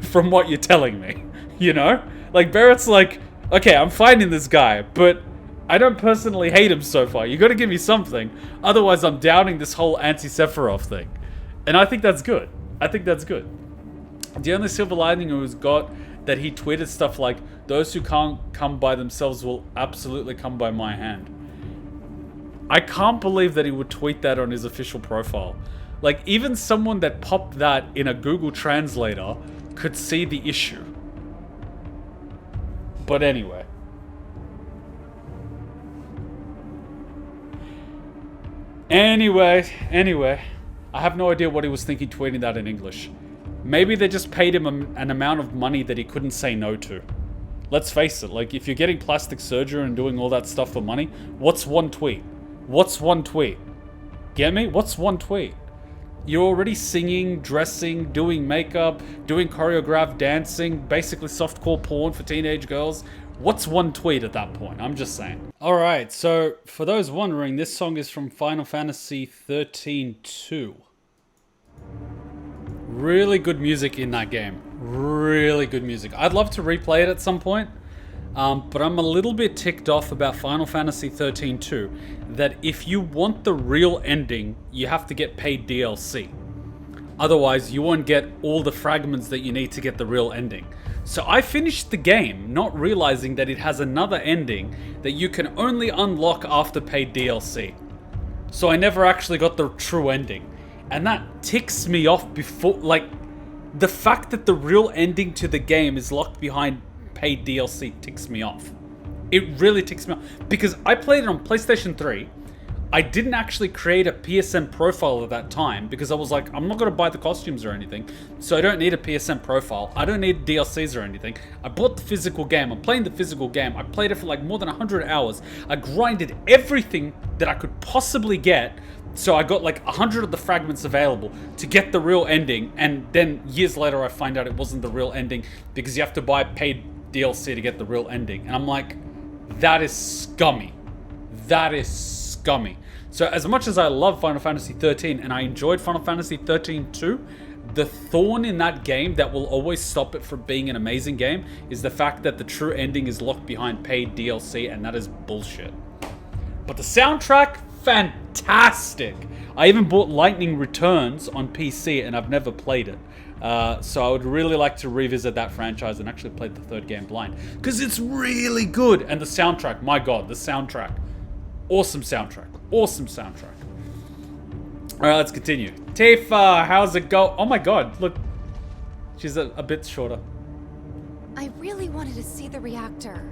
Speaker 1: From what you're telling me. You know? Like, Barrett's like, okay, I'm finding this guy, but I don't personally hate him so far. You gotta give me something. Otherwise, I'm doubting this whole anti-Sephiroth thing. And I think that's good. I think that's good. The only silver lining it was got that he tweeted stuff like, those who can't come by themselves will absolutely come by my hand. I can't believe that he would tweet that on his official profile. Like, even someone that popped that in a Google Translator could see the issue. But anyway. Anyway. I have no idea what he was thinking tweeting that in English. Maybe they just paid him an amount of money that he couldn't say no to. Let's face it, like, if you're getting plastic surgery and doing all that stuff for money, what's one tweet? What's one tweet? Get me? What's one tweet? You're already singing, dressing, doing makeup, doing choreographed dancing, basically softcore porn for teenage girls. What's one tweet at that point? I'm just saying. Alright, so for those wondering, this song is from Final Fantasy 13-2. Really good music in that game. Really good music. I'd love to replay it at some point, but I'm a little bit ticked off about Final Fantasy 13-2, that if you want the real ending, you have to get paid DLC. Otherwise, you won't get all the fragments that you need to get the real ending. So I finished the game not realizing that it has another ending that you can only unlock after paid DLC. So I never actually got the true ending. And that ticks me off before, like, the fact that the real ending to the game is locked behind paid DLC ticks me off. It really ticks me off. Because I played it on PlayStation 3. I didn't actually create a PSN profile at that time because I was like, I'm not going to buy the costumes or anything, so I don't need a PSN profile. I don't need DLCs or anything. I bought the physical game. I'm playing the physical game. I played it for like more than 100 hours. I grinded everything that I could possibly get, so I got like 100 of the fragments available to get the real ending, and then years later I find out it wasn't the real ending because you have to buy paid DLC to get the real ending. And I'm like, that is scummy. That is scummy. So as much as I love Final Fantasy 13 and I enjoyed Final Fantasy 13-2, the thorn in that game that will always stop it from being an amazing game is the fact that the true ending is locked behind paid DLC, and that is bullshit. But the soundtrack, fantastic. I even bought Lightning Returns on PC and I've never played it. So I would really like to revisit that franchise and actually play the third game blind, because it's really good. And the soundtrack, my god, the soundtrack. Awesome soundtrack. Awesome soundtrack. Alright, let's continue. Tifa, how's it go? Oh my god, look. She's a bit shorter.
Speaker 5: I really wanted to see the reactor.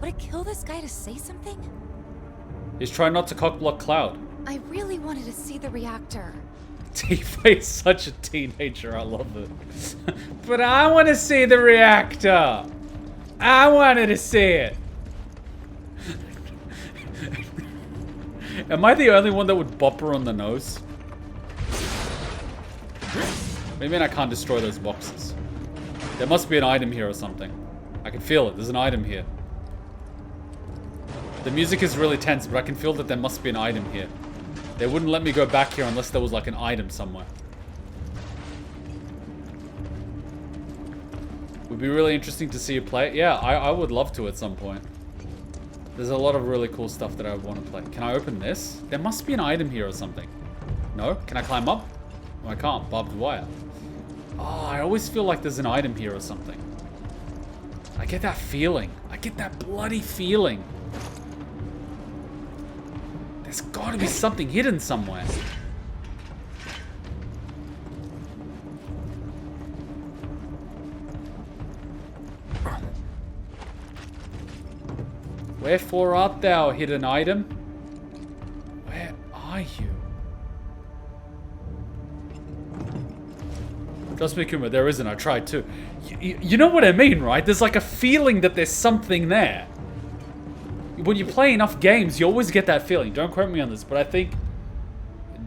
Speaker 5: Would it kill this guy to say something?
Speaker 1: He's trying not to cockblock Cloud.
Speaker 5: I really wanted to see the reactor.
Speaker 1: Tifa is such a teenager, I love it. But I want to see the reactor. I wanted to see it. Am I the only one that would bop her on the nose? What do you mean I can't destroy those boxes? There must be an item here or something. I can feel it. There's an item here. The music is really tense, but I can feel that there must be an item here. They wouldn't let me go back here unless there was like an item somewhere. Would be really interesting to see you play it. Yeah, I would love to at some point. There's a lot of really cool stuff that I would want to play. Can I open this? There must be an item here or something. No? Can I climb up? Oh, I can't. Barbed wire. Oh, I always feel like there's an item here or something. I get that feeling. I get that bloody feeling. There's got to be something hidden somewhere. Wherefore art thou, hidden item? Where are you? Trust me, Kuma, there isn't. I tried too. You know what I mean, right? There's like a feeling that there's something there. When you play enough games, you always get that feeling. Don't quote me on this, but I think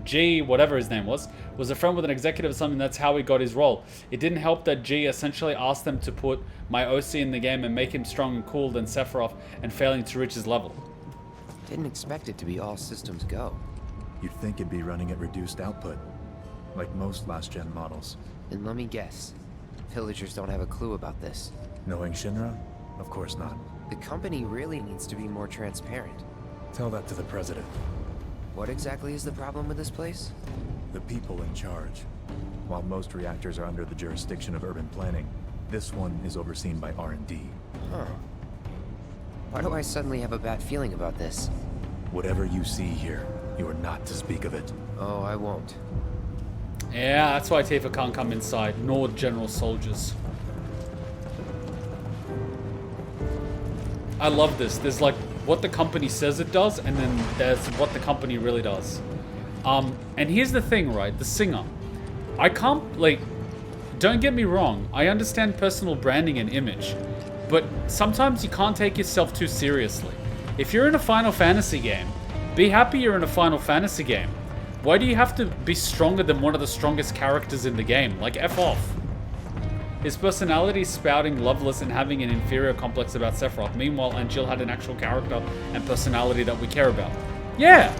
Speaker 1: G, whatever his name was a friend with an executive or something. That's how he got his role. It didn't help that G essentially asked them to put my OC in the game and make him strong and cool than Sephiroth, and failing to reach his level.
Speaker 4: Didn't expect it to be all systems go.
Speaker 6: You'd think it'd be running at reduced output, like most last-gen models.
Speaker 4: And let me guess, villagers don't have a clue about this.
Speaker 6: Knowing Shinra? Of course not.
Speaker 4: The company really needs to be more transparent.
Speaker 6: Tell that to the president.
Speaker 4: What exactly is the problem with this place?
Speaker 6: The people in charge. While most reactors are under the jurisdiction of urban planning, this one is overseen by R&D.
Speaker 4: Huh. Why do I suddenly have a bad feeling about this?
Speaker 6: Whatever you see here, you are not to speak of it.
Speaker 4: Oh, I won't.
Speaker 1: Yeah, that's why Tifa can't come inside, nor general soldiers. I love this. There's like what the company says it does, and then there's what the company really does. And here's the thing, right? The singer. I can't, like, don't get me wrong. I understand personal branding and image, but sometimes you can't take yourself too seriously. If you're in a Final Fantasy game, be happy you're in a Final Fantasy game. Why do you have to be stronger than one of the strongest characters in the game? Like, F off. His personality spouting loveless and having an inferior complex about Sephiroth. Meanwhile, Angeal had an actual character and personality that we care about. Yeah!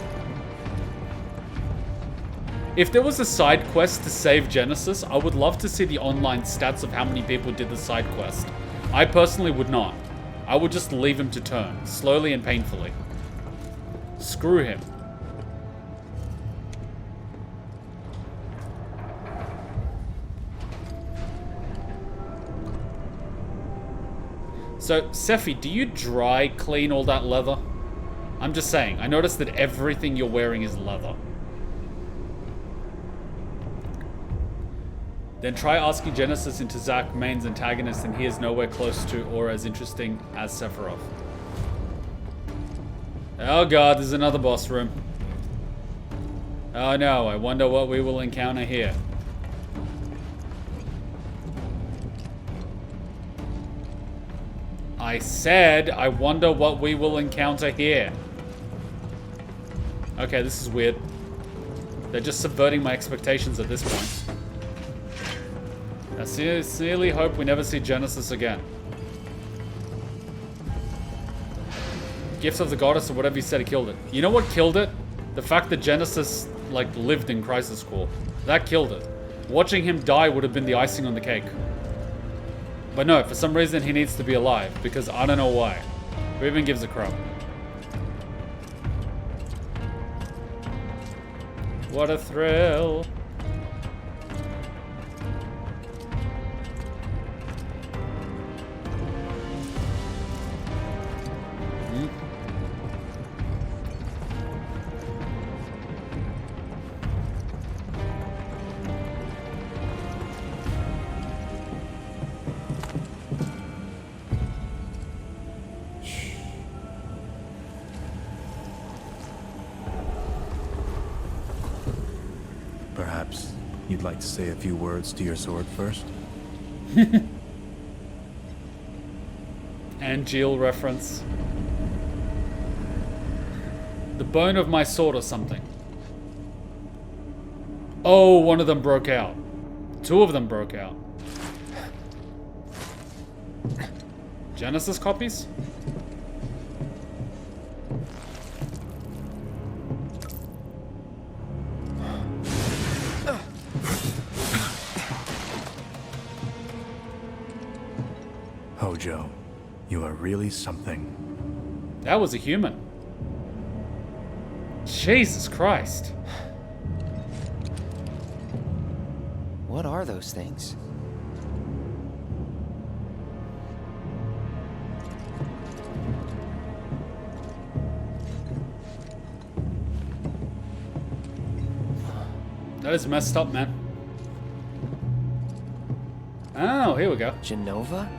Speaker 1: If there was a side quest to save Genesis, I would love to see the online stats of how many people did the side quest. I personally would not. I would just leave him to turn, slowly and painfully. Screw him. So, Sephi, do you dry clean all that leather? I'm just saying, I noticed that everything you're wearing is leather. Then try asking Genesis into Zack Main's antagonist, and he is nowhere close to or as interesting as Sephiroth. Oh god, there's another boss room. Oh no, I wonder what we will encounter here. I said, I wonder what we will encounter here. Okay, this is weird. They're just subverting my expectations at this point. I sincerely hope we never see Genesis again. Gift of the Goddess or whatever you said, it killed it. You know what killed it? The fact that Genesis, like, lived in Crisis Core. That killed it. Watching him die would have been the icing on the cake. But no, for some reason he needs to be alive, because I don't know why. Who even gives a crap? What a thrill.
Speaker 6: Perhaps you'd like to say a few words to your sword first?
Speaker 1: Angeal reference. The bone of my sword or something. Oh, one of them broke out. Two of them broke out. Genesis copies?
Speaker 6: Hojo, you are really something.
Speaker 1: That was a human. Jesus Christ.
Speaker 4: What are those things?
Speaker 1: That is messed up, man. Oh, here we go.
Speaker 4: Genova?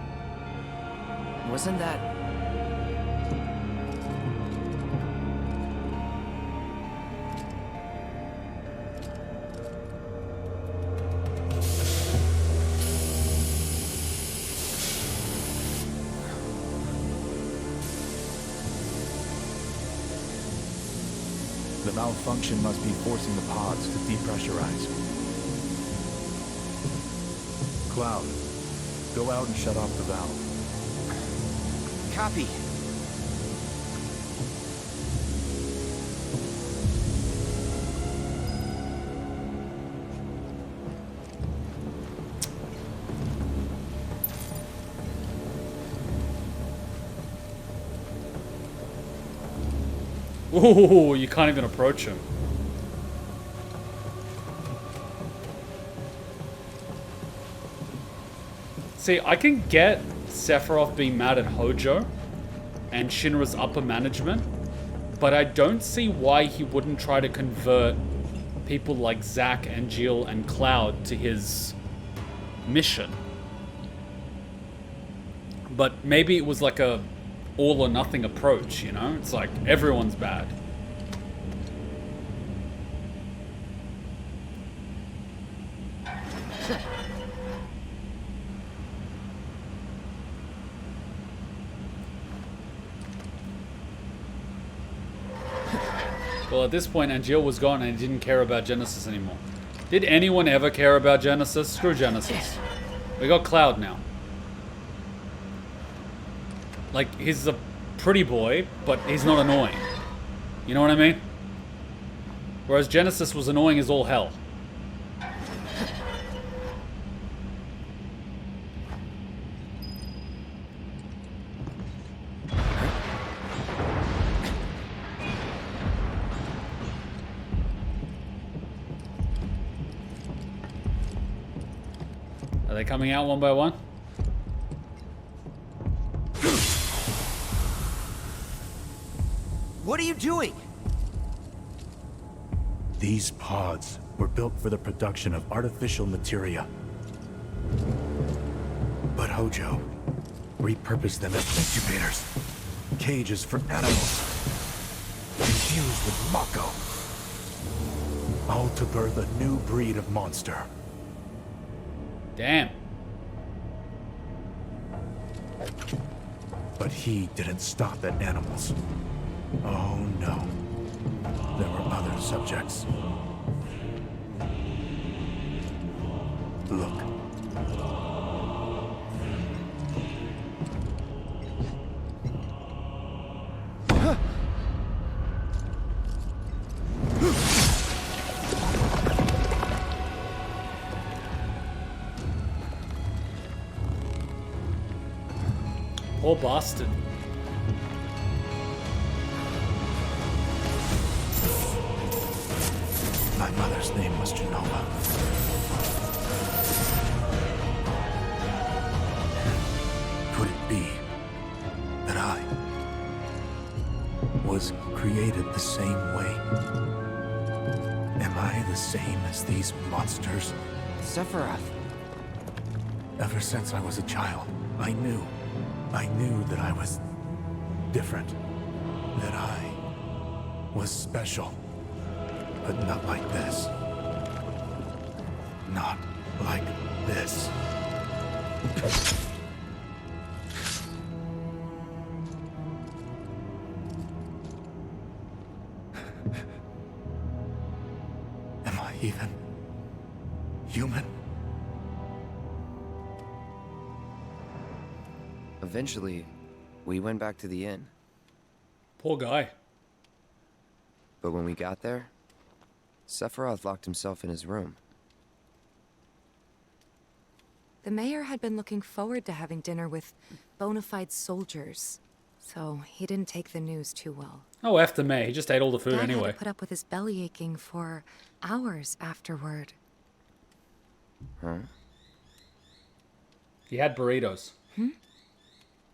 Speaker 4: Wasn't that...
Speaker 6: The malfunction must be forcing the pods to depressurize. Cloud, go out and shut off the valve.
Speaker 4: Copy.
Speaker 1: Ooh, you can't even approach him. See, I can get Sephiroth being mad at Hojo and Shinra's upper management, but I don't see why he wouldn't try to convert people like Zack, Angeal, and Cloud to his mission. But maybe it was like a all or nothing approach, you know? It's like everyone's bad. Well, at this point, Angeal was gone and he didn't care about Genesis anymore. Did anyone ever care about Genesis? Screw Genesis. We got Cloud now. Like, he's a pretty boy, but he's not annoying. You know what I mean? Whereas Genesis was annoying as all hell. Are they coming out one by one?
Speaker 4: What are you doing?
Speaker 6: These pods were built for the production of artificial materia. But Hojo repurposed them as incubators, cages for animals, infused with Mako, all to birth a new breed of monster.
Speaker 1: Damn.
Speaker 6: But he didn't stop at animals. Oh no. There were other subjects. Look.
Speaker 1: Poor bastard.
Speaker 6: My mother's name was Genova. Could it be that I was created the same way? Am I the same as these monsters?
Speaker 4: Sephiroth.
Speaker 6: Ever since I was a child, I knew that I was different, that I was special, but not like this. Not like this. Am I even human?
Speaker 4: Eventually, we went back to the inn.
Speaker 1: Poor guy.
Speaker 4: But when we got there, Sephiroth locked himself in his room.
Speaker 5: The mayor had been looking forward to having dinner with bona fide soldiers, so he didn't take the news too well.
Speaker 1: Oh, F the mayor. He just ate all the food
Speaker 5: Dad
Speaker 1: anyway.
Speaker 5: had to put up with his belly aching for hours afterward.
Speaker 4: Huh?
Speaker 1: He had burritos.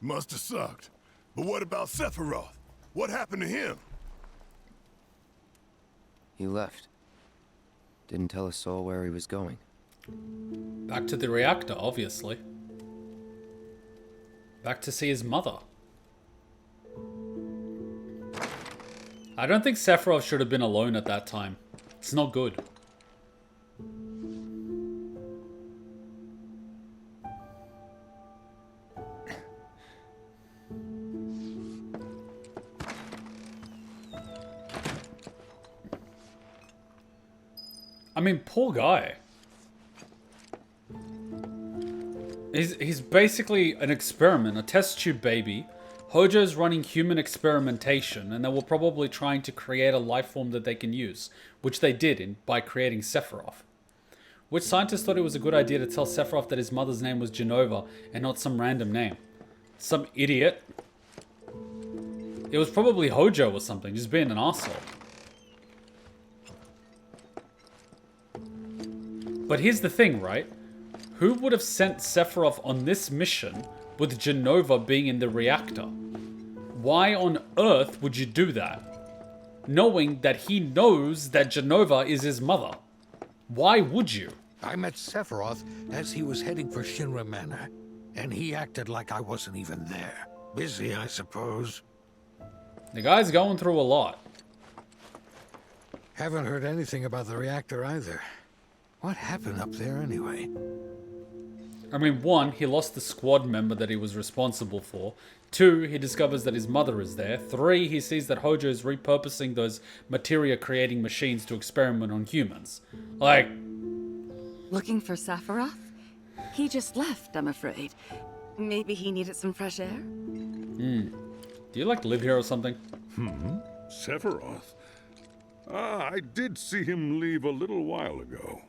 Speaker 3: Must have sucked. But what about Sephiroth? What happened to him?
Speaker 4: He left. Didn't tell a soul where he was going.
Speaker 1: Back to the reactor, obviously. Back to see his mother. I don't think Sephiroth should have been alone at that time. It's not good. I mean, poor guy. He's basically an experiment, a test tube baby. Hojo's running human experimentation, and they were probably trying to create a life form that they can use, which they did by creating Sephiroth. Which scientist thought it was a good idea to tell Sephiroth that his mother's name was Genova and not some random name? Some idiot. It was probably Hojo or something, just being an arsehole. But here's the thing, right? Who would have sent Sephiroth on this mission with Genova being in the reactor? Why on earth would you do that? Knowing that he knows that Genova is his mother. Why would you?
Speaker 23: I met Sephiroth as he was heading for Shinra Manor, and he acted like I wasn't even there. Busy, I suppose.
Speaker 1: The guy's going through a lot.
Speaker 23: Haven't heard anything about the reactor either. What happened up there anyway?
Speaker 1: I mean, 1, he lost the squad member that he was responsible for. 2, he discovers that his mother is there. 3, he sees that Hojo is repurposing those materia-creating machines to experiment on humans. Like...
Speaker 20: Looking for Sephiroth? He just left, I'm afraid. Maybe he needed some fresh air?
Speaker 1: Do you like live here or something?
Speaker 8: Sephiroth? I did see him leave a little while ago.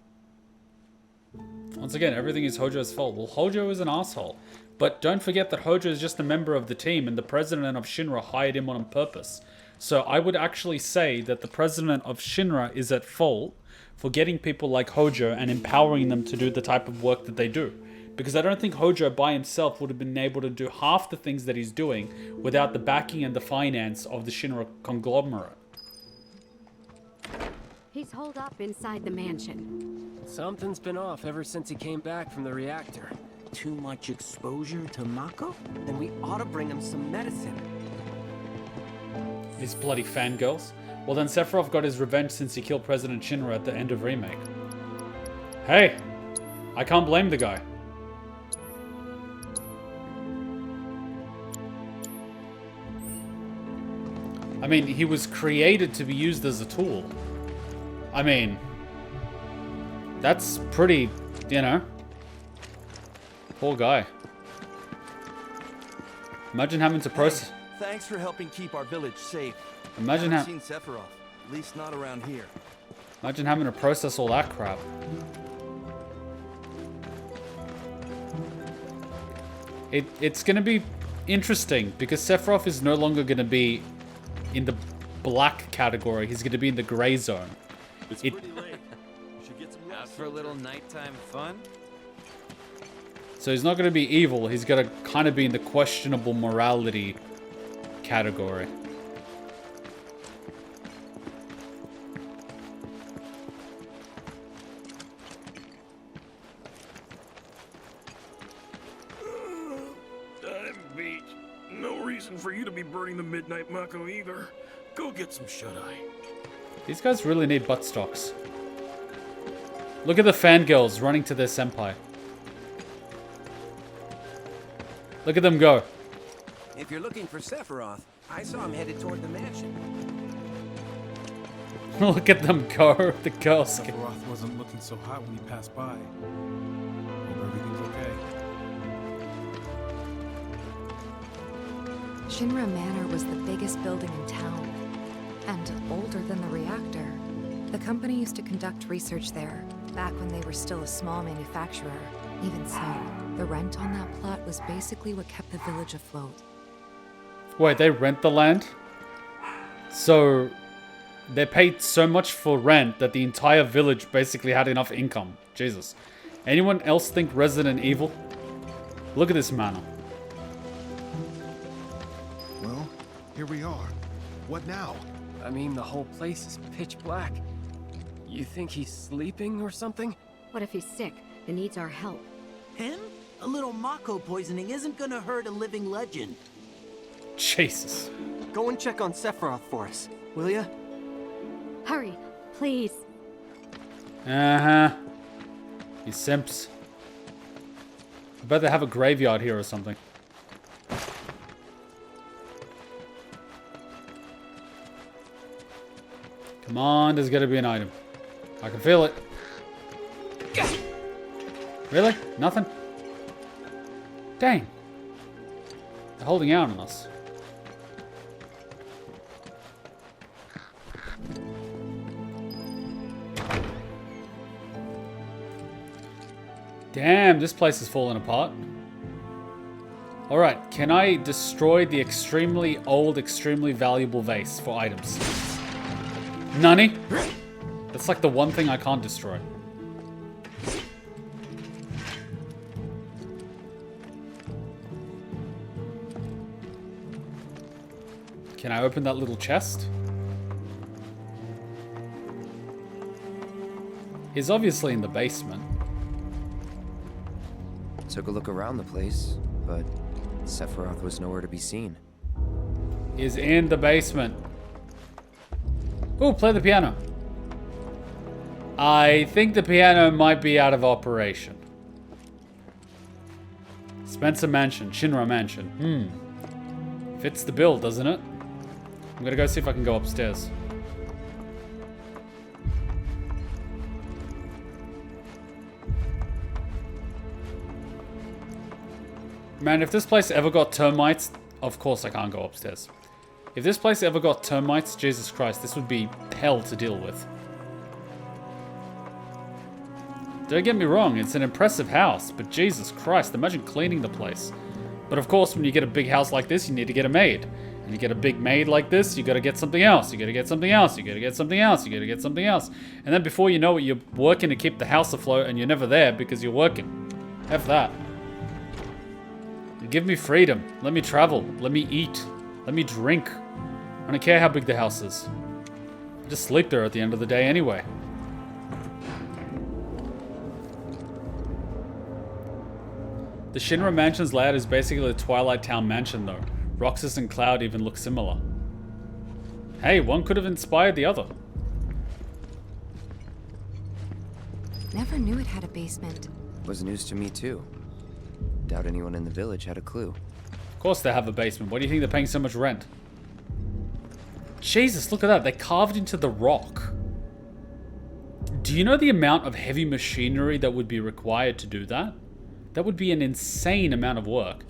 Speaker 1: Once again, everything is Hojo's fault. Well, Hojo is an asshole. But don't forget that Hojo is just a member of the team and the president of Shinra hired him on purpose. So I would actually say that the president of Shinra is at fault for getting people like Hojo and empowering them to do the type of work that they do. Because I don't think Hojo by himself would have been able to do half the things that he's doing without the backing and the finance of the Shinra conglomerate.
Speaker 18: He's holed up inside the mansion.
Speaker 16: Something's been off ever since he came back from the reactor.
Speaker 12: Too much exposure to Mako? Then we ought to bring him some medicine.
Speaker 1: These bloody fangirls. Well, then Sephiroth got his revenge since he killed President Shinra at the end of Remake. Hey, I can't blame the guy. I mean, he was created to be used as a tool. I mean, that's pretty, you know. Poor guy. Imagine having to process.
Speaker 19: Hey, thanks for helping keep our village safe.
Speaker 1: Imagine
Speaker 19: haven't seen Sephiroth, at least not around here.
Speaker 1: Imagine having to process all that crap. It's gonna be interesting because Sephiroth is no longer gonna be in the black category. He's gonna be in the gray zone.
Speaker 19: It's pretty late. We should get some rest.
Speaker 22: Out for a little nighttime fun?
Speaker 1: So he's not going to be evil. He's going to kind of be in the questionable morality category.
Speaker 12: I'm beat. No reason for you to be burning the midnight Mako either. Go get some shut-eye.
Speaker 1: These guys really need butt stocks. Look at the fangirls running to their senpai. Look at them go.
Speaker 4: If you're looking for Sephiroth, I saw him headed toward the mansion.
Speaker 1: Look at them go. The girls.
Speaker 15: Sephiroth wasn't looking so hot when he passed by. Hope everything's okay.
Speaker 5: Shinra Manor was the biggest building in town, and older than the reactor. The company used to conduct research there, back when they were still a small manufacturer. Even so, the rent on that plot was basically what kept the village afloat.
Speaker 1: Wait, they rent the land? So, they paid so much for rent that the entire village basically had enough income. Jesus. Anyone else think Resident Evil? Look at this manor.
Speaker 24: Well, here we are. What now?
Speaker 16: I mean, the whole place is pitch black. You think he's sleeping or something?
Speaker 18: What if he's sick and needs our help?
Speaker 12: Him? A little Mako poisoning isn't gonna hurt a living legend.
Speaker 1: Jesus.
Speaker 12: Go and check on Sephiroth for us, will ya?
Speaker 18: Hurry, please.
Speaker 1: Uh-huh. You simps. I bet they have a graveyard here or something. Come on, there's gotta be an item. I can feel it. Really? Nothing? Dang. They're holding out on us. Damn, this place is falling apart. Alright, can I destroy the extremely old, extremely valuable vase for items? Nani? That's like the one thing I can't destroy. Can I open that little chest? He's obviously in the basement.
Speaker 4: Took a look around the place, but Sephiroth was nowhere to be seen.
Speaker 1: He's in the basement. Ooh, play the piano. I think the piano might be out of operation. Spencer Mansion, Shinra Mansion. Fits the bill, doesn't it? I'm gonna go see if I can go upstairs. Man, if this place ever got termites... Of course I can't go upstairs. If this place ever got termites, Jesus Christ, this would be hell to deal with. Don't get me wrong, it's an impressive house, but Jesus Christ, imagine cleaning the place. But of course, when you get a big house like this, you need to get a maid. And you get a big maid like this, you gotta get something else. You gotta get something else. You gotta get something else. You gotta get something else. And then before you know it, you're working to keep the house afloat and you're never there because you're working. F that. Give me freedom. Let me travel. Let me eat. Let me drink. I don't care how big the house is. I just sleep there at the end of the day anyway. The Shinra Mansion's layout is basically the Twilight Town mansion though. Roxas and Cloud even look similar. Hey, one could have inspired the other.
Speaker 5: Never knew it had a basement.
Speaker 4: Was news to me too. Doubt anyone in the village had a clue.
Speaker 1: Of course they have a basement. Why do you think they're paying so much rent? Jesus, look at that. They carved into the rock. Do you know the amount of heavy machinery that would be required to do that? That would be an insane amount of work.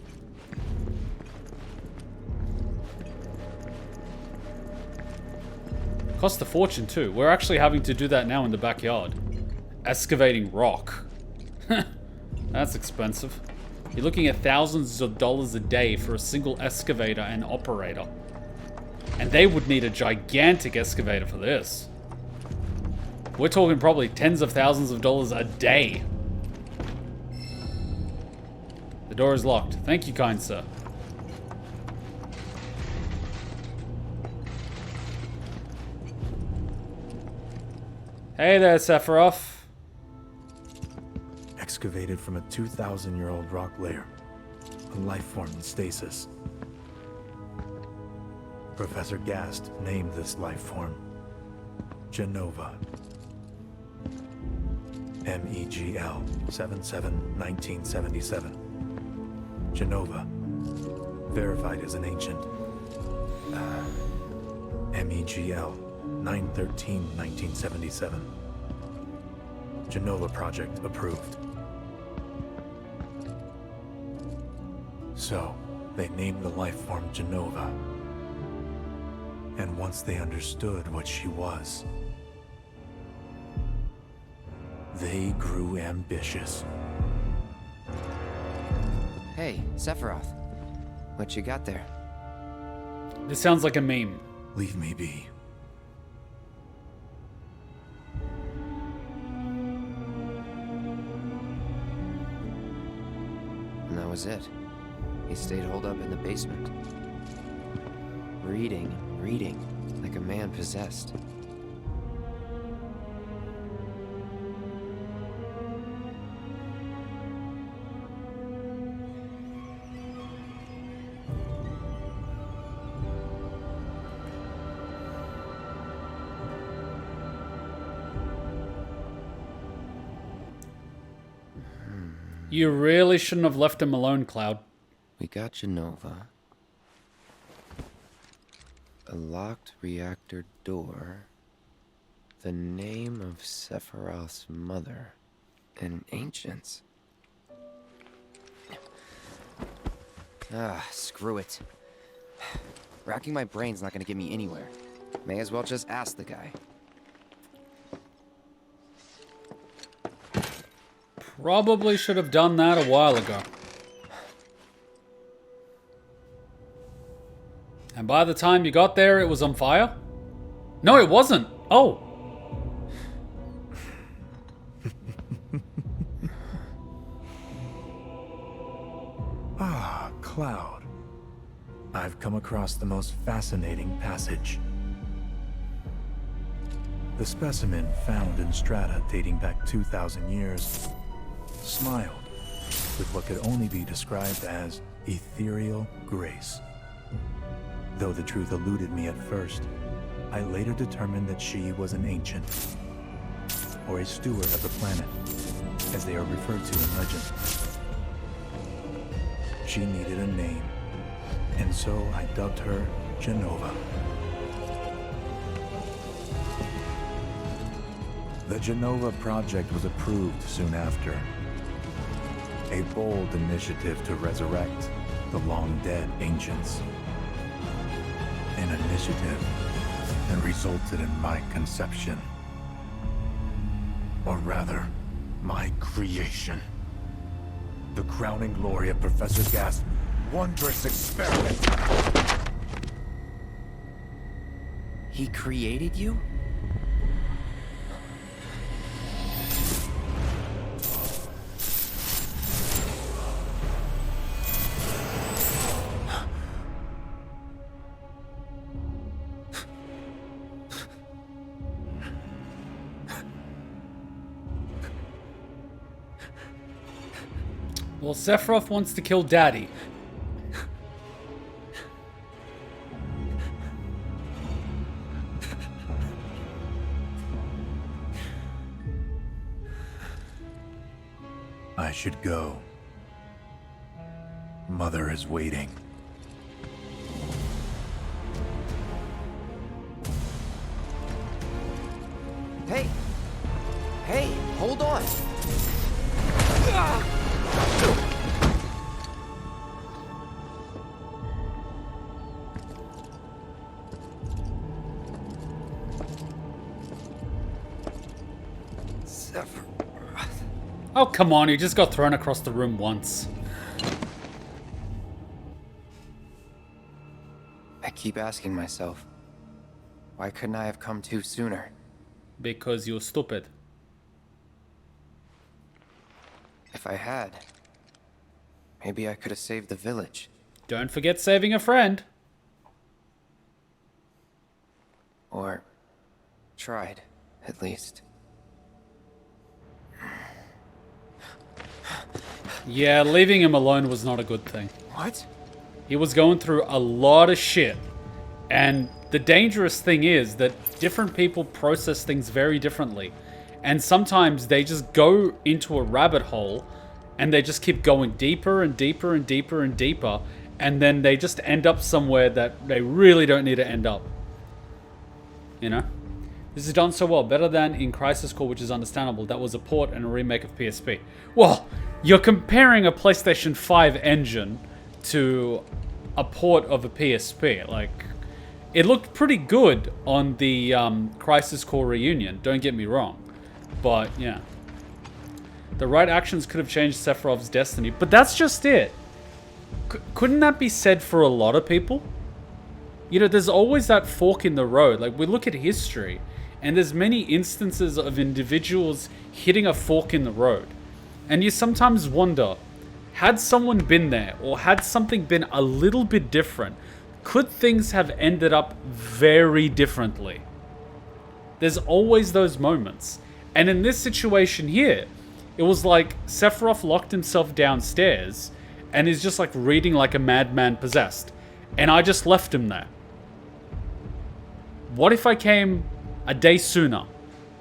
Speaker 1: Cost a fortune too. We're actually having to do that now in the backyard. Excavating rock. That's expensive. You're looking at thousands of dollars a day for a single excavator and operator. And they would need a gigantic excavator for this. We're talking probably tens of thousands of dollars a day. The door is locked. Thank you, kind sir. Hey there, Sephiroth.
Speaker 6: Excavated from a 2,000-year-old rock layer. A life form in stasis. Professor Gast named this life form Genova. MEGL 77-1977. Genova. Verified as an ancient. MEGL 9/13/1977. Genova project approved. So, they named the life form Genova. And once they understood what she was, they grew ambitious.
Speaker 4: Hey, Sephiroth. What you got there?
Speaker 1: This sounds like a meme.
Speaker 6: Leave me be.
Speaker 4: And that was it. He stayed holed up in the basement. Reading, like a man possessed.
Speaker 1: You really shouldn't have left him alone, Cloud.
Speaker 4: We got Genova. A locked reactor door. The name of Sephiroth's mother. And ancients. Screw it. Racking my brain's not gonna get me anywhere. May as well just ask the guy.
Speaker 1: Probably should have done that a while ago. And by the time you got there, it was on fire? No, it wasn't. Oh.
Speaker 6: Ah, Cloud. I've come across the most fascinating passage. The specimen found in strata dating back 2,000 years smiled with what could only be described as ethereal grace. Though the truth eluded me at first, I later determined that she was an ancient, or a steward of the planet, as they are referred to in legend. She needed a name, and so I dubbed her Genova. The Genova project was approved soon after. a bold initiative to resurrect the long-dead ancients. An initiative that resulted in my conception. Or rather, my creation. The crowning glory of Professor Gas' wondrous experiment.
Speaker 4: He created you?
Speaker 1: Well, Sephiroth wants to kill Daddy.
Speaker 6: I should go. Mother is waiting.
Speaker 4: Hey! Hey, hold on!
Speaker 1: Oh, come on, he just got thrown across the room once.
Speaker 4: I keep asking myself, why couldn't I have come to sooner?
Speaker 1: Because you're stupid.
Speaker 4: If I had, maybe I could have saved the village.
Speaker 1: Don't forget saving a friend.
Speaker 4: Or tried, at least.
Speaker 1: Yeah, leaving him alone was not a good thing.
Speaker 4: What?
Speaker 1: He was going through a lot of shit. And the dangerous thing is that different people process things very differently. And sometimes they just go into a rabbit hole and they just keep going deeper and deeper and deeper and deeper. And then they just end up somewhere that they really don't need to end up. You know? This is done so well, better than in Crisis Core, which is understandable. That was a port and a remake of PSP. Well, you're comparing a PlayStation 5 engine to a port of a PSP. Like, it looked pretty good on the Crisis Core reunion, don't get me wrong. But, yeah. The right actions could have changed Sephiroth's destiny, but that's just it. Couldn't that be said for a lot of people? You know, there's always that fork in the road. Like, we look at history, and there's many instances of individuals hitting a fork in the road. And you sometimes wonder, had someone been there, or had something been a little bit different, could things have ended up very differently? There's always those moments. And in this situation here, it was like Sephiroth locked himself downstairs and is just like reading like a madman possessed. And I just left him there. What if I came a day sooner?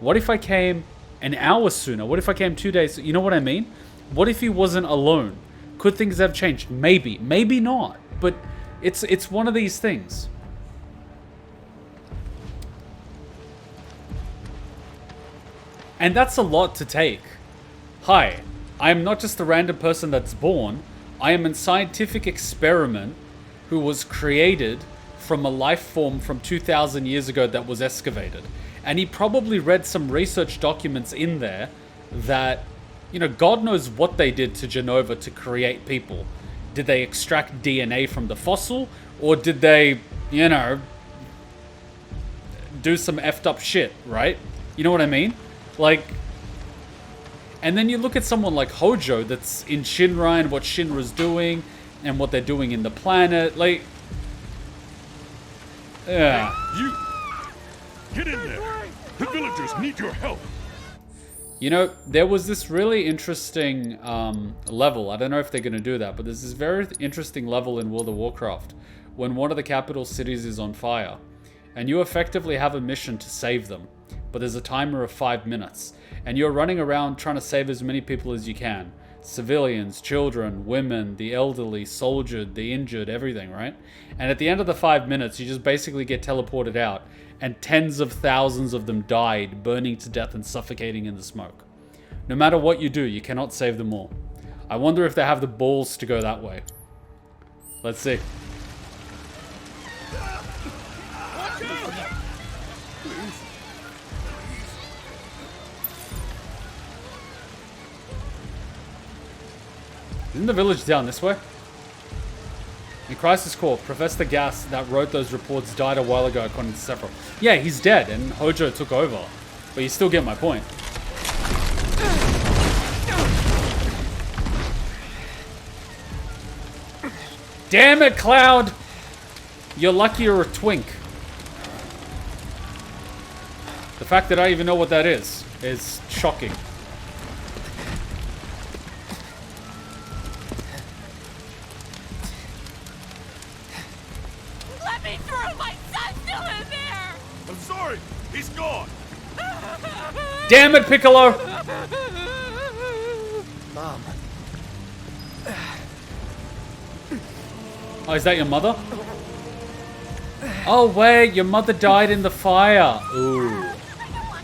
Speaker 1: What if I came an hour sooner? What if I came 2 days? You know what I mean? What if he wasn't alone? Could things have changed? Maybe. Maybe not. But it's one of these things. And that's a lot to take. Hi, I am not just a random person that's born. I am a scientific experiment who was created from a life form from 2,000 years ago that was excavated. And he probably read some research documents in there that, you know, God knows what they did to Genova to create people. Did they extract DNA from the fossil? Or did they, you know, do some effed up shit, right? You know what I mean? Like, and then you look at someone like Hojo that's in Shinra and what Shinra's doing and what they're doing in the planet. Like, yeah.
Speaker 8: You! Get in there! The villagers need your help!
Speaker 1: You know, there was this really interesting level. I don't know if they're going to do that, but there's this very interesting level in World of Warcraft when one of the capital cities is on fire. And you effectively have a mission to save them. But there's a timer of 5 minutes. And you're running around trying to save as many people as you can. Civilians, children, women, the elderly, soldiers, the injured, everything, right? And at the end of the 5 minutes, you just basically get teleported out. And tens of thousands of them died, burning to death and suffocating in the smoke. No matter what you do, you cannot save them all. I wonder if they have the balls to go that way. Let's see. Isn't the village down this way? In Crisis Core, Professor Gas that wrote those reports died a while ago according to Sephiroth. Yeah, he's dead and Hojo took over. But you still get my point. Damn it, Cloud! You're lucky you're a twink. The fact that I even know what that is shocking.
Speaker 11: Let me through! My son's still in there!
Speaker 8: I'm sorry, he's gone.
Speaker 1: Damn it, Piccolo!
Speaker 4: Mom.
Speaker 1: Oh, is that your mother? Oh, wait, your mother died in the fire. Ooh.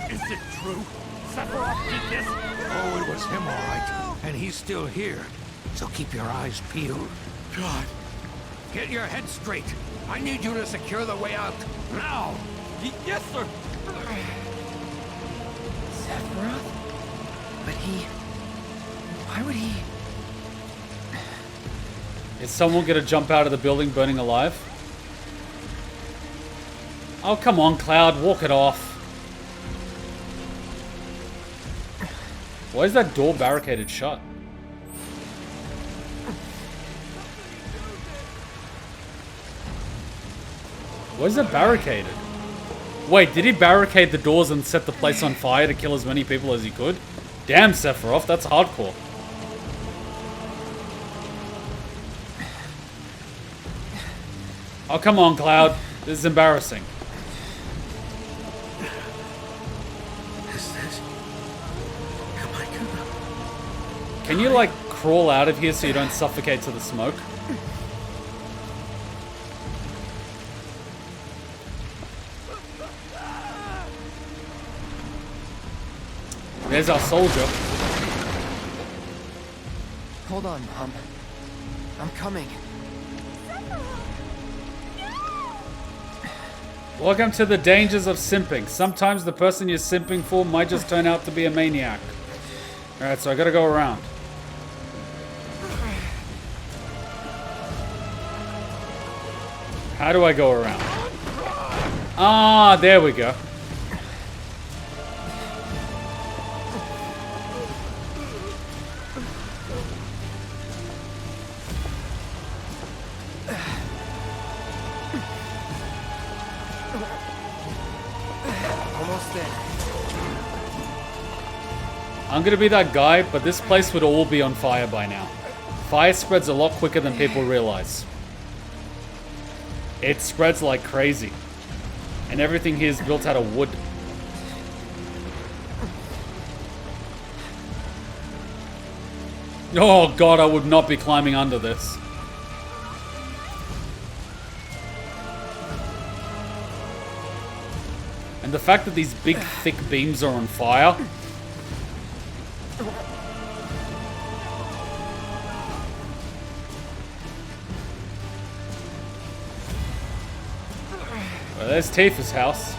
Speaker 23: Is it true? Sephiroth did this? Oh, it was him, all right. And he's still here. So keep your eyes peeled. God. Get your head straight. I need you to secure the way out. Now!
Speaker 16: Yes, sir!
Speaker 4: Sephiroth? But he... Why would he...
Speaker 1: Is someone gonna jump out of the building burning alive? Oh, come on, Cloud. Walk it off. Why is that door barricaded shut? Why is it barricaded? Wait, did he barricade the doors and set the place on fire to kill as many people as he could? Damn, Sephiroth, that's hardcore. Oh, come on, Cloud. This is embarrassing. Can you, like, crawl out of here so you don't suffocate to the smoke? There's our soldier.
Speaker 4: Hold on, Mom. I'm coming.
Speaker 1: Welcome to the dangers of simping. Sometimes the person you're simping for might just turn out to be a maniac. Alright, so I gotta go around. How do I go around? Ah, there we go.
Speaker 4: Almost there.
Speaker 1: I'm gonna be that guy, but this place would all be on fire by now. Fire spreads a lot quicker than people realize. It spreads like crazy. And everything here is built out of wood. Oh god, I would not be climbing under this. And the fact that these big, thick beams are on fire. Well, there's Tifa's house.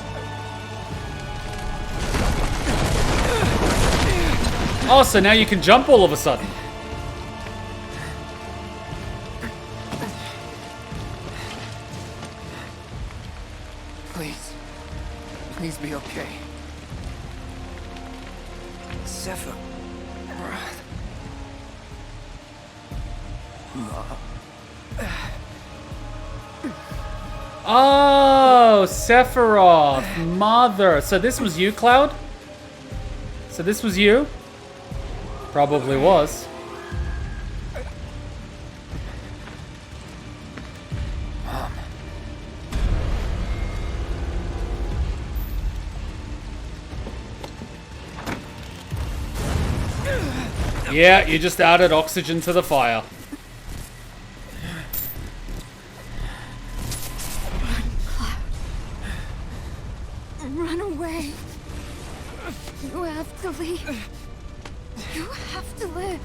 Speaker 1: Oh, so now you can jump all of a sudden.
Speaker 4: Please. Please be okay. Sephiroth. Mom.
Speaker 1: Oh, Sephiroth, mother. So this was you, Cloud? So this was you? Probably was.
Speaker 4: Mom.
Speaker 1: Yeah, you just added oxygen to the fire.
Speaker 11: Run away. You have to leave. You have to live.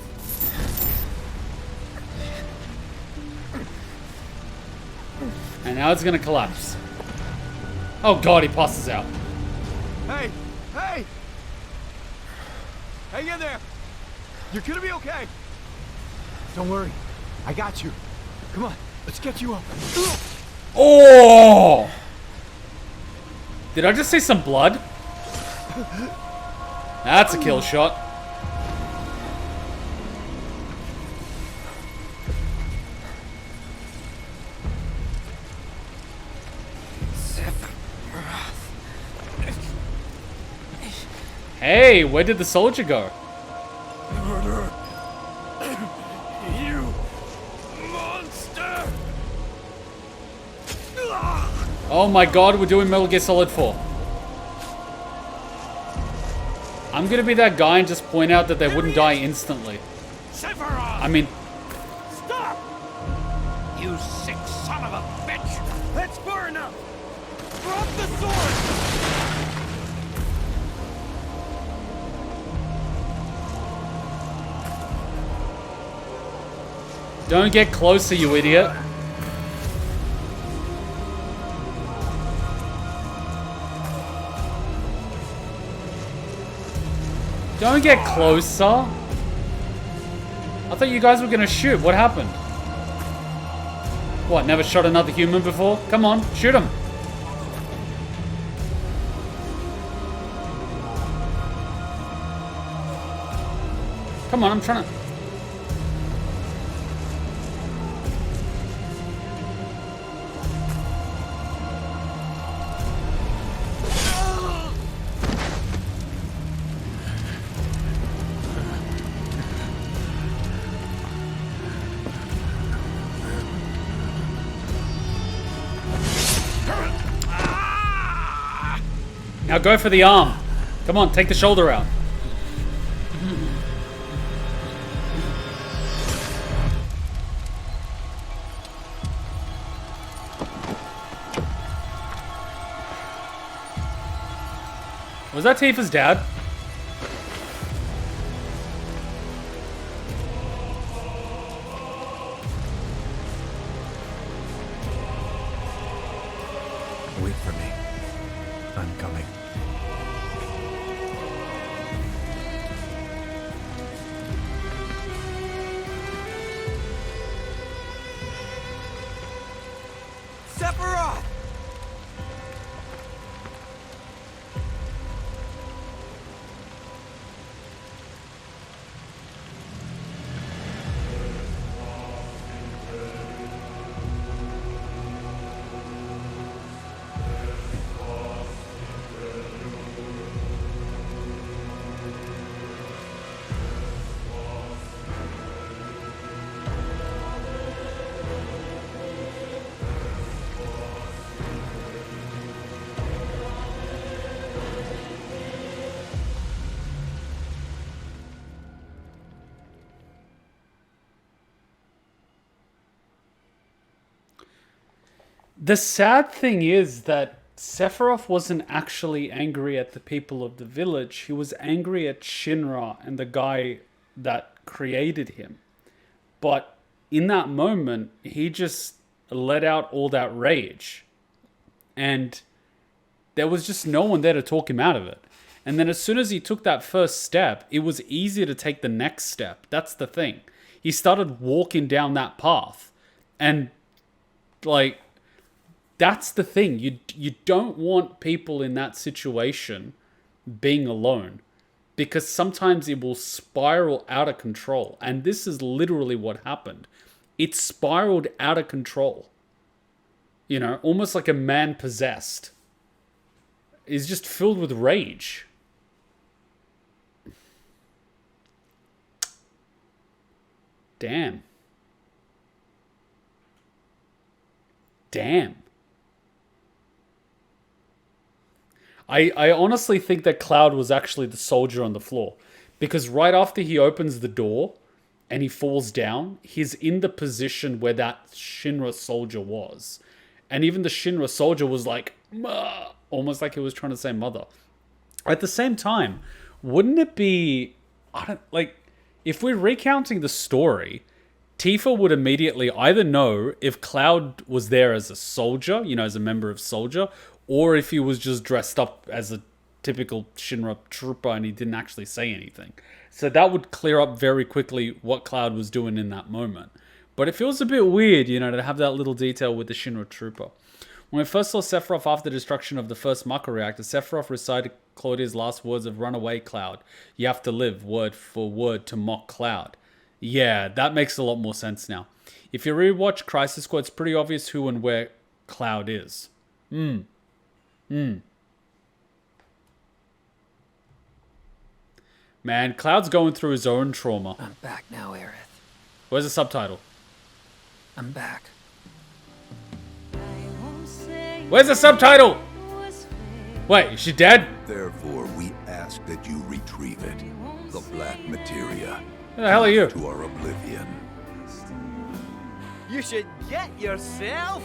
Speaker 1: And now it's gonna collapse. Oh god, he passes out.
Speaker 23: Hey! Hey! Hang in there! You're gonna be okay! Don't worry. I got you. Come on, let's get you up.
Speaker 1: Oh! Did I just see some blood? That's a kill shot. Hey, where did the soldier go?
Speaker 12: Murderer! You monster!
Speaker 1: Oh my god, we're doing Metal Gear Solid 4. I'm gonna be that guy and just point out that they wouldn't die instantly.
Speaker 23: Sephiroth!
Speaker 1: I mean...
Speaker 23: Stop! You sick son of a bitch! That's far enough! Drop the sword!
Speaker 1: Don't get closer, you idiot. Don't get closer. I thought you guys were gonna shoot. What happened? What, never shot another human before? Come on, shoot him. Come on, I'm trying to... Now go for the arm. Come on, take the shoulder out. Was that Tifa's dad?
Speaker 6: Wait for me. I'm coming.
Speaker 23: Sephiroth!
Speaker 1: The sad thing is that Sephiroth wasn't actually angry at the people of the village. He was angry at Shinra and the guy that created him. But in that moment, he just let out all that rage. And there was just no one there to talk him out of it. And then as soon as he took that first step, it was easier to take the next step. That's the thing. He started walking down that path. And, like... that's the thing. You don't want people in that situation being alone, because sometimes it will spiral out of control. And this is literally what happened. It spiraled out of control. You know, almost like a man possessed. Is just filled with rage. Damn. Damn. I honestly think that Cloud was actually the soldier on the floor. Because right after he opens the door and he falls down, he's in the position where that Shinra soldier was. And even the Shinra soldier was like, "Mah," almost like he was trying to say mother. At the same time, wouldn't it be... if we're recounting the story, Tifa would immediately either know if Cloud was there as a soldier, you know, as a member of Soldier, or if he was just dressed up as a typical Shinra trooper and he didn't actually say anything. So that would clear up very quickly what Cloud was doing in that moment. But it feels a bit weird, you know, to have that little detail with the Shinra trooper. When we first saw Sephiroth after the destruction of the first Mako reactor, Sephiroth recited Claudia's last words of "Run away, Cloud. You have to live," word for word, to mock Cloud. Yeah, that makes a lot more sense now. If you rewatch Crisis Core, it's pretty obvious who and where Cloud is. Man, Cloud's going through his own trauma.
Speaker 4: I'm back now, Aerith.
Speaker 1: Where's the subtitle?
Speaker 4: I'm back.
Speaker 1: Where's the subtitle? Wait, is she dead?
Speaker 3: Therefore, we ask that you retrieve it. The black materia.
Speaker 1: Who the hell are you?
Speaker 3: To our oblivion.
Speaker 22: You should get yourself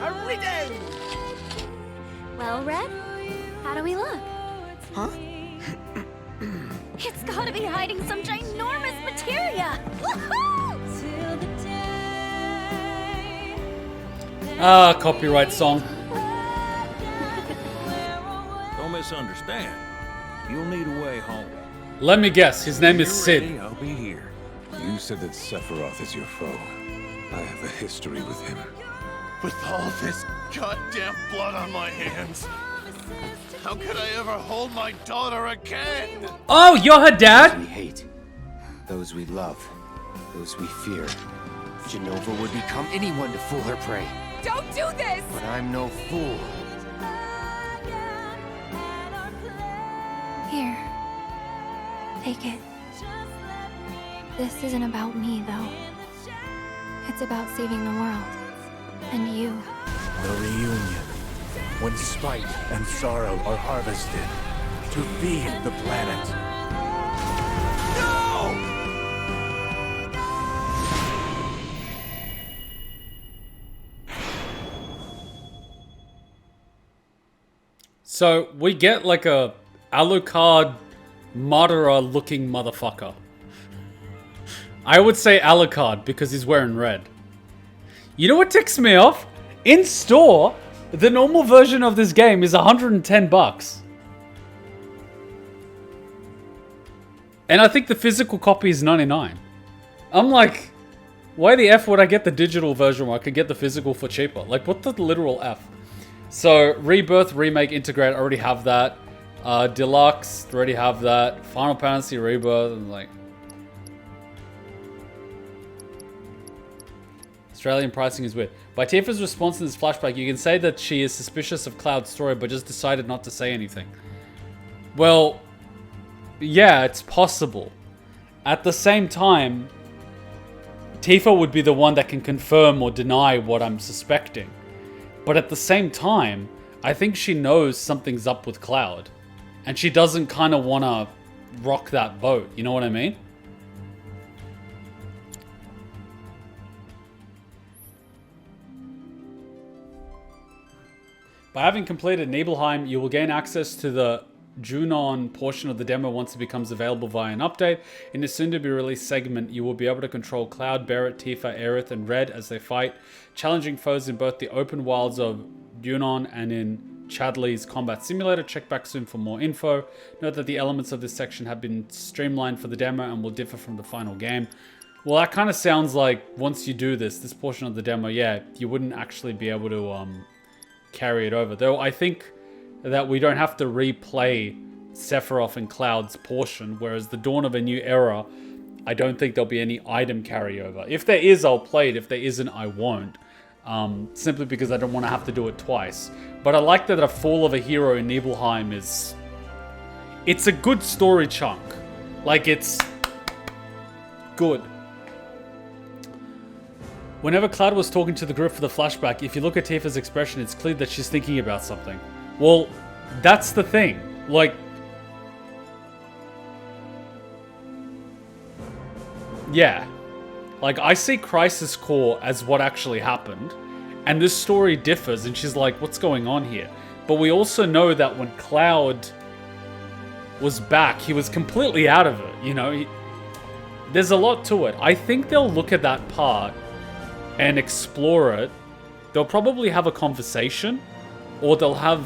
Speaker 22: a reading!
Speaker 11: Well, Red, how do we look?
Speaker 22: Huh?
Speaker 11: It's gotta be hiding some ginormous materia! Woohoo!
Speaker 1: Ah, copyright song.
Speaker 23: Don't misunderstand. You'll need a way home.
Speaker 1: Let me guess, his name is Sid.
Speaker 23: Ready, I'll be here.
Speaker 9: You said that Sephiroth is your foe. I have a history with him.
Speaker 10: With all this goddamn blood on my hands, how could I ever hold my daughter again?
Speaker 1: Oh, you're her dad?
Speaker 13: Those we hate, those we love, those we fear. Genova would become anyone to fool her prey.
Speaker 14: Don't do this!
Speaker 13: But I'm no fool.
Speaker 11: Here. Take it. This isn't about me, though. It's about saving the world. And you.
Speaker 6: The reunion. When spite and sorrow are harvested to feed the planet.
Speaker 1: So we get like a Alucard Madara looking motherfucker. I would say Alucard because he's wearing red. You know what ticks me off? In store, the normal version of this game is 110 bucks. And I think the physical copy is 99. I'm like, why the F would I get the digital version where I could get the physical for cheaper? Like, what the literal F? So, Rebirth, Remake, Integrate, I already have that. Deluxe, already have that. Final Fantasy Rebirth, and like... Australian pricing is weird. By Tifa's response in this flashback, you can say that she is suspicious of Cloud's story, but just decided not to say anything. Well, yeah, it's possible. At the same time, Tifa would be the one that can confirm or deny what I'm suspecting. But at the same time, I think she knows something's up with Cloud. And she doesn't kind of want to rock that boat. You know what I mean? By having completed Nibelheim, you will gain access to the Junon portion of the demo once it becomes available via an update. In the soon-to-be-released segment, you will be able to control Cloud, Barrett, Tifa, Aerith, and Red as they fight, challenging foes in both the open wilds of Junon and in Chadley's Combat Simulator. Check back soon for more info. Note that the elements of this section have been streamlined for the demo and will differ from the final game. Well, that kind of sounds like once you do this portion of the demo, yeah, you wouldn't actually be able to carry it over. Though I think that we don't have to replay Sephiroth and Cloud's portion, whereas the Dawn of a New Era, I don't think there'll be any item carryover. If there is, I'll play it. If there isn't, I won't. Simply because I don't want to have to do it twice. But I like that a Fall of a Hero in Nibelheim is... It's a good story chunk. Like, it's... good. Whenever Cloud was talking to the group for the flashback, if you look at Tifa's expression, it's clear that she's thinking about something. Well, that's the thing. Like... yeah. Like, I see Crisis Core as what actually happened, and this story differs, and she's like, what's going on here? But we also know that when Cloud was back, he was completely out of it, you know? there's a lot to it. I think they'll look at that part and explore it. They'll probably have a conversation, or they'll have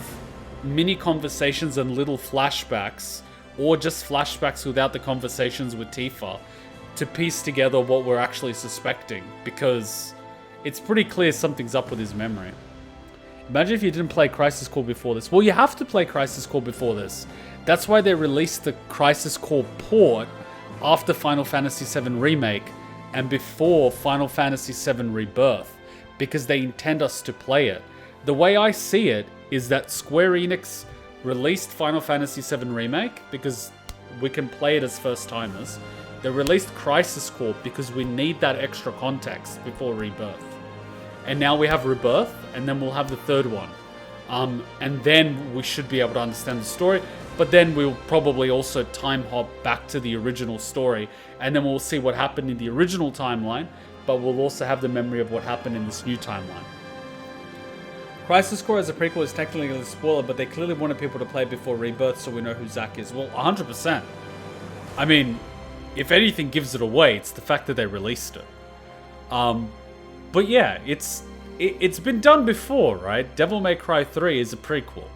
Speaker 1: mini conversations and little flashbacks, or just flashbacks without the conversations with Tifa, to piece together what we're actually suspecting, because it's pretty clear something's up with his memory. Imagine if you didn't play Crisis Core before this. Well, you have to play Crisis Core before this. That's why they released the Crisis Core port after Final Fantasy VII Remake and before Final Fantasy VII Rebirth, because they intend us to play it. The way I see it is that Square Enix released Final Fantasy VII Remake because we can play it as first timers. They released Crisis Core because we need that extra context before Rebirth. And now we have Rebirth, and then we'll have the third one. And then we should be able to understand the story, but then we'll probably also time hop back to the original story, and then we'll see what happened in the original timeline, but we'll also have the memory of what happened in this new timeline. Crisis Core as a prequel is technically a spoiler, but they clearly wanted people to play it before Rebirth so we know who Zack is. Well, 100%. I mean, if anything gives it away, it's the fact that they released it. But yeah, it's been done before, right? Devil May Cry 3 is a prequel.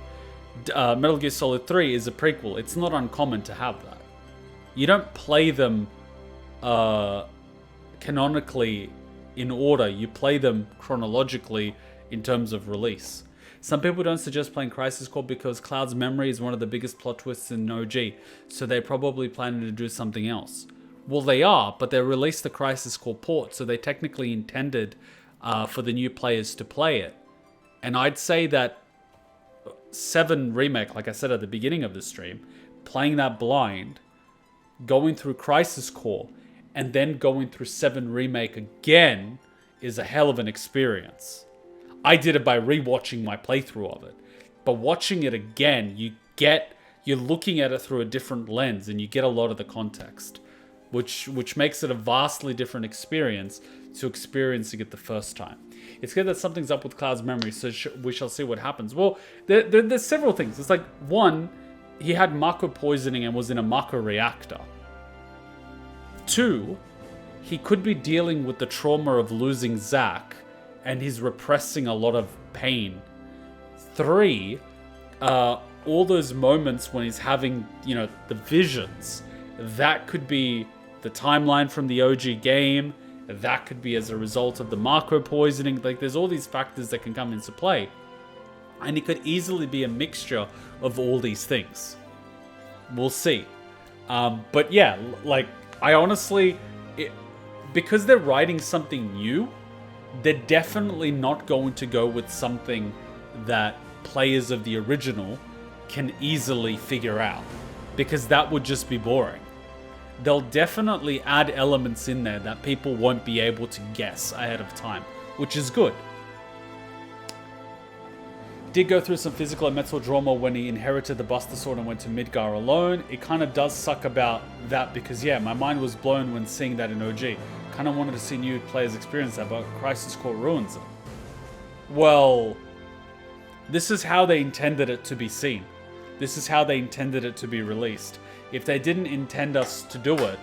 Speaker 1: Metal Gear Solid 3 is a prequel. It's not uncommon to have that. You don't play them canonically in order. You play them chronologically in terms of release. Some people don't suggest playing Crisis Core because Cloud's memory is one of the biggest plot twists in OG, so they're probably planning to do something else. Well, they are, but they released the Crisis Core port, so they technically intended for the new players to play it. And I'd say that 7 Remake, like I said at the beginning of the stream, playing that blind, going through Crisis Core, and then going through 7 Remake again is a hell of an experience. I did it by rewatching my playthrough of it. But watching it again, you're looking at it through a different lens and you get a lot of the context, which makes it a vastly different experience to experiencing it the first time. It's good that something's up with Cloud's memory, so we shall see what happens. Well, there's several things. It's like, one, he had Mako poisoning and was in a Mako reactor. 2, he could be dealing with the trauma of losing Zack, and he's repressing a lot of pain. 3, all those moments when he's having, the visions, that could be the timeline from the OG game, that could be as a result of the Mako poisoning. Like, there's all these factors that can come into play. And it could easily be a mixture of all these things. We'll see. But yeah, like, I honestly, because they're writing something new, they're definitely not going to go with something that players of the original can easily figure out, because that would just be boring. They'll definitely add elements in there that people won't be able to guess ahead of time, which is good. Did go through some physical and mental trauma when he inherited the Buster Sword and went to Midgar alone. It kind of does suck about that because, yeah, my mind was blown when seeing that in OG. Kind of wanted to see new players experience that, but Crisis Core ruins it. Well, this is how they intended it to be seen. This is how they intended it to be released. If they didn't intend us to do it,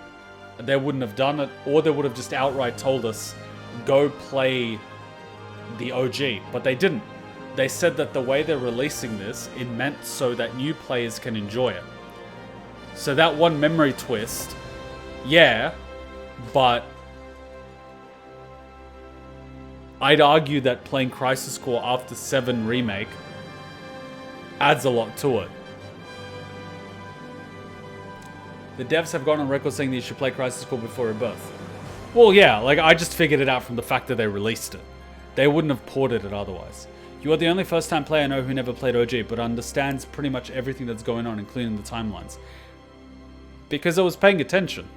Speaker 1: they wouldn't have done it, or they would have just outright told us, go play the OG, but they didn't. They said that the way they're releasing this, it meant so that new players can enjoy it. So that one memory twist, yeah, but I'd argue that playing Crisis Core after 7 Remake adds a lot to it. The devs have gone on record saying that you should play Crisis Core before Rebirth. Well, yeah, like, I just figured it out from the fact that they released it. They wouldn't have ported it otherwise. You are the only first-time player I know who never played OG, but understands pretty much everything that's going on, including the timelines. Because I was paying attention.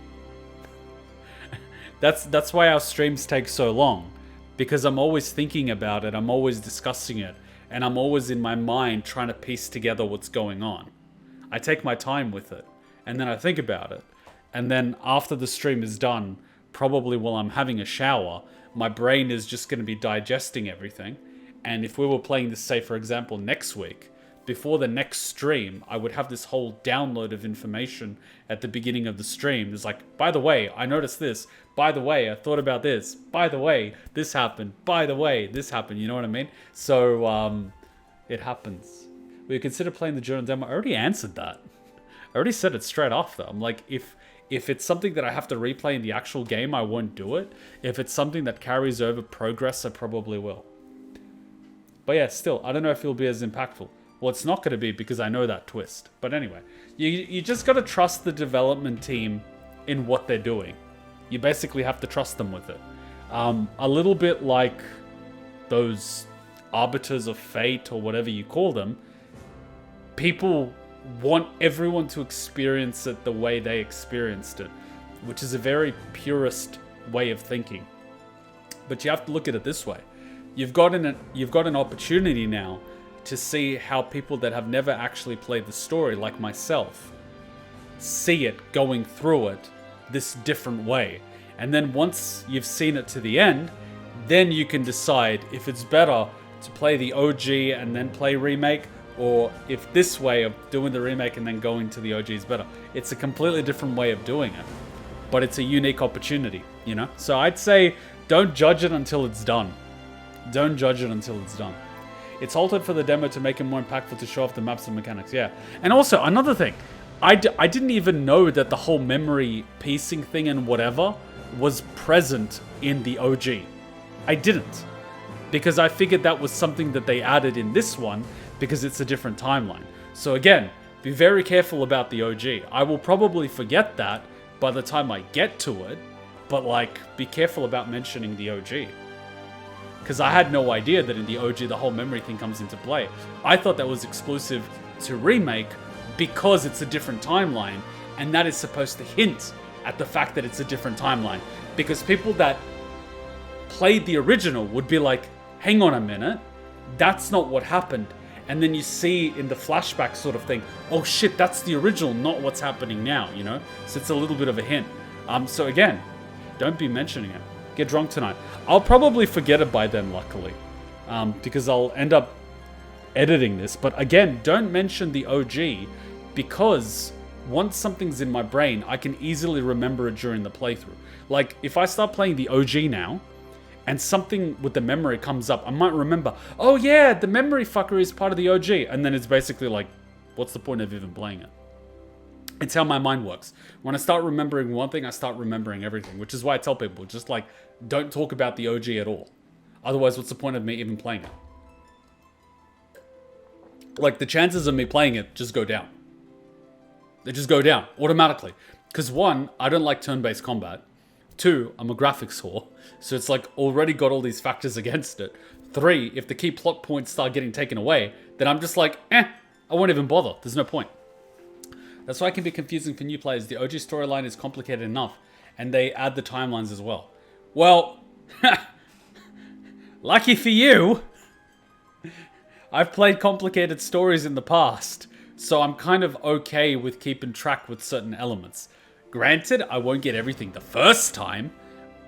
Speaker 1: That's why our streams take so long. Because I'm always thinking about it, I'm always discussing it, and I'm always in my mind trying to piece together what's going on. I take my time with it, and then I think about it. And then after the stream is done, probably while I'm having a shower, my brain is just going to be digesting everything. And if we were playing this, say, for example, next week, before the next stream, I would have this whole download of information at the beginning of the stream. It's like, by the way, I noticed this. By the way, I thought about this. By the way, this happened. By the way, this happened. You know what I mean? So, it happens. Will you consider playing the journal demo? I already answered that. I already said it straight off, though. I'm like, if it's something that I have to replay in the actual game, I won't do it. If it's something that carries over progress, I probably will. But yeah, still, I don't know if it'll be as impactful. Well, it's not going to be because I know that twist. But anyway, you just got to trust the development team in what they're doing. You basically have to trust them with it. A little bit like those arbiters of fate or whatever you call them. People want everyone to experience it the way they experienced it, which is a very purist way of thinking. But you have to look at it this way. You've got an opportunity now to see how people that have never actually played the story, like myself, see it going through it this different way. And then once you've seen it to the end, then you can decide if it's better to play the OG and then play Remake, or if this way of doing the Remake and then going to the OG is better. It's a completely different way of doing it, but it's a unique opportunity, you know? So I'd say don't judge it until it's done. Don't judge it until it's done. It's altered for the demo to make it more impactful to show off the maps and mechanics, yeah. And also, another thing, I didn't even know that the whole memory piecing thing and whatever was present in the OG. I didn't. Because I figured that was something that they added in this one because it's a different timeline. So again, be very careful about the OG. I will probably forget that by the time I get to it, but like, be careful about mentioning the OG. Because I had no idea that in the OG the whole memory thing comes into play. I thought that was exclusive to Remake because it's a different timeline, and that is supposed to hint at the fact that it's a different timeline. Because people that played the original would be like, hang on a minute, that's not what happened. And then you see in the flashback sort of thing, oh shit, that's the original, not what's happening now, you know? So it's a little bit of a hint. So again, don't be mentioning it. Get drunk tonight. I'll probably forget it by then, luckily, because I'll end up editing this. But again, don't mention the OG, because once something's in my brain, I can easily remember it during the playthrough. Like, if I start playing the OG now, and something with the memory comes up, I might remember, oh yeah, the memory fucker is part of the OG. And then it's basically like, what's the point of even playing it? It's how my mind works. When I start remembering one thing, I start remembering everything, which is why I tell people, just like, don't talk about the OG at all. Otherwise, what's the point of me even playing it? Like, the chances of me playing it just go down. They just go down automatically. Because one, I don't like turn-based combat. Two, I'm a graphics whore. So it's like already got all these factors against it. Three, if the key plot points start getting taken away, then I'm just like, I won't even bother. There's no point. That's why it can be confusing for new players. The OG storyline is complicated enough, and they add the timelines as well. Well, lucky for you, I've played complicated stories in the past, so I'm kind of okay with keeping track with certain elements. Granted, I won't get everything the first time,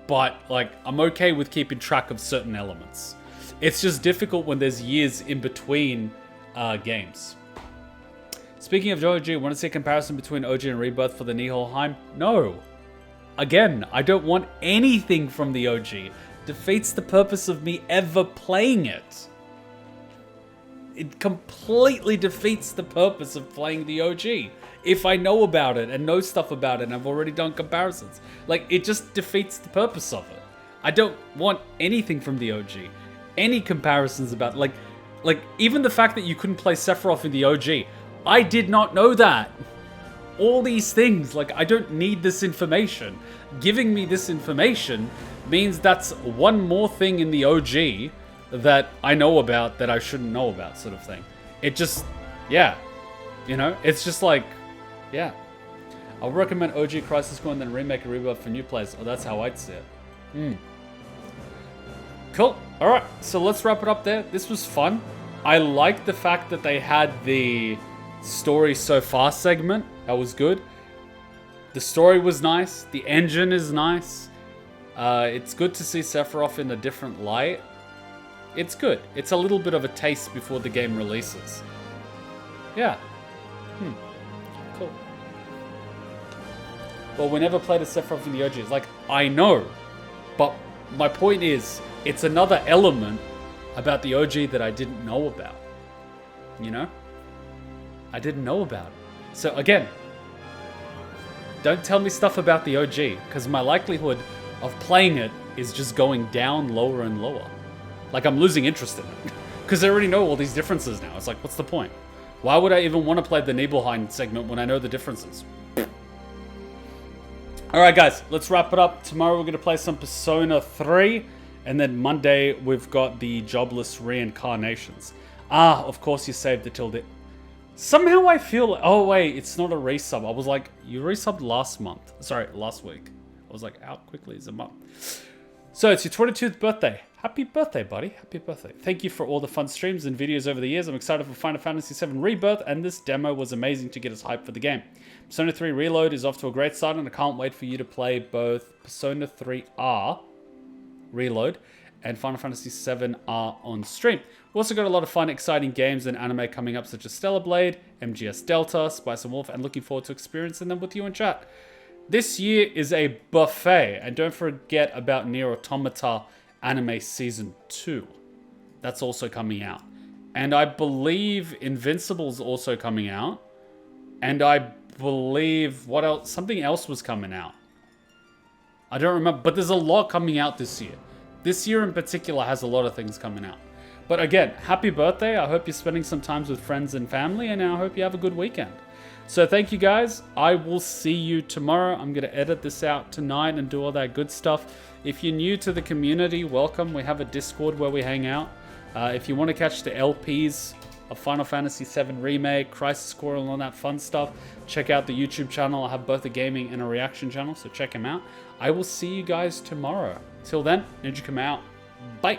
Speaker 1: but like, I'm okay with keeping track of certain elements. It's just difficult when there's years in between games. Speaking of OG, want to see a comparison between OG and Rebirth for the Nibelheim? No. Again, I don't want anything from the OG. Defeats the purpose of me ever playing it. It completely defeats the purpose of playing the OG. If I know about it and know stuff about it and I've already done comparisons. Like, it just defeats the purpose of it. I don't want anything from the OG. Any comparisons about, like even the fact that you couldn't play Sephiroth in the OG. I did not know that. All these things, like, I don't need this information. Giving me this information means that's one more thing in the OG that I know about that I shouldn't know about, sort of thing. It just, yeah. You know, it's just like, yeah. I'll recommend OG Crisis Core and then Remake and Rebirth for new players. Oh, that's how I'd see it. Cool. Alright, so let's wrap it up there. This was fun. I like the fact that they had the story so far segment. That was good. The story was nice. The engine is nice. It's good to see Sephiroth in a different light. It's good. It's a little bit of a taste before the game releases. Yeah. Cool. Well, we never played a Sephiroth in the OG. It's like, I know. But my point is, it's another element about the OG that I didn't know about. You know? I didn't know about it. So again, don't tell me stuff about the OG, because my likelihood of playing it is just going down lower and lower. Like, I'm losing interest in it. Because I already know all these differences now. It's like, what's the point? Why would I even want to play the Nibelheim segment when I know the differences? Alright guys, let's wrap it up. Tomorrow we're going to play some Persona 3. And then Monday we've got the Jobless Reincarnations. Ah, of course you saved it till the... Somehow I feel... Oh wait, it's not a resub. I was like, you resubbed last month. Sorry, last week. I was like, how quickly is a month? So it's your 22th birthday. Happy birthday, buddy. Happy birthday. Thank you for all the fun streams and videos over the years. I'm excited for Final Fantasy VII Rebirth, and this demo was amazing to get us hyped for the game. Persona 3 Reload is off to a great start, and I can't wait for you to play both Persona 3R Reload and Final Fantasy VII R on stream. We've also got a lot of fun, exciting games and anime coming up, such as Stellar Blade, MGS Delta, Spice and Wolf, and looking forward to experiencing them with you in chat. This year is a buffet, and don't forget about Nier Automata Anime Season 2. That's also coming out. And I believe Invincible's also coming out. And I believe, what else? Something else was coming out. I don't remember, but there's a lot coming out this year. This year in particular has a lot of things coming out. But again, happy birthday. I hope you're spending some time with friends and family, and I hope you have a good weekend. So thank you guys. I will see you tomorrow. I'm going to edit this out tonight and do all that good stuff. If you're new to the community, welcome. We have a Discord where we hang out. If you want to catch the LPs of Final Fantasy VII Remake, Crisis Core, and all that fun stuff, check out the YouTube channel. I have both a gaming and a reaction channel, so check them out. I will see you guys tomorrow. Till then, Ninja come out. Bye.